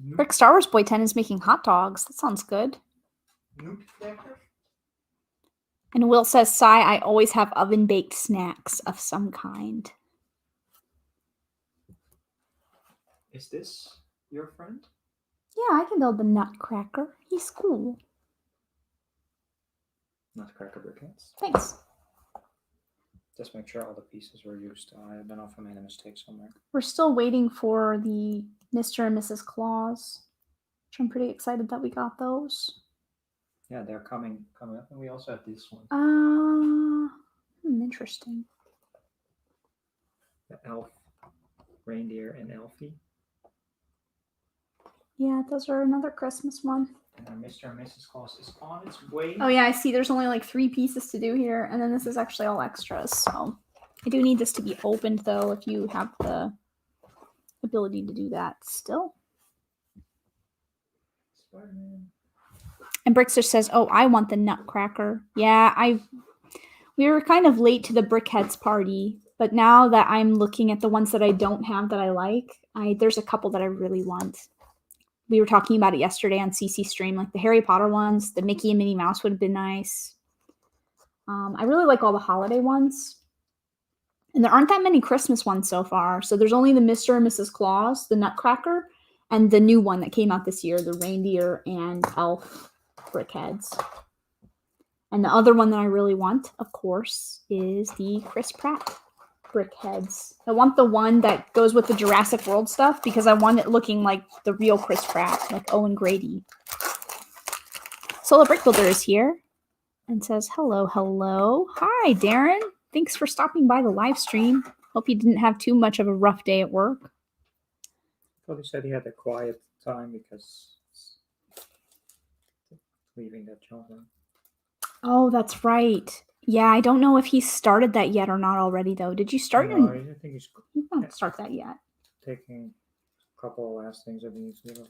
Brick Star Wars Boy 10 is making hot dogs. That sounds good. And Will says, Sai, I always have oven-baked snacks of some kind. Is this your friend? Yeah, I can build the Nutcracker. He's cool. Nutcracker briquettes. Thanks. Just make sure all the pieces were used. I don't know if I made a mistake somewhere. We're still waiting for the Mr. and Mrs. Claus, which I'm pretty excited that we got those. Yeah, they're coming up, and we also have this one. Interesting. The elf, reindeer, and Elfie. Yeah, those are another Christmas one. And Mr. and Mrs. Claus is on its way. Oh yeah, I see there's only like 3 pieces to do here, and then this is actually all extras, so I do need this to be opened though if you have the ability to do that still. Spider-Man. And Brickster says, oh, I want the Nutcracker. Yeah, we were kind of late to the Brickheads party, but now that I'm looking at the ones that I don't have that I like, there's a couple that I really want. We were talking about it yesterday on CC stream, like the Harry Potter ones, the Mickey and Minnie Mouse would have been nice. I really like all the holiday ones. And there aren't that many Christmas ones so far. So there's only the Mr. and Mrs. Claus, the Nutcracker, and the new one that came out this year, the reindeer and elf brickheads. And the other one that I really want, of course, is the Chris Pratt brickheads. I want the one that goes with the Jurassic World stuff because I want it looking like the real Chris Pratt, like Owen Grady. Solo Brick Builder is here and says, hello, hello. Hi, Darren. Thanks for stopping by the live stream. Hope you didn't have too much of a rough day at work. I thought he said he had a quiet time because leaving that job. Oh, that's right. Yeah, I don't know if he started that yet or not already, though. Did you start? No, I think he's You don't start that yet. taking a couple of last things that he needs to do.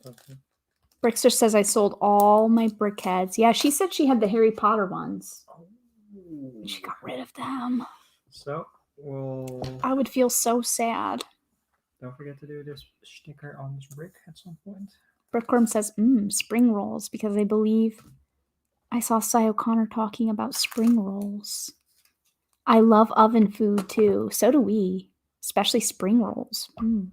Brickster says I sold all my brickheads. Yeah, she said she had the Harry Potter ones. Oh. She got rid of them. So, I would feel so sad. Don't forget to do this sticker on this brick at some point. Brickworm says, spring rolls, because I believe I saw Cy O'Connor talking about spring rolls. I love oven food too. So do we, especially spring rolls. And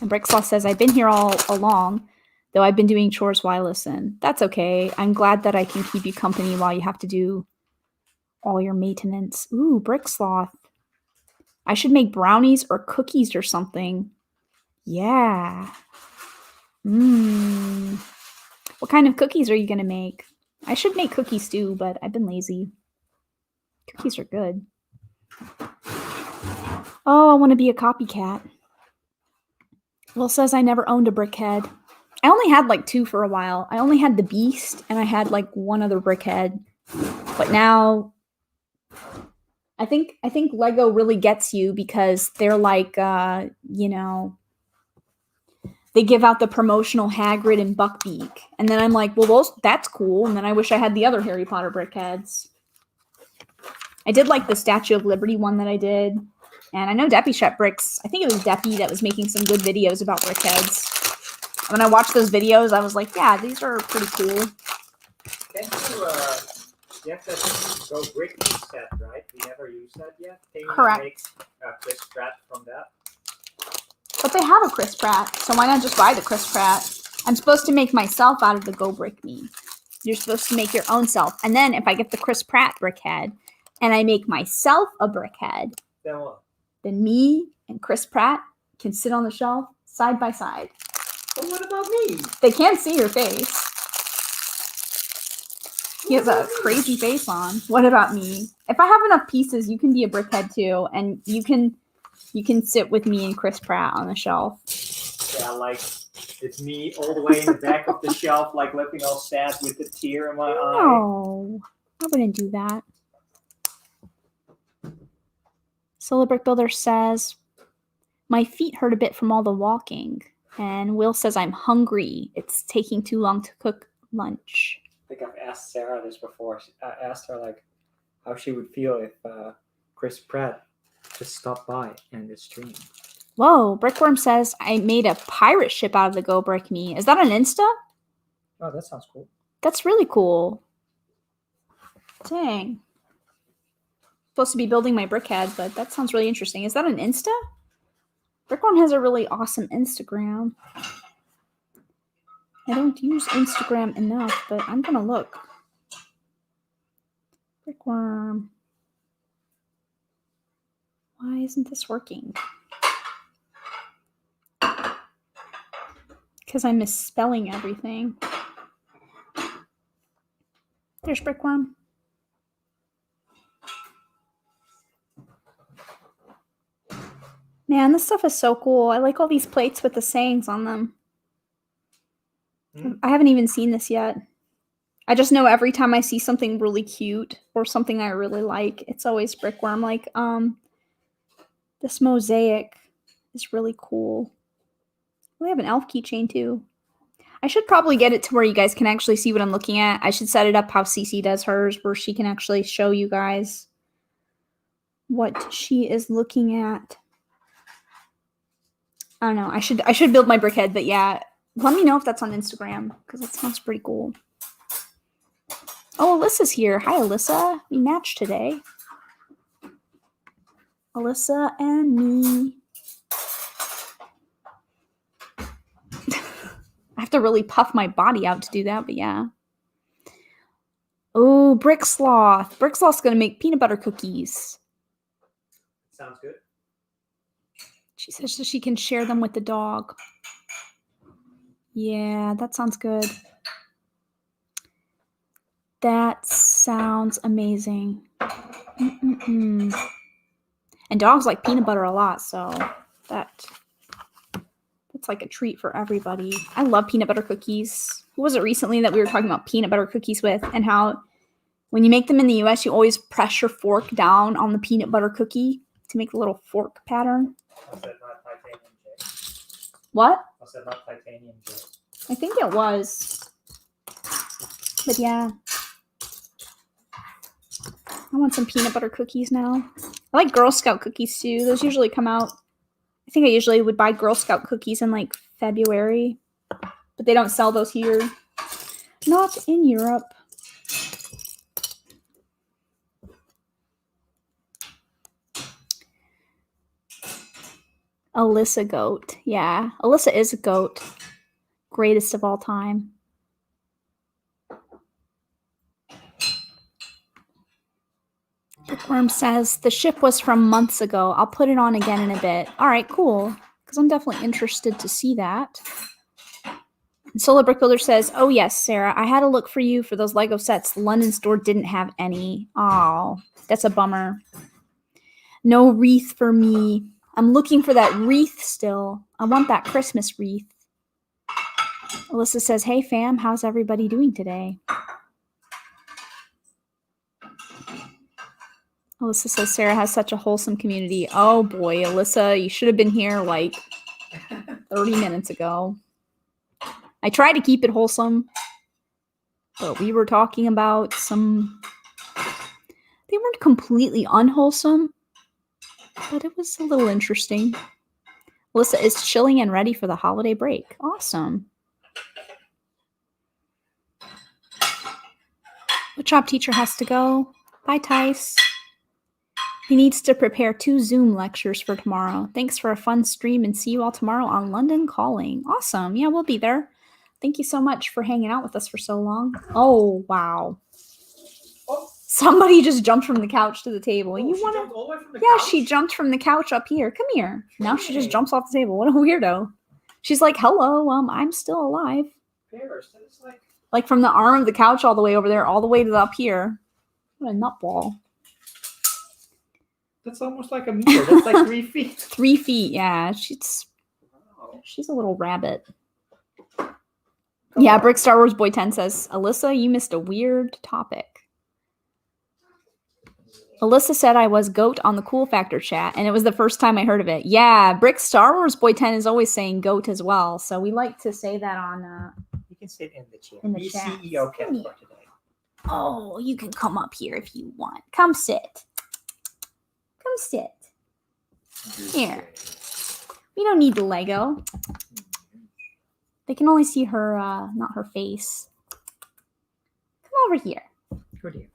Brickslaw says, I've been here all along, though I've been doing chores while I listen. That's okay. I'm glad that I can keep you company while you have to do all your maintenance. Ooh, Bricksloth. I should make brownies or cookies or something. Yeah. What kind of cookies are you going to make? I should make cookies too, but I've been lazy. Cookies are good. Oh, I want to be a copycat. Will says I never owned a brickhead. I only had like 2 for a while. I only had the Beast and I had like 1 other brickhead. But now I think Lego really gets you because they're like you know, they give out the promotional Hagrid and Buckbeak. And then I'm like, well, that's cool. And then I wish I had the other Harry Potter brickheads. I did like the Statue of Liberty one that I did. And I know Deppy Shep Bricks, I think it was Deppy that was making some good videos about brickheads. When I watched those videos, I was like, yeah, these are pretty cool. You have that Go Brick Me set, right? We never used that yet. Can you Correct. make Chris Pratt from that? But they have a Chris Pratt, so why not just buy the Chris Pratt? I'm supposed to make myself out of the Go Brick Me. You're supposed to make your own self. And then if I get the Chris Pratt brickhead and I make myself a brickhead, Then what? then me and Chris Pratt can sit on the shelf side by side. But what about me? They can't see your face. He has a crazy face on. What about me? If I have enough pieces, you can be a brickhead too, and you can sit with me and Chris Pratt on the shelf. Yeah, like it's me all the way in the back of the shelf, like looking all sad with a tear in my eye. No, I wouldn't do that. Solar Brick Builder says, my feet hurt a bit from all the walking. And Will says, I'm hungry. It's taking too long to cook lunch. I think I've asked Sarah this before. I asked her like how she would feel if Chris Pratt just stopped by and the stream. Whoa, Brickworm says, I made a pirate ship out of the Go Brick Me. Is that an Insta? Oh, that sounds cool. That's really cool. Dang. Supposed to be building my brickhead, but that sounds really interesting. Is that an Insta? Brickworm has a really awesome Instagram. I don't use Instagram enough, but I'm going to look. Brickworm. Why isn't this working? Because I'm misspelling everything. There's Brickworm. Man, this stuff is so cool. I like all these plates with the sayings on them. I haven't even seen this yet. I just know every time I see something really cute or something I really like, it's always Brickworm. Like, this mosaic is really cool. We have an elf keychain too. I should probably get it to where you guys can actually see what I'm looking at. I should set it up how Cece does hers, where she can actually show you guys what she is looking at. I don't know. I should build my brickhead, but yeah, let me know if that's on Instagram because that sounds pretty cool. Oh, Alyssa's here. Hi, Alyssa. We matched today. Alyssa and me. I have to really puff my body out to do that, but yeah. Oh, Bricksloth. Bricksloth's going to make peanut butter cookies. Sounds good. She says so she can share them with the dog. Yeah, that sounds good. That sounds amazing. And dogs like peanut butter a lot, so that's like a treat for everybody. I love peanut butter cookies. Who was it recently that we were talking about peanut butter cookies with, and how when you make them in the US, you always press your fork down on the peanut butter cookie to make a little fork pattern. Was that not titanium J? What? Was that not titanium J? I think it was. But yeah. I want some peanut butter cookies now. I like Girl Scout cookies too. Those usually come out. I think I usually would buy Girl Scout cookies in like February. But they don't sell those here. Not in Europe. Alyssa goat. Yeah, Alyssa is a goat. Greatest of all time. Bookworm says, the ship was from months ago. I'll put it on again in a bit. All right, cool. Because I'm definitely interested to see that. Solar Brick Builder says, oh yes, Sarah, I had a look for you for those Lego sets. The London store didn't have any. Oh, that's a bummer. No wreath for me. I'm looking for that wreath still. I want that Christmas wreath. Alyssa says, hey fam, how's everybody doing today? Alyssa says, Sarah has such a wholesome community. Oh boy, Alyssa, you should have been here like 30 minutes ago. I try to keep it wholesome, but we were talking about some... They weren't completely unwholesome, but it was a little interesting. Alyssa is chilling and ready for the holiday break. Awesome. The job teacher has to go. Bye, Tice. He needs to prepare 2 Zoom lectures for tomorrow. Thanks for a fun stream and see you all tomorrow on London Calling. Awesome. Yeah, we'll be there. Thank you so much for hanging out with us for so long. Oh, wow. Oh. Somebody just jumped from the couch to the table. Oh, you she want jumped all the way from the Yeah, couch? she jumped from the couch up here. Come here. Now she just jumps off the table. What a weirdo. She's like, hello, I'm still alive. Paris, that is Like from the arm of the couch all the way over there, all the way to the up here. What a nutball. That's almost like a meter. That's like 3 feet. 3 feet, yeah. She's a little rabbit. Yeah, Brick Star Wars Boy 10 says, Alyssa, you missed a weird topic. Alyssa said I was goat on the Cool Factor chat, and it was the first time I heard of it. Yeah, Brick Star Wars Boy 10 is always saying goat as well, so we like to say that on... You can sit in the chair. In the Be chat. CEO cat for today. Oh, you can come up here if you want. Come sit. Come sit. Here. We don't need the Lego. They can only see her, not her face. Come over here. Good here.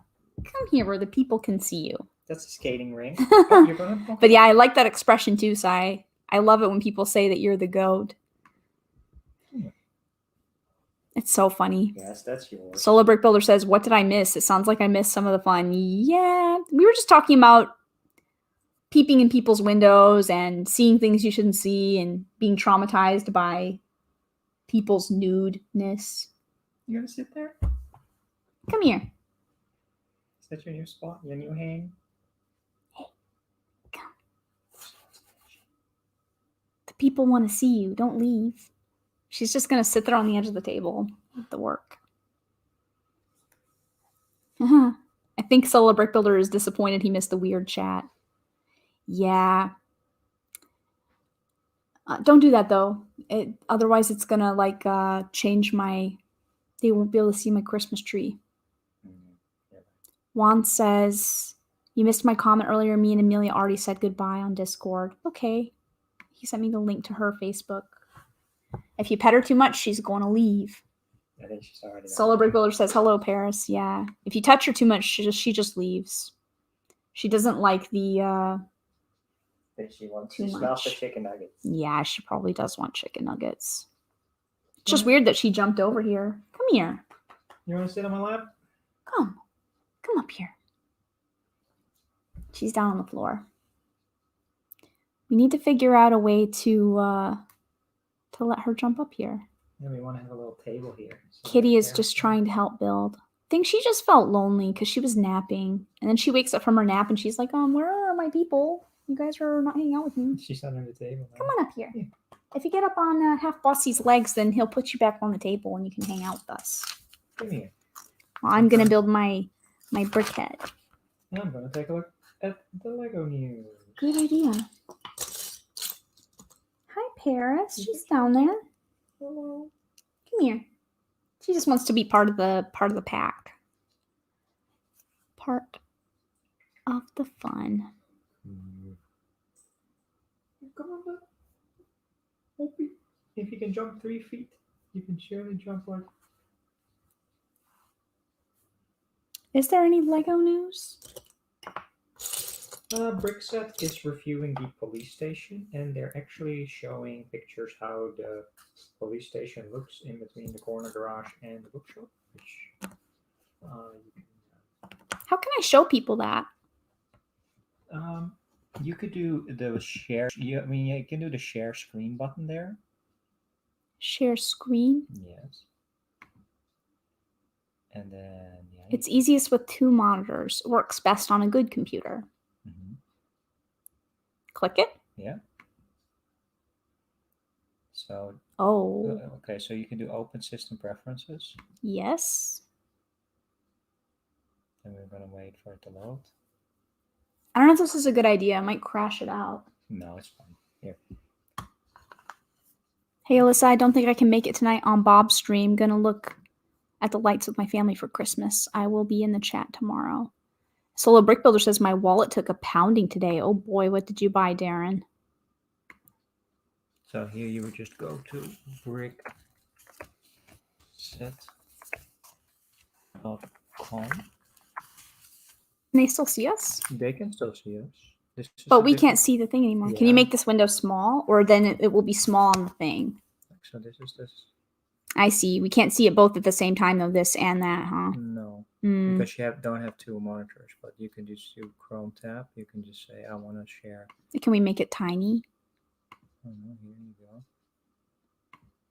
Come here where the people can see you. That's a skating ring. Oh, you're gonna... But yeah, I like that expression too, Sai. I love it when people say that you're the goat. It's so funny. Yes, that's yours. Solar Brick Builder says, what did I miss? It sounds like I missed some of the fun. Yeah, we were just talking about peeping in people's windows and seeing things you shouldn't see and being traumatized by people's nudeness. You gonna sit there? Come here. Is that your new spot? Your new hang? Hey, come. The people want to see you. Don't leave. She's just going to sit there on the edge of the table with the work. I think Solar Brick Builder is disappointed he missed the weird chat. Yeah. Don't do that, though. Otherwise, it's going to, change my... They won't be able to see my Christmas tree. Yeah. Juan says, you missed my comment earlier. Me and Amelia already said goodbye on Discord. Okay. He sent me the link to her Facebook. If you pet her too much, she's going to leave. I think she's already... Solar Brick Builder says, hello, Paris. Yeah. If you touch her too much, she just leaves. She doesn't like the... She smells the chicken nuggets. Yeah, she probably does want chicken nuggets. It's just weird that she jumped over here. Come here. You want to sit on my lap? Come. Come up here. She's down on the floor. We need to figure out a way to let her jump up here. Yeah, we want to have a little table here. So Kitty is just trying to help build. I think she just felt lonely because she was napping. And then she wakes up from her nap and she's like, where are my people? You guys are not hanging out with me. She's under the table now. Come on up here. Yeah. If you get up on Half Bossy's legs, then he'll put you back on the table and you can hang out with us. Come here. Well, I'm going to build my brickhead. I'm going to take a look at the Lego news. Good idea. Hi, Paris. She's down there. Hello. Come here. She just wants to be part of the pack. Part of the fun. Come on, bud. If you can jump 3 feet, you can surely jump like... Is there any Lego news? Brickset is reviewing the police station, and they're actually showing pictures how the police station looks in between the corner garage and the bookshop. Which you How can I show people that? you could do the share. I mean, you can do the share screen button there. Share screen. Yes. And then yeah. It's easiest with 2 monitors. Works best on a good computer. Mm-hmm. Click it. Yeah. So. Oh. Okay, so you can do open system preferences. Yes. And we're gonna wait for it to load. I don't know if this is a good idea. I might crash it out. No, it's fine. Here. Hey, Alyssa, I don't think I can make it tonight on Bob's stream. Gonna look at the lights with my family for Christmas. I will be in the chat tomorrow. Solo Brick Builder says my wallet took a pounding today. Oh boy, what did you buy, Darren? So here you would just go to brickset.com. Can they still see us? They can still see us. But we can't see the thing anymore. Yeah. Can you make this window small? Or then it will be small on the thing? So this is this. I see. We can't see it both at the same time, though, this and that, huh? No. Because you don't have 2 monitors. But you can just do Chrome tab. You can just say, I want to share. Can we make it tiny? Oh, no, here you go.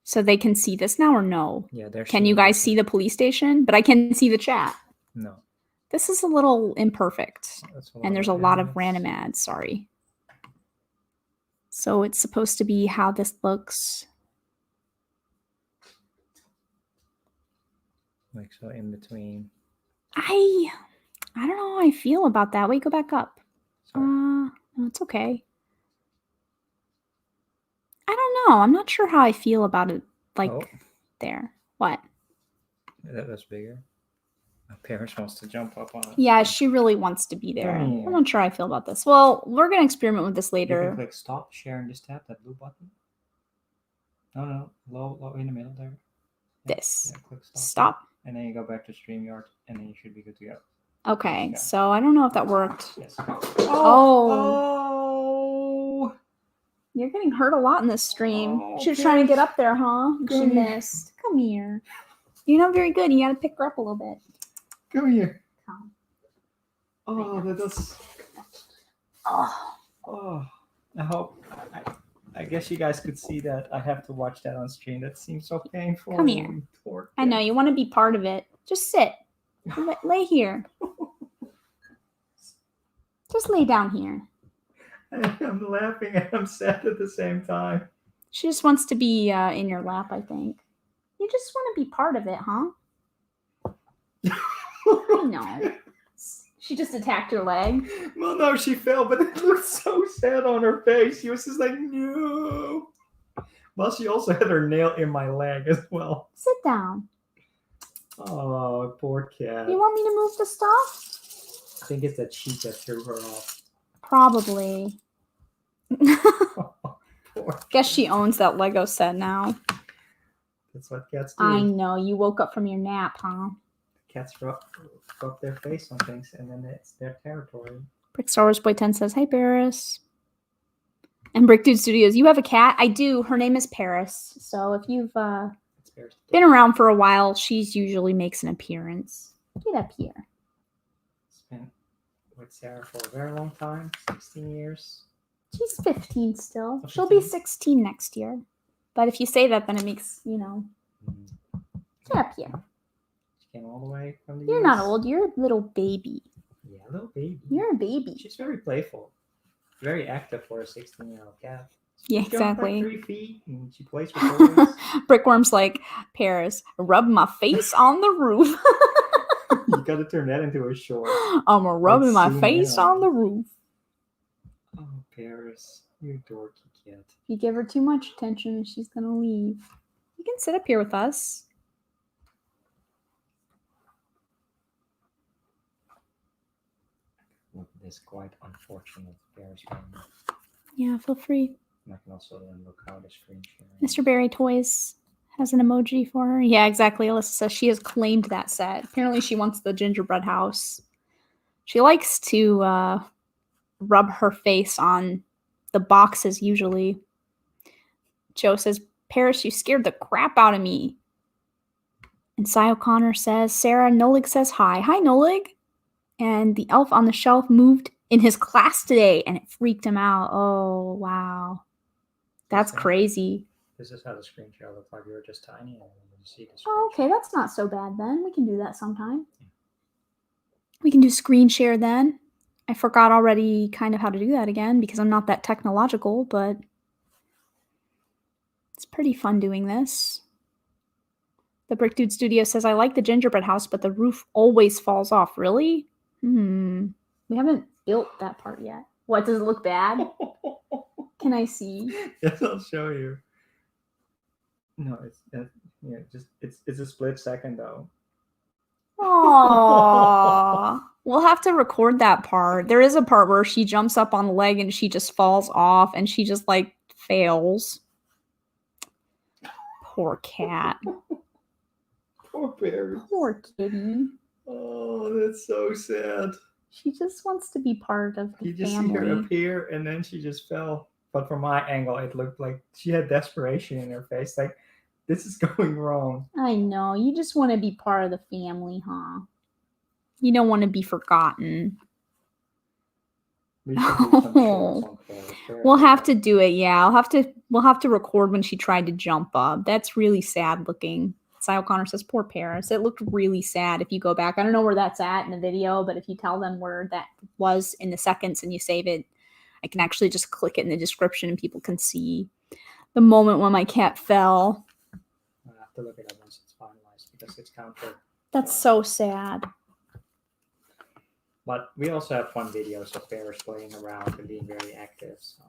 So they can see this now or no? Yeah, there's. Can you guys see the police station? But I can see the chat. No. This is a little imperfect. And there's a lot of random ads. Sorry. So it's supposed to be how this looks. Like so in between. I don't know how I feel about that. Wait, go back up. No, it's okay. I don't know. I'm not sure how I feel about it. Like there. What? That's bigger. My parents wants to jump up on it. Yeah, she really wants to be there. I'm not sure how I feel about this. Well, we're going to experiment with this later. You can click stop sharing this tab, that blue button. No, low in the middle there. Yeah, this. Yeah, click stop. And then you go back to StreamYard, and then you should be good to go. Okay, so I don't know if that worked. Yes. Oh. You're getting hurt a lot in this stream. She was trying to get up there, huh? She missed. Come here. You're not very good. You got to pick her up a little bit. Come here. Come. Oh, that does. Oh. I hope. I guess you guys could see that. I have to watch that on stream. That seems so painful. Come here. I know you want to be part of it. Just sit. Lay here. Just lay down here. I'm laughing and I'm sad at the same time. She just wants to be in your lap, I think. You just want to be part of it, huh? I know. She just attacked her leg. Well, no, she fell, but it looked so sad on her face. She was just like, no. Well, she also had her nail in my leg as well. Sit down. Oh, poor cat. You want me to move the stuff? I think it's that sheet that threw her off. Probably. Poor Guess she owns that Lego set now. That's what cats do. I know. You woke up from your nap, huh? Cats rub their face on things, and then it's their territory. Brick Star Wars Boy 10 says, "Hi, Paris." And Brick Dude Studios, you have a cat? I do. Her name is Paris. So if you've been around for a while, she's usually makes an appearance. Get up here. It's been with Sarah for a very long time, 16 years. She's 15 still. She'll be 16 next year. But if you say that, then it makes, Get up here. She came all the way from the You're US. not old. You're a little baby. Yeah, a little baby. You're a baby. She's very playful. Very active for a 16-year-old cat. Yeah, She jumps exactly. like 3 feet and she plays with toys. Brickworm's like, Paris, rub my face on the roof. You gotta turn that into a short. I'm rubbing my face on the roof. Oh, Paris, you dorky cat. If you give her too much attention, she's gonna leave. You can sit up here with us. With this quite unfortunate Paris moment. Yeah, feel free. And I can also then look how the screen sharing. Mr. Berry Toys has an emoji for her. Yeah, exactly. Alyssa says she has claimed that set. Apparently she wants the gingerbread house. She likes to rub her face on the boxes usually. Joe says, Paris, you scared the crap out of me. And Cy O'Connor says, Sarah, Nolig says hi. Hi, Nolig. And the elf on the shelf moved in his class today, and it freaked him out. Oh, wow. That's crazy. This is how the screen share looks like. You're just tiny, and you see the screen Oh, okay, share. that's not so bad then. We can do that sometime. We can do screen share then. I forgot already kind of how to do that again because I'm not that technological, but it's pretty fun doing this. The Brick Dude Studio says, I like the gingerbread house, but the roof always falls off. Really? We haven't built that part yet. What, does it look bad? Can I see? Yes, I'll show you. No, it's a split second though. Aww. We'll have to record that part. There is a part where she jumps up on the leg and she just falls off and she just like fails. Poor cat. Poor Paris. Poor kitty. Oh, that's so sad. She just wants to be part of the You just family. see her appear and then she just fell. But from my angle, it looked like she had desperation in her face. Like, this is going wrong. I know. You just want to be part of the family, huh? You don't want to be forgotten. We should do some shorts on Paris. We'll have to do it, yeah. We'll have to record when she tried to jump up. That's really sad looking. Cy O'Connor says, poor Paris. It looked really sad if you go back. I don't know where that's at in the video, but if you tell them where that was in the seconds and you save it, I can actually just click it in the description and people can see the moment when my cat fell. I'll have to look it up once it's finalized because it's counted. That's so sad. But we also have fun videos of Paris playing around and being very active. So.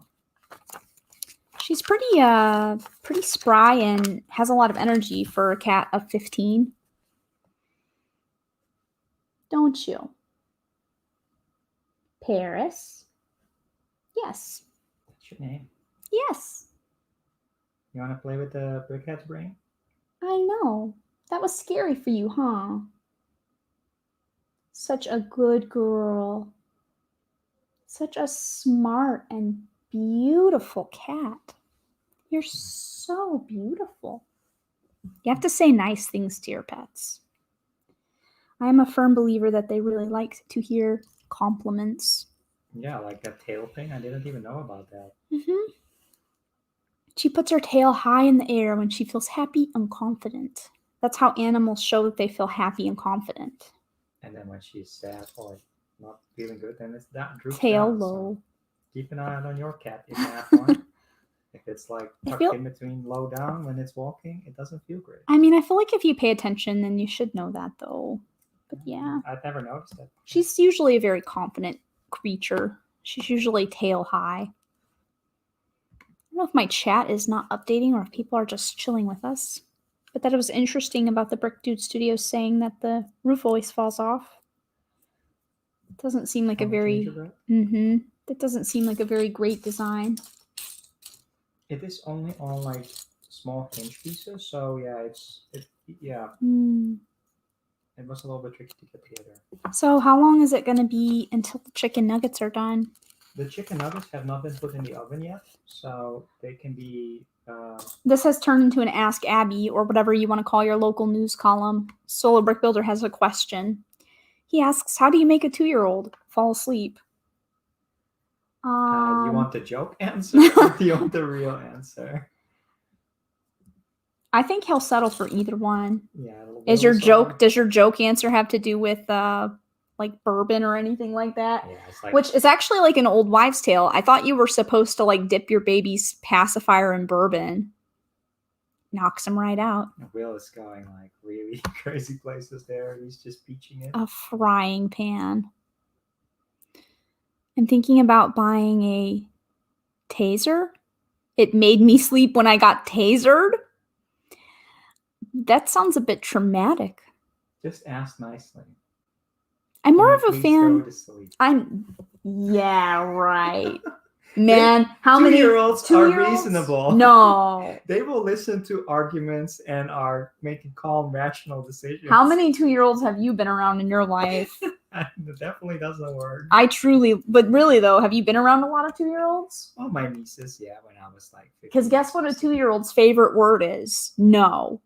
She's pretty spry and has a lot of energy for a cat of 15. Don't you? Paris? Yes. That's your name. Yes. You want to play with the brickhead's brain? I know. That was scary for you, huh? Such a good girl. Such a smart and beautiful cat. You're so beautiful. You have to say nice things to your pets. I am a firm believer that they really like to hear compliments. Yeah, like that tail thing. I didn't even know about that. Mm-hmm. She puts her tail high in the air when she feels happy and confident. That's how animals show that they feel happy and confident. And then when she's sad or not feeling good, then it's that droops Tail down. low. So keep an eye out on your cat if you have one. If it's like tucked in between low down when it's walking, it doesn't feel great. I mean, I feel like if you pay attention, then you should know that though. But yeah. I've never noticed that. She's usually a very confident creature. She's usually tail high. I don't know if my chat is not updating or if people are just chilling with us. But that was interesting about the Brick Dude Studios saying that the roof always falls off. It doesn't seem like a very... That doesn't seem like a very great design. It is only on like small hinge pieces, so yeah, it was a little bit tricky to get together. So how long is it going to be until the chicken nuggets are done? The chicken nuggets have not been put in the oven yet, so they can be... This has turned into an Ask Abby, or whatever you want to call your local news column. Solar Brick Builder has a question. He asks, how do you make a 2-year-old fall asleep? you want the joke answer or do you want the real answer? I think he'll settle for either one. Yeah. Does your joke answer have to do with like bourbon or anything like that? Yeah, it's like, which is actually like an old wives' tale. I thought you were supposed to like dip your baby's pacifier in bourbon. Knocks him right out. Will is going like really crazy places there. He's just peaching it. A frying pan. I'm thinking about buying a taser. It made me sleep when I got tasered. That sounds a bit traumatic. Just ask nicely. I'm more of a fan. Yeah, right. Man, how many 2-year-olds are reasonable? No. They will listen to arguments and are making calm, rational decisions. How many 2-year-olds have you been around in your life? That definitely doesn't work. But really though, have you been around a lot of 2-year-olds? Oh, my nieces, yeah, when I was like 15. Because guess what a 2-year-old's favorite word is? No.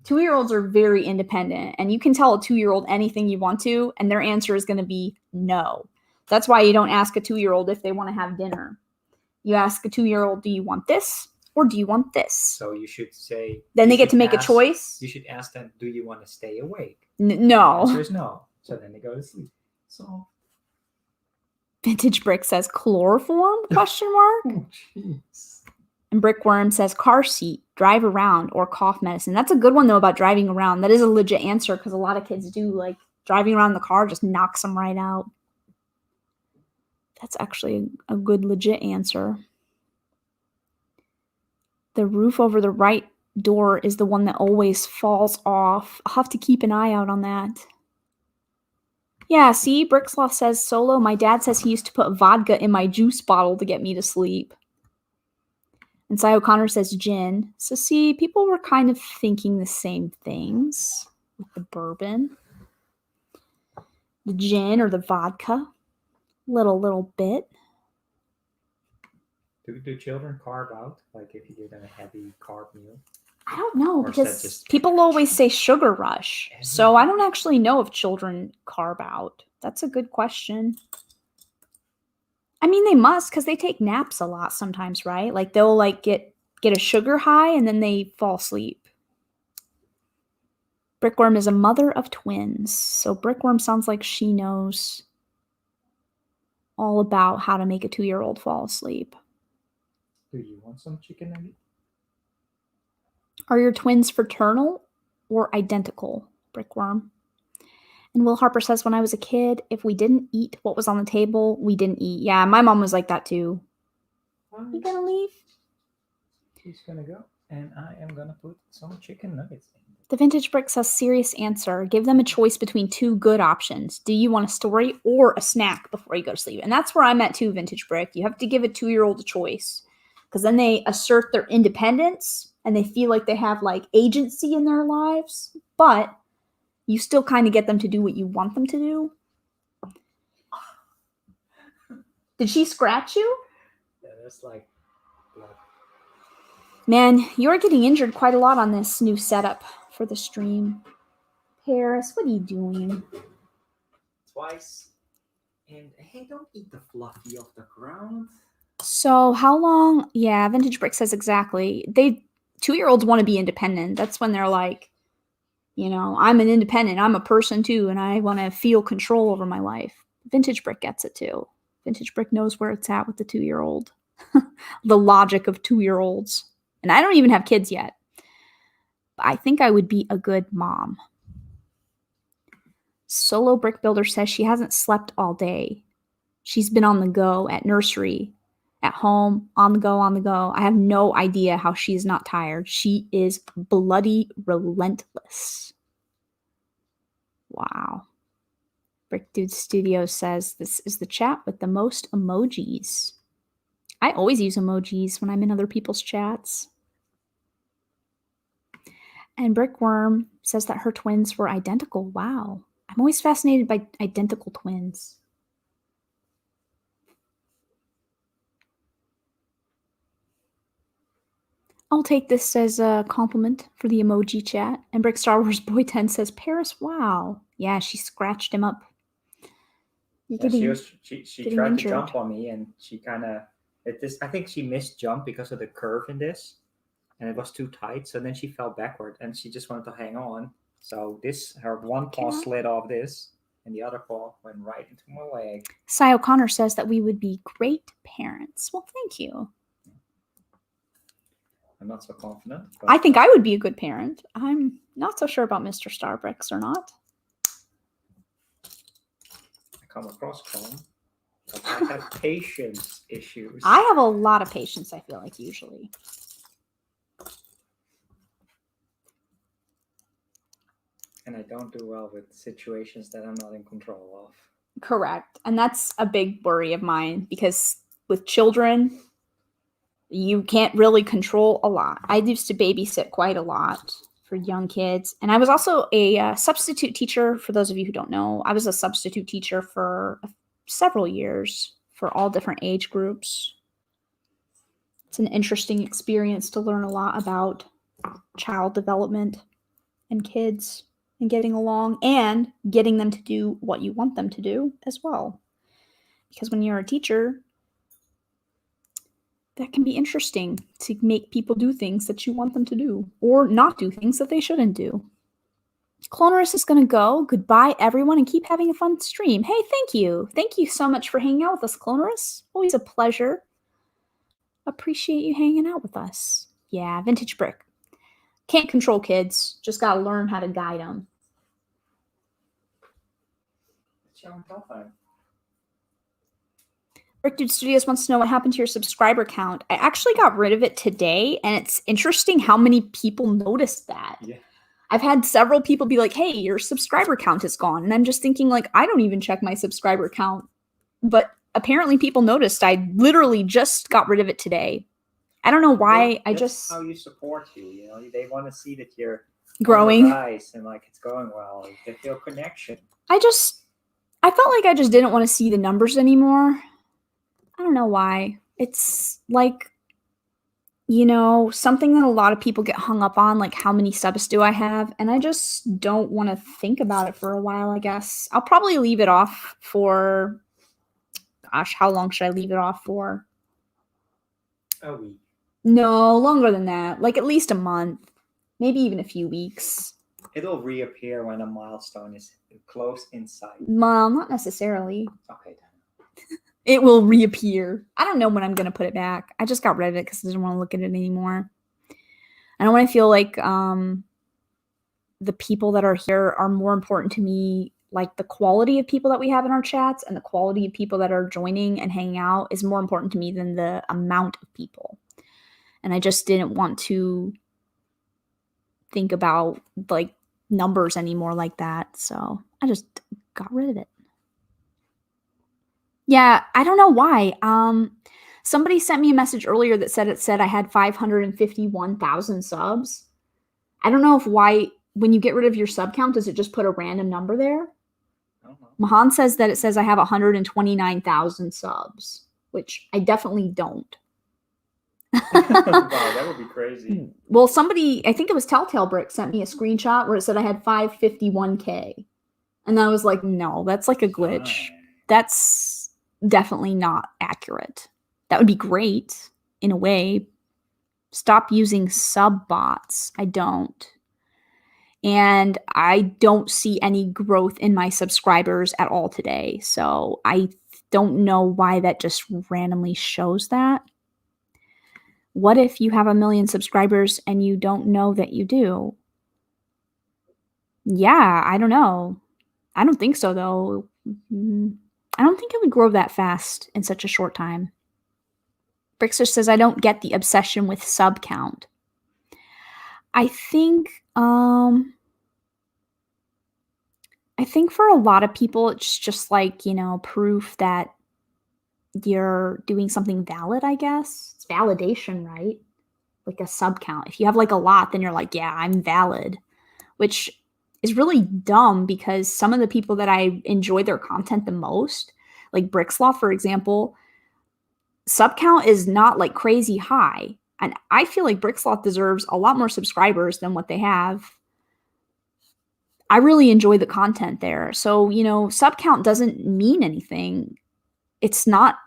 2-year-olds are very independent, and you can tell a 2-year-old anything you want to, and their answer is going to be no. That's why you don't ask a 2-year-old if they want to have dinner. You ask a 2-year-old, do you want this or do you want this? So you should say. Then they get to make a choice. You should ask them, do you want to stay awake? No. The answer is no. So then they go to sleep. So. Vintage Brick says chloroform? Question mark. Oh, jeez. And Brickworm says car seat, drive around, or cough medicine. That's a good one though about driving around. That is a legit answer because a lot of kids do like driving around in the car just knocks them right out. That's actually a good legit answer. The roof over the right door is the one that always falls off. I'll have to keep an eye out on that. Yeah, see, Bricksloth says solo. My dad says he used to put vodka in my juice bottle to get me to sleep. And Cy O'Connor says gin. So see, people were kind of thinking the same things with the bourbon. The gin or the vodka. Little bit. Do children carb out? Like if you give them a heavy carb meal? I don't know Or is that because just people always say sugar rush. So I don't actually know if children carb out. That's a good question. I mean, they must because they take naps a lot sometimes, right? Like they'll like get a sugar high and then they fall asleep. Brickworm is a mother of twins. So Brickworm sounds like she knows all about how to make a 2-year-old fall asleep. Do you want some chicken nugget? Are your twins fraternal or identical? Brickworm. And Will Harper says, when I was a kid, if we didn't eat what was on the table, we didn't eat. Yeah, my mom was like that too. You gonna leave? She's gonna go, and I am gonna put some chicken nuggets in. The Vintage Brick says, serious answer. Give them a choice between 2 good options. Do you want a story or a snack before you go to sleep? And that's where I'm at too, Vintage Brick. You have to give a 2-year-old a choice. Because then they assert their independence and they feel like they have like agency in their lives, but you still kind of get them to do what you want them to do. Did she scratch you? Yeah, that's like blood. Man, you're getting injured quite a lot on this new setup for the stream. Paris, what are you doing? Twice. And hey, don't eat the fluffy off the ground. So how long? Yeah, Vintage Brick says exactly. 2-year-olds want to be independent. That's when they're like, you know, I'm an independent. I'm a person too, and I want to feel control over my life. Vintage Brick gets it too. Vintage Brick knows where it's at with the 2-year-old. The logic of 2-year-olds. And I don't even have kids yet. But I think I would be a good mom. Solo Brick Builder says she hasn't slept all day. She's been on the go at nursery, at home, on the go, on the go. I have no idea how she's not tired. She is bloody relentless. Wow. Brick Dude Studio says this is the chat with the most emojis. I always use emojis when I'm in other people's chats. And Brickworm says that her twins were identical. Wow. I'm always fascinated by identical twins. I'll take this as a compliment for the emoji chat. And Brick Star Wars Boy 10 says, Paris, wow. Yeah, she scratched him up. She tried injured. To jump on me, and she kind of, I think she missed jump because of the curve in this, and it was too tight. So then she fell backward, and she just wanted to hang on. So her one paw slid off this, and the other paw went right into my leg. Cy O'Connor says that we would be great parents. Well, thank you. I'm not so confident. I think I would be a good parent. I'm not so sure about Mr. StarBricks or not. I come across calm, but I have patience issues. I have a lot of patience, I feel like, usually. And I don't do well with situations that I'm not in control of. Correct. And that's a big worry of mine because with children, you can't really control a lot. I used to babysit quite a lot for young kids. And I was also a substitute teacher. For those of you who don't know, I was a substitute teacher for several years for all different age groups. It's an interesting experience to learn a lot about child development and kids and getting along and getting them to do what you want them to do as well. Because when you're a teacher, that can be interesting to make people do things that you want them to do or not do things that they shouldn't do. Clonorus is going to go. Goodbye, everyone, and keep having a fun stream. Hey, thank you. Thank you so much for hanging out with us, Clonorus. Always a pleasure. Appreciate you hanging out with us. Yeah, vintage brick. Can't control kids. Just got to learn how to guide them. Brick Dude Studios wants to know what happened to your subscriber count. I actually got rid of it today, and it's interesting how many people noticed that. Yeah. I've had several people be like, hey, your subscriber count is gone. And I'm just thinking, like, I don't even check my subscriber count. But apparently people noticed. I literally just got rid of it today. I don't know why. That's how you support you. You know, they want to see that you're growing. And like it's going well. They feel connection. I felt like I just didn't want to see the numbers anymore. I don't know why. It's like, you know, something that a lot of people get hung up on, like how many subs do I have? And I just don't want to think about it for a while, I guess. I'll probably leave it off for, gosh, how long should I leave it off for? A week. No, longer than that. Like at least a month. Maybe even a few weeks. It'll reappear when a milestone is close in sight. Well, not necessarily. Okay, then. It will reappear. I don't know when I'm going to put it back. I just got rid of it because I didn't want to look at it anymore. I don't want to feel like the people that are here are more important to me. Like the quality of people that we have in our chats and the quality of people that are joining and hanging out is more important to me than the amount of people. And I just didn't want to think about like numbers anymore like that. So I just got rid of it. Yeah, I don't know why. Somebody sent me a message earlier that said I had 551,000 subs. I don't know why when you get rid of your sub count, does it just put a random number there? I don't know. Mahan says that it says I have 129,000 subs, which I definitely don't. Wow, that would be crazy. Well, somebody, I think it was Telltale Brick, sent me a screenshot where it said I had 551K. And I was like, no, that's like a glitch. That's definitely not accurate. That would be great in a way. Stop using sub bots. I don't. And I don't see any growth in my subscribers at all today. So I don't know why that just randomly shows that. What if you have 1 million subscribers and you don't know that you do? Yeah, I don't know. I don't think so, though. I don't think it would grow that fast in such a short time. Brixer says, I don't get the obsession with sub count. I think for a lot of people, it's just like, you know, proof that you're doing something valid, I guess. It's validation, right? Like a sub count. If you have like a lot, then you're like, yeah, I'm valid, which is really dumb because some of the people that I enjoy their content the most, like Bricksloth, for example, sub count is not like crazy high. And I feel like Bricksloth deserves a lot more subscribers than what they have. I really enjoy the content there. So, you know, sub count doesn't mean anything. It's not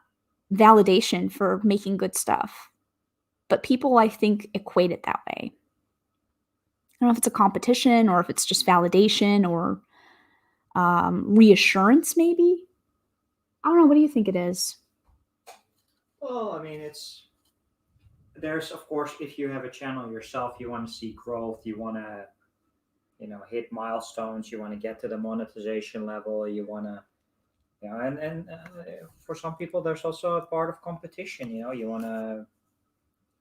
validation for making good stuff. But people, I think, equate it that way. I don't know if it's a competition or if it's just validation or reassurance, maybe. I don't know. What do you think it is? Well, I mean, there's, of course, if you have a channel yourself, you want to see growth, you want to, you know, hit milestones, you want to get to the monetization level, you want to, you know, and for some people, there's also a part of competition, you know, you want to,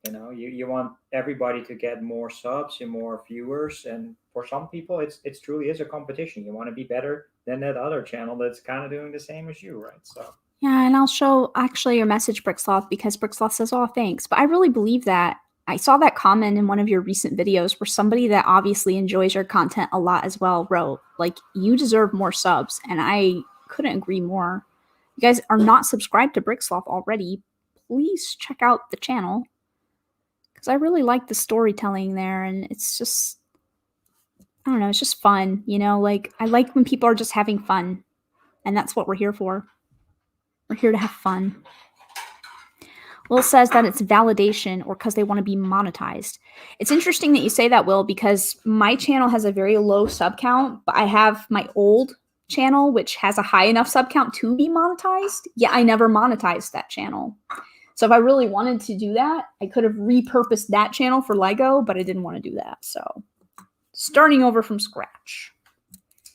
you know, you want everybody to get more subs and more viewers. And for some people, it's truly is a competition. You want to be better than that other channel that's kind of doing the same as you, right? So yeah, and I'll show actually your message, Bricksloth, because Bricksloth says, "Oh, thanks." But I really believe that I saw that comment in one of your recent videos where somebody that obviously enjoys your content a lot as well wrote, like, you deserve more subs, and I couldn't agree more. You guys are not subscribed to Bricksloth already, please check out the channel, because I really like the storytelling there, and it's just, I don't know, it's just fun, you know? Like, I like when people are just having fun, and that's what we're here for. We're here to have fun. Will says that it's validation or because they want to be monetized. It's interesting that you say that, Will, because my channel has a very low sub count, but I have my old channel, which has a high enough sub count to be monetized. Yet I never monetized that channel. So if I really wanted to do that, I could have repurposed that channel for Lego, but I didn't want to do that. So starting over from scratch.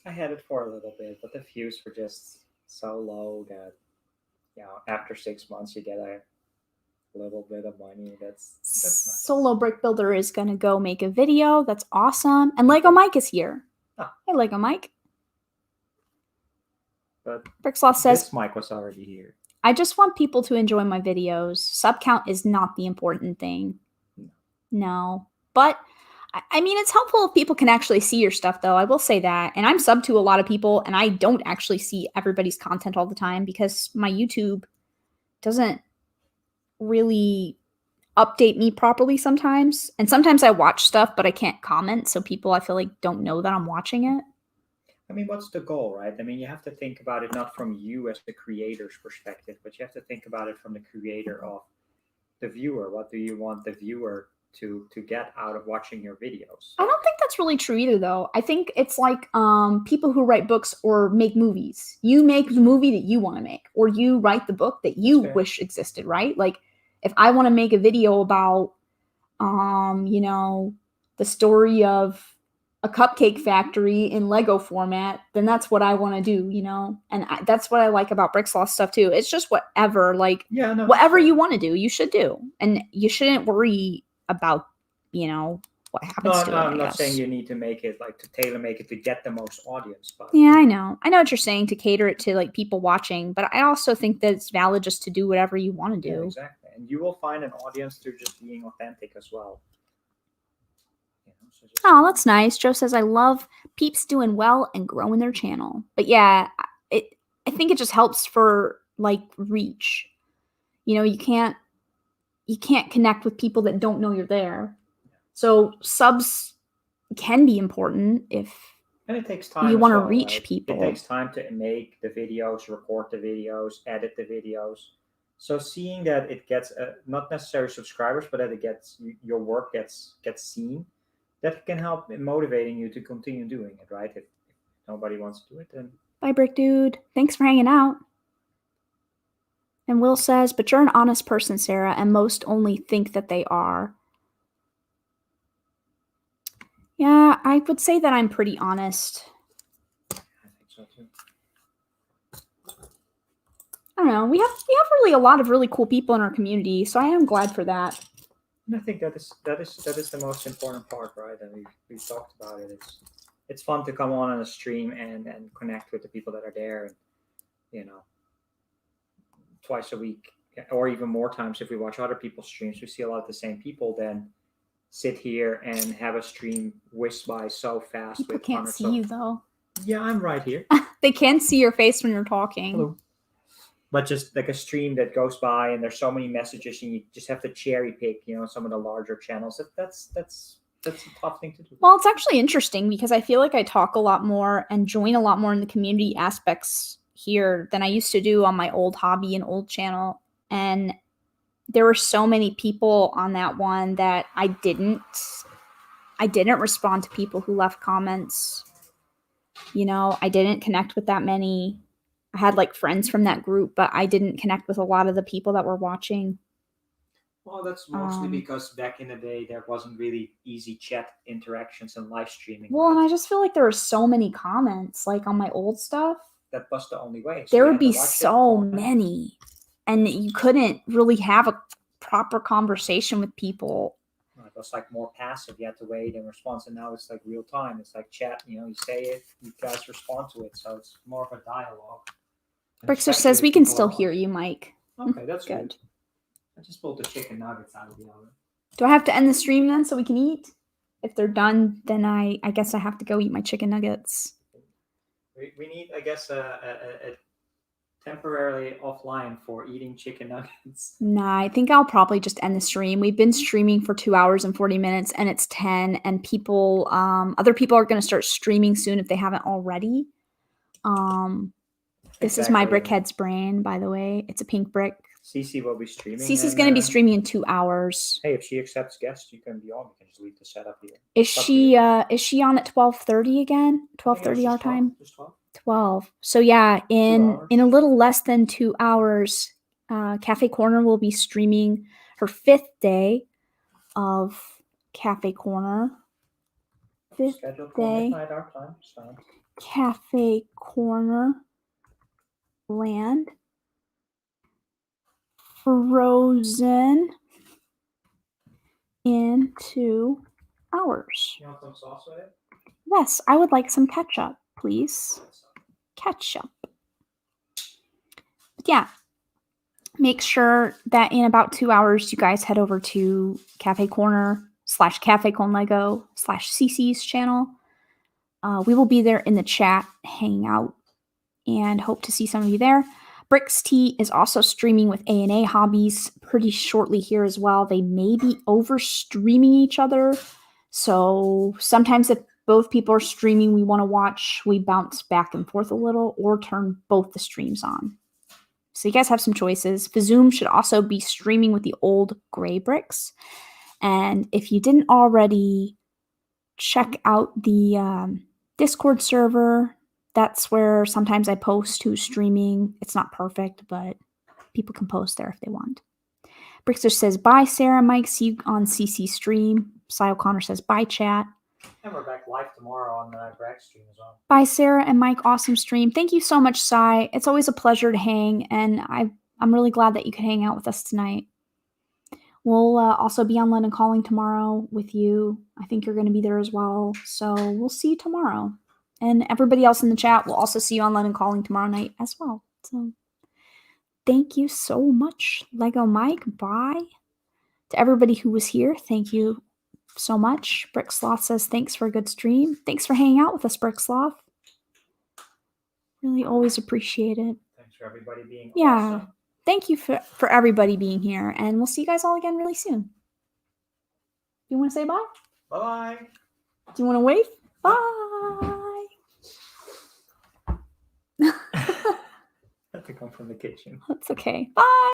I had it for a little bit, but the views were just so low that, you know, after 6 months you get a little bit of money. That's nice. Solo Brick Builder is going to go make a video. That's awesome. And Lego Mike is here. Oh. Hey, Lego Mike. But Bricksloth says, this Mike was already here. I just want people to enjoy my videos. Sub count is not the important thing. No. But, I mean, it's helpful if people can actually see your stuff, though. I will say that. And I'm subbed to a lot of people, and I don't actually see everybody's content all the time because my YouTube doesn't really update me properly sometimes. And sometimes I watch stuff, but I can't comment. So people, I feel like, don't know that I'm watching it. I mean, what's the goal, right? I mean, you have to think about it not from you as the creator's perspective, but you have to think about it from the creator of the viewer. What do you want the viewer to get out of watching your videos? I don't think that's really true either, though. I think it's like people who write books or make movies. You make the movie that you want to make, or you write the book that you wish existed, right? Like, if I want to make a video about, you know, the story of a cupcake factory in Lego format, then that's what I want to do, you know? And that's what I like about Bricksloth stuff, too. It's just whatever, like, whatever you want to do, you should do. And you shouldn't worry about, you know, what happens to it. I'm not saying you need to make it, like, to tailor make it to get the most audience. But yeah, I know what you're saying, to cater it to, like, people watching. But I also think that it's valid just to do whatever you want to do. Yeah, exactly. And you will find an audience through just being authentic as well. Oh, that's nice. Joe says, I love peeps doing well and growing their channel. But yeah, I think it just helps for, like, reach. You know, you can't connect with people that don't know you're there. So subs can be important if and it takes time you want to well, reach right? people. It takes time to make the videos, record the videos, edit the videos. So seeing that it gets not necessarily subscribers, but that it gets your work gets seen, that can help in motivating you to continue doing it, right? If nobody wants to do it, then... Bye, Brick Dude. Thanks for hanging out. And Will says, but you're an honest person, Sarah, and most only think that they are. Yeah, I would say that I'm pretty honest. I think so, too. I don't know. We have really a lot of really cool people in our community, so I am glad for that. And I think that is the most important part, right? And we've talked about it. It's fun to come on a stream and connect with the people that are there, and you know, twice a week or even more times if we watch other people's streams, we see a lot of the same people. Then sit here and have a stream whisk by so fast. People can't see you though. Yeah, I'm right here. They can't see your face when you're talking. Hello. But just like a stream that goes by and there's so many messages and you just have to cherry pick, you know, some of the larger channels. That's a tough thing to do. Well, it's actually interesting because I feel like I talk a lot more and join a lot more in the community aspects here than I used to do on my old hobby and old channel. And there were so many people on that one that I didn't respond to people who left comments. You know, I didn't connect with that many. I had like friends from that group, but I didn't connect with a lot of the people that were watching. Well, that's mostly because back in the day, there wasn't really easy chat interactions and live streaming. Well, and I just feel like there were so many comments, like on my old stuff. That was the only way. So there would be so many. And you couldn't really have a proper conversation with people. It was like more passive. You had to wait and respond. And now it's like real time. It's like chat. You know, you say it, you guys respond to it. So it's more of a dialogue. Brickster says we can still hear you, Mike. Okay, that's good. I just pulled the chicken nuggets out of the oven. Do I have to end the stream then so we can eat? If they're done, then I guess I have to go eat my chicken nuggets. We need, I guess, a temporarily offline for eating chicken nuggets. Nah, I think I'll probably just end the stream. We've been streaming for 2 hours and 40 minutes, and it's 10. And people, other people are going to start streaming soon if they haven't already. This is my Brickhead's brain, by the way. It's a pink brick. Cece will be streaming. Cece's going to be streaming in 2 hours. Hey, if she accepts guests, you can be on. You can just leave the setup here. Is she on at 12:30 again? 12:30 our time? 12. So yeah, in a little less than 2 hours, Cafe Corner will be streaming her 5th day of Cafe Corner. 5th day. Cafe Corner land. Frozen in 2 hours. You want some sauce with it? Yes, I would like some ketchup, please. Ketchup. But yeah, make sure that in about 2 hours you guys head over to Cafe Corner /Cafe Con Lego /CC's channel. We will be there in the chat hanging out and hope to see some of you there. Bricks Tea is also streaming with A&A Hobbies pretty shortly here as well. They may be over streaming each other. So sometimes if both people are streaming, we want to watch, we bounce back and forth a little or turn both the streams on. So you guys have some choices. Fazoom should also be streaming with the old gray bricks. And if you didn't already check out the Discord server, that's where sometimes I post who's streaming. It's not perfect, but people can post there if they want. Brickster says, bye, Sarah, Mike. See you on CC stream. Cy O'Connor says, bye, chat. And we're back live tomorrow on the Greg stream as well. Bye, Sarah and Mike. Awesome stream. Thank you so much, Cy. It's always a pleasure to hang, and I'm really glad that you could hang out with us tonight. We'll also be on London Calling tomorrow with you. I think you're going to be there as well. So we'll see you tomorrow. And everybody else in the chat will also see you on London Calling tomorrow night as well. So thank you so much, Lego Mike. Bye. To everybody who was here, thank you so much. Brick Sloth says, thanks for a good stream. Thanks for hanging out with us, Brick Sloth. Really always appreciate it. Thanks for everybody being awesome. Thank you for everybody being here. And we'll see you guys all again really soon. You want to say bye? Bye-bye. Do you want to wave? Bye. I have to come from the kitchen. That's okay. Bye.